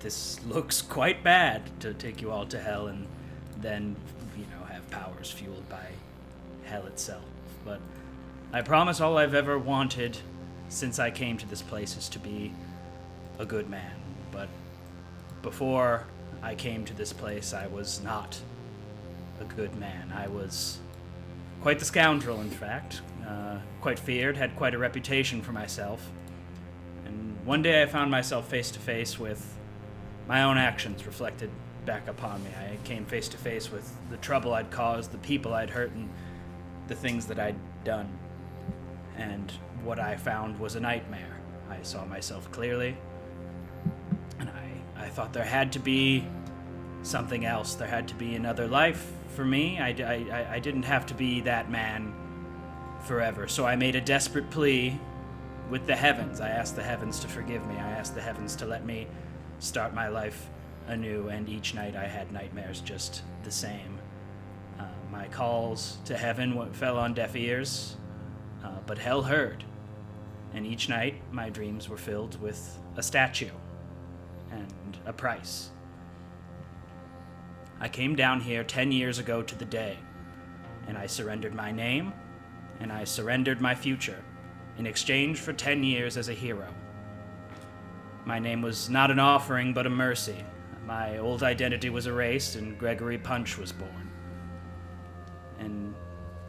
Speaker 6: this looks quite bad to take you all to hell and then, have powers fueled by hell itself. But I promise all I've ever wanted since I came to this place is to be a good man. But before I came to this place, I was not a good man. I was quite the scoundrel, in fact. Quite feared, had quite a reputation for myself. And one day I found myself face to face with my own actions reflected back upon me. I came face to face with the trouble I'd caused, the people I'd hurt, and the things that I'd done. And what I found was a nightmare. I saw myself clearly, and I thought there had to be something else. There had to be another life for me. I didn't have to be that man forever. So I made a desperate plea with the heavens. I asked the heavens to forgive me. I asked the heavens to let me start my life anew, and each night I had nightmares just the same. My calls to heaven fell on deaf ears, but hell heard. And each night my dreams were filled with a statue and a price. I came down here 10 years ago to the day, and I surrendered my name, and I surrendered my future in exchange for 10 years as a hero. My name was not an offering, but a mercy. My old identity was erased, and Gregory Punch was born. And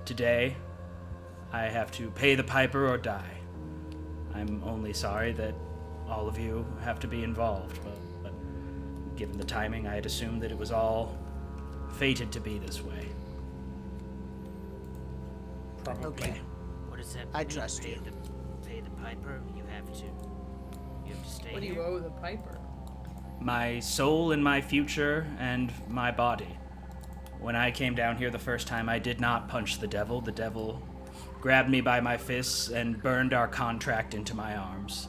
Speaker 6: today, I have to pay the piper or die. I'm only sorry that all of you have to be involved, but given the timing, I had assumed that it was all fated to be this way.
Speaker 9: Probably.
Speaker 3: Okay.
Speaker 7: What does that
Speaker 3: I
Speaker 7: mean?
Speaker 3: trust you.
Speaker 7: Pay the piper. You have to stay
Speaker 1: What do
Speaker 7: here.
Speaker 1: you owe the piper?
Speaker 6: My soul and my future and my body. When I came down here the first time, I did not punch the devil. The devil grabbed me by my fists and burned our contract into my arms,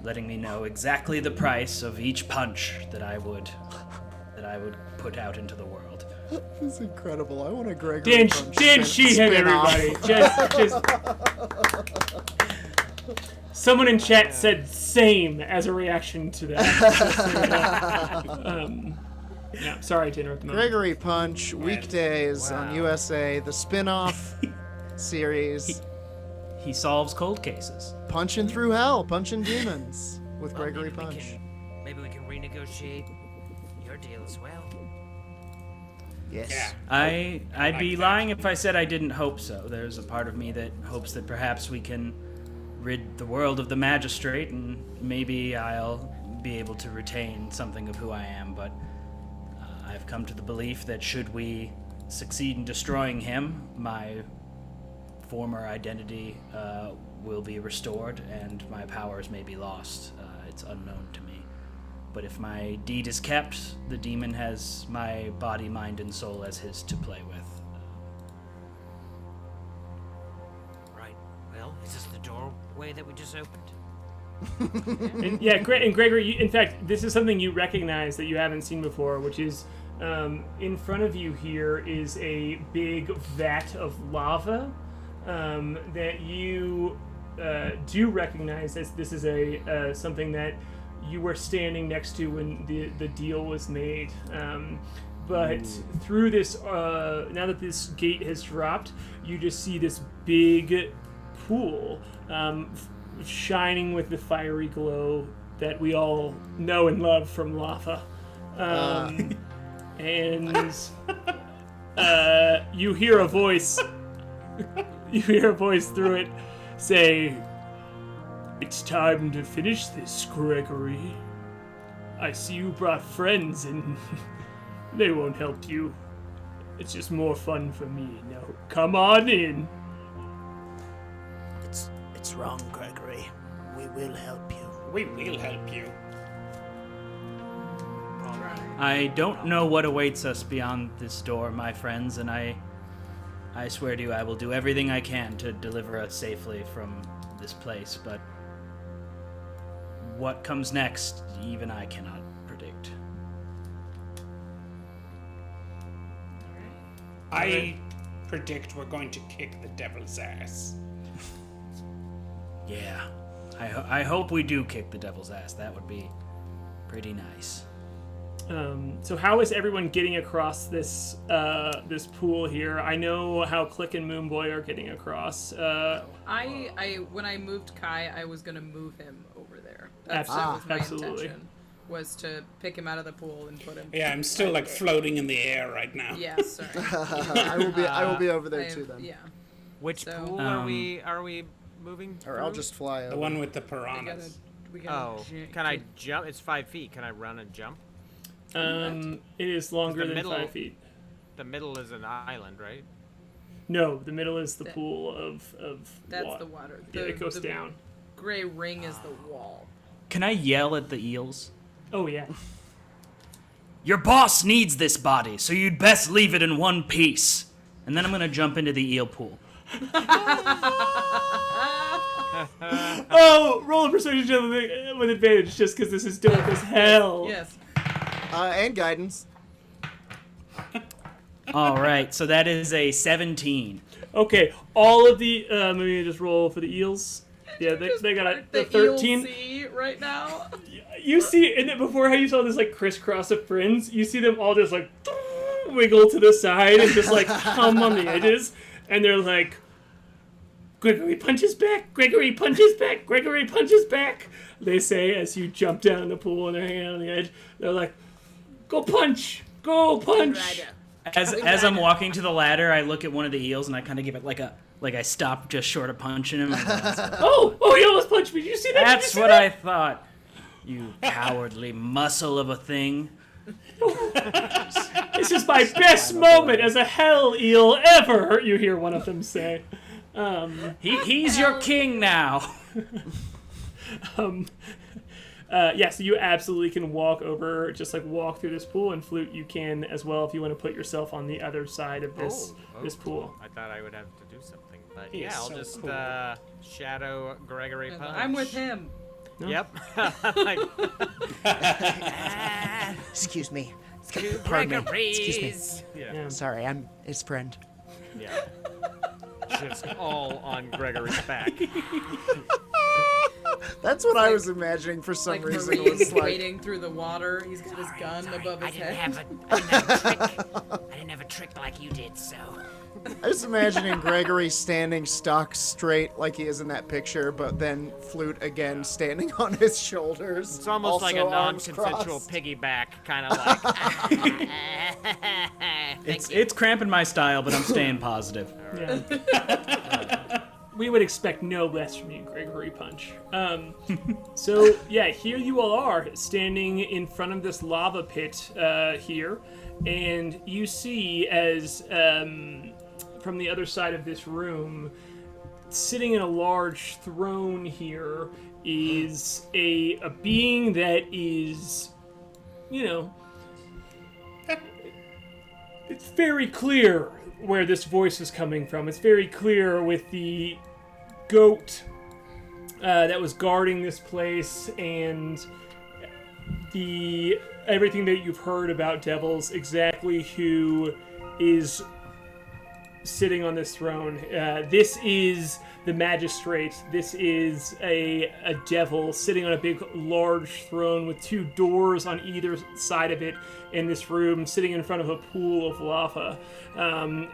Speaker 6: letting me know exactly the price of each punch that I would put out into the world.
Speaker 3: This is incredible. I want a Gregory
Speaker 5: Dan
Speaker 3: Punch
Speaker 5: Sheehan,
Speaker 3: spin-off.
Speaker 5: everybody. Just. Someone in chat said "same" as a reaction to that. No, sorry to interrupt the moment.
Speaker 3: Gregory Punch, weekdays on USA, the spin-off series.
Speaker 6: He solves cold cases.
Speaker 3: Punching through hell, punching demons with Gregory
Speaker 7: maybe
Speaker 3: Punch.
Speaker 7: Maybe we can renegotiate your deal as well.
Speaker 3: Yes.
Speaker 9: Yeah.
Speaker 6: I'd be
Speaker 9: that.
Speaker 6: lying if I said I didn't hope so. There's a part of me that hopes that perhaps we can rid the world of the Magistrate, and maybe I'll be able to retain something of who I am, but I've come to the belief that should we succeed in destroying him, my former identity will be restored, and my powers may be lost. It's unknown to me. But if my deed is kept, the demon has my body, mind, and soul as his to play with.
Speaker 7: Right. Well, is this the doorway that we just opened?
Speaker 5: And Gregory, in fact, this is something you recognize that you haven't seen before, which is in front of you here is a big vat of lava that you do recognize as this is a something that you were standing next to when the deal was made. But through this, now that this gate has dropped, you just see this big pool shining with the fiery glow that we all know and love from lava. And you hear a voice. You hear a voice through it say, "It's time to finish this, Gregory. I see you brought friends and they won't help you. It's just more fun for me. Now, come on in."
Speaker 3: It's wrong, Gregory. We will help you.
Speaker 9: We will help you.
Speaker 6: I don't know what awaits us beyond this door, my friends, and I I swear to you, I will do everything I can to deliver us safely from this place, but what comes next, even I cannot predict.
Speaker 9: I predict we're going to kick the devil's ass.
Speaker 6: Yeah, I hope we do kick the devil's ass. That would be pretty nice.
Speaker 5: So how is everyone getting across this this pool here? I know how Klik and Moonboy are getting across.
Speaker 1: I when I moved Kai, I was gonna move him over there. That was my
Speaker 5: absolutely.
Speaker 1: intention. Was to pick him out of the pool and put him.
Speaker 9: Yeah, I'm still like floating in the air right now.
Speaker 1: Yes, sorry.
Speaker 3: I will be over there
Speaker 1: I
Speaker 3: too
Speaker 1: am-
Speaker 3: then.
Speaker 1: Yeah.
Speaker 8: Which
Speaker 1: So-
Speaker 8: pool are we moving?
Speaker 3: Or I'll
Speaker 8: through?
Speaker 3: just fly over.
Speaker 9: The one with the
Speaker 1: We gotta,
Speaker 9: piranhas.
Speaker 1: we gotta
Speaker 8: Oh, can I jump? It's 5 feet. Can I run and jump?
Speaker 5: It is longer
Speaker 8: The
Speaker 5: than
Speaker 8: middle-
Speaker 5: 5 feet.
Speaker 8: The middle is an island, right?
Speaker 5: No, the middle is the
Speaker 1: That-
Speaker 5: pool of
Speaker 1: That's
Speaker 5: water.
Speaker 1: the water.
Speaker 5: Yeah, it goes
Speaker 1: the
Speaker 5: down.
Speaker 1: Gray ring is the wall.
Speaker 6: Can I yell at the eels?
Speaker 5: Oh yeah.
Speaker 6: Your boss needs this body, so you'd best leave it in one piece. And then I'm gonna jump into the eel pool.
Speaker 5: Oh, roll a persuasion check with advantage, just because this is dope as hell.
Speaker 1: Yes.
Speaker 3: And guidance.
Speaker 6: All right, so that is a 17.
Speaker 5: Okay, all of the maybe just roll for the eels. Yeah, they got a
Speaker 1: The
Speaker 5: 13.
Speaker 1: ELC right now.
Speaker 5: You see, and then before how you saw this like crisscross of friends, you see them all just like wiggle to the side and just like hum on the edges, and they're like, Gregory punches back, Gregory punches back, Gregory punches back. They say as you jump down in the pool and they're hanging on the edge. They're like, go punch, go punch.
Speaker 6: As I'm walking to the ladder, I look at one of the eels and I kind of give it like I stop just short of punching him. And
Speaker 5: Oh, you almost punched me. Did you see that?
Speaker 6: that's what I thought. You cowardly muscle of a thing.
Speaker 5: This is my best moment as a hell eel ever. You hear one of them say.
Speaker 6: He's your king now.
Speaker 5: Yeah, so you absolutely can walk over, just like walk through this pool, and Flute, you can as well if you want to put yourself on the other side of this pool.
Speaker 8: I thought I would have to do something, but
Speaker 9: He
Speaker 8: yeah,
Speaker 9: is
Speaker 8: I'll
Speaker 9: so
Speaker 8: just
Speaker 9: cool.
Speaker 8: shadow Gregory punch.
Speaker 1: I'm with him.
Speaker 8: Yep. Like,
Speaker 11: Excuse me.
Speaker 7: To
Speaker 11: Pardon me. Excuse me.
Speaker 7: Gregory's.
Speaker 8: yeah.
Speaker 11: Sorry, I'm his friend.
Speaker 8: Yeah. Just all on Gregory's back.
Speaker 3: That's what I was imagining for some
Speaker 1: Like
Speaker 3: reason. It
Speaker 1: Marie's
Speaker 3: was like,
Speaker 1: wading through the water. He's got his gun above
Speaker 7: I
Speaker 1: his
Speaker 7: didn't
Speaker 1: head.
Speaker 7: have a trick. I didn't have a trick like you did, so.
Speaker 3: I was imagining Gregory standing stock straight like he is in that picture, but then Flute again standing on his shoulders.
Speaker 8: It's almost like a
Speaker 3: also arms
Speaker 8: non-consensual
Speaker 3: crossed.
Speaker 8: piggyback, kind of like.
Speaker 6: It's cramping my style, but I'm staying positive.
Speaker 5: Yeah. We would expect no less from you, Gregory Punch. So, yeah, here you all are, standing in front of this lava pit here, and you see as, from the other side of this room, sitting in a large throne here is a being that is, you know, it's very clear where this voice is coming from. It's very clear with the goat that was guarding this place and the everything that you've heard about devils, exactly who is sitting on this throne. This is the Magistrate. This is a devil sitting on a big, large throne with two doors on either side of it in this room, sitting in front of a pool of lava.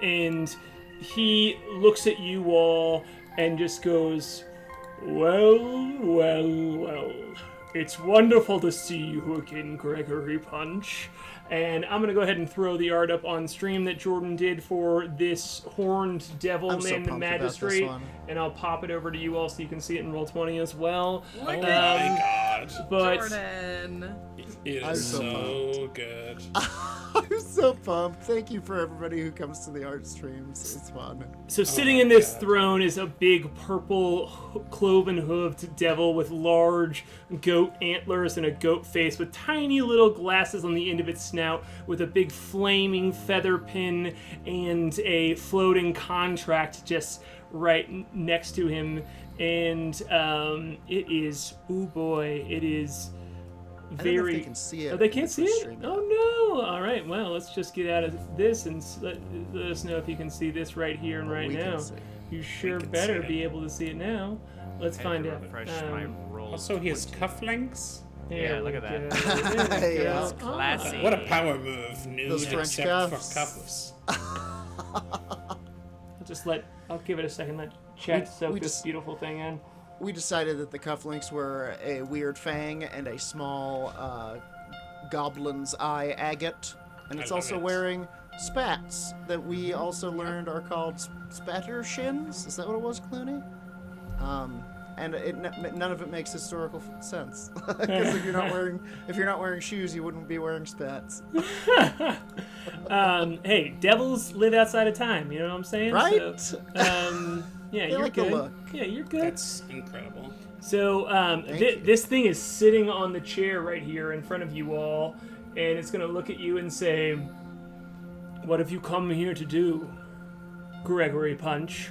Speaker 5: And he looks at you all and just goes, well. It's wonderful to see you again, Gregory Punch. And I'm going to go ahead and throw the art up on stream that Jordan did for this horned devil
Speaker 3: I'm so
Speaker 5: named the
Speaker 3: pumped about this
Speaker 5: Magistrate.
Speaker 3: one.
Speaker 5: And I'll pop it over to you all so you can see it in Roll20 as well.
Speaker 9: Oh my god.
Speaker 5: But
Speaker 1: Jordan.
Speaker 9: It
Speaker 3: I'm
Speaker 9: is
Speaker 3: so
Speaker 9: so good.
Speaker 3: I'm so pumped. Thank you for everybody who comes to the art streams. It's fun.
Speaker 5: So sitting in this throne is a big purple cloven-hooved devil with large goat antlers and a goat face with tiny little glasses on the end of its snout out with a big flaming feather pin and a floating contract just right next to him. And it is, oh boy, it is
Speaker 3: I don't
Speaker 5: very...
Speaker 3: know if they can see it.
Speaker 5: Oh, they can't see it?
Speaker 3: Stream.
Speaker 5: Oh no! All right, well, let's just get out of this and let us know if you can see this right here and right
Speaker 3: We can
Speaker 5: now.
Speaker 3: see.
Speaker 5: You sure
Speaker 9: can
Speaker 5: better
Speaker 9: see it.
Speaker 5: be able to see it now. Let's find out.
Speaker 8: Refresh my roll.
Speaker 9: Also, he has cufflinks.
Speaker 8: Yeah, look at
Speaker 5: that.
Speaker 3: Yeah.
Speaker 8: That's classy.
Speaker 9: What a power move, nude
Speaker 3: Those French
Speaker 9: except
Speaker 3: cuffs.
Speaker 9: for cuffs.
Speaker 5: I'll give it a second. Let chat soak
Speaker 3: we
Speaker 5: this
Speaker 3: just-
Speaker 5: beautiful thing in.
Speaker 3: We decided that the cufflinks were a weird fang and a small goblin's eye agate. And it's
Speaker 9: I love
Speaker 3: also
Speaker 9: it.
Speaker 3: wearing spats that we also learned are called spatter shins. Is that what it was, Clooney? And none of it makes historical sense because if you're not wearing shoes, you wouldn't be wearing spats,
Speaker 5: Hey, devils live outside of time. You know what I'm saying?
Speaker 3: right?
Speaker 5: So, yeah,
Speaker 3: They
Speaker 5: you're
Speaker 3: like the
Speaker 5: good.
Speaker 3: look.
Speaker 5: Yeah, you're good.
Speaker 9: That's incredible.
Speaker 5: So
Speaker 3: you.
Speaker 5: this thing is sitting on the chair right here in front of you all, and it's gonna look at you and say, "What have you come here to do, Gregory Punch?"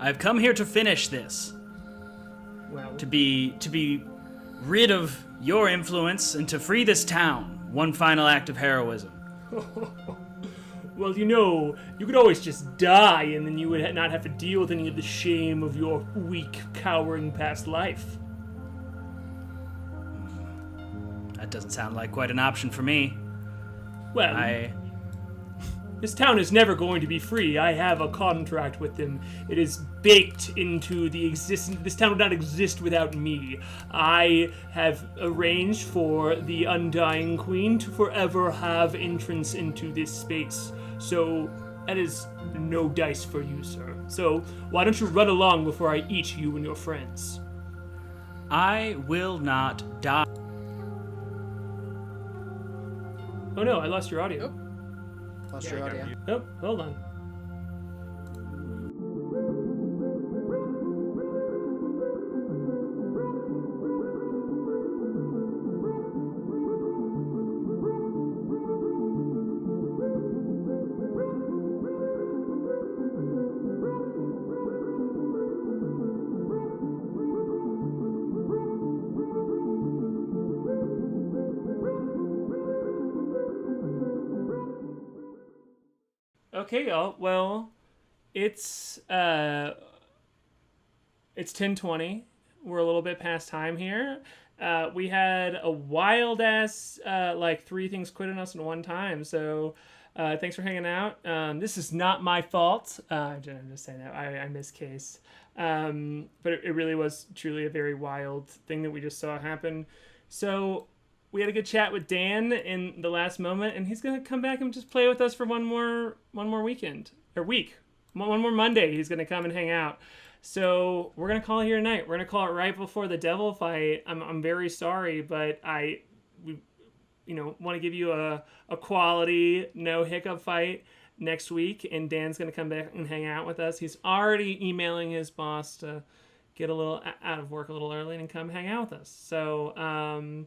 Speaker 6: I've come here to finish this.
Speaker 5: Well,
Speaker 6: To be rid of your influence and to free this town. One final act of heroism.
Speaker 5: well, you could always just die, and then you would not have to deal with any of the shame of your weak, cowering past life.
Speaker 6: That doesn't sound like quite an option for me.
Speaker 5: Well, this town is never going to be free. I have a contract with them. It is baked into the existence. This town would not exist without me. I have arranged for the Undying Queen to forever have entrance into this space. So that is no dice for you, sir. So why don't you run along before I eat you and your friends?
Speaker 6: I will not die.
Speaker 5: Oh no, I lost your audio.
Speaker 3: Lost your audio.
Speaker 5: Oh, hold on. Okay, y'all. Well, it's 10:20. We're a little bit past time here. We had a wild ass like 3 things quit on us in one time. So thanks for hanging out. This is not my fault. I'm just saying that I miss Case. But it really was truly a very wild thing that we just saw happen. So we had a good chat with Dan in the last moment, and he's gonna come back and just play with us for one more weekend or week, one more Monday. He's gonna come and hang out. So we're gonna call it here tonight. We're gonna call it right before the devil fight. I'm very sorry, but we want to give you a quality no hiccup fight next week, and Dan's gonna come back and hang out with us. He's already emailing his boss to get a little out of work a little early and come hang out with us. So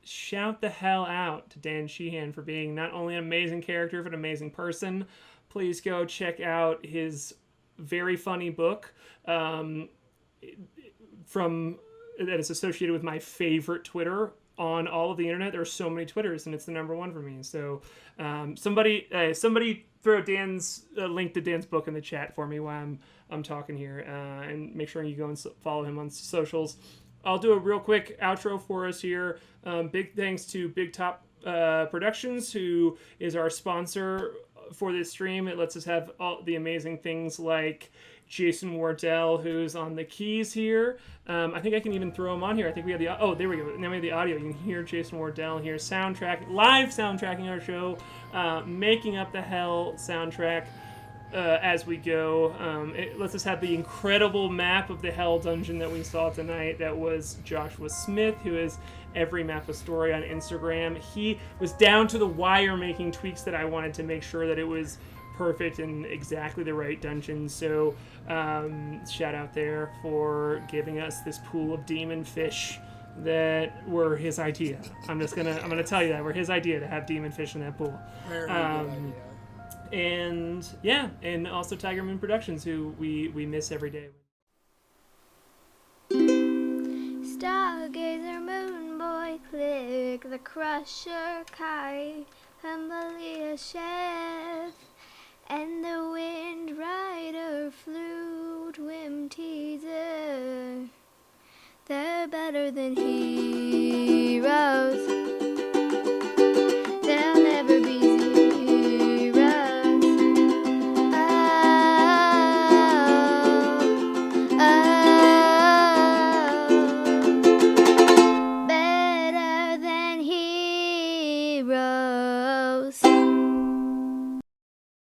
Speaker 5: shout the hell out to Dan Sheehan for being not only an amazing character, but an amazing person. Please go check out his very funny book that is associated with my favorite Twitter on all of the internet. There are so many Twitters, and it's the number one for me. So somebody throw Dan's link to Dan's book in the chat for me while I'm talking here, and make sure you go and follow him on socials. I'll do a real quick outro for us here. Big thanks to Big Top Productions, who is our sponsor for this stream. It lets us have all the amazing things like Jason Wardell, who's on the keys here. I think I can even throw him on here. I think we have the... Oh, there we go. Now we have the audio. You can hear Jason Wardell here live soundtracking our show, making up the hell soundtrack as we go. It lets us have the incredible map of the hell dungeon that we saw tonight. That was Joshua Smith, who is Every Map a Story on Instagram. He was down to the wire making tweaks that I wanted to make sure that it was perfect and exactly the right dungeon. So shout out there for giving us this pool of demon fish that were his idea. I'm gonna tell you that were his idea to have demon fish in that pool.
Speaker 3: Very good idea.
Speaker 5: And yeah, and also Tiger Moon Productions, who we miss every day.
Speaker 12: Stargazer, Moonboy, Klik, the Crusher, K.A.I, Humbly Chef, and the Windrider, Flute, Whimteaser. They're better than he.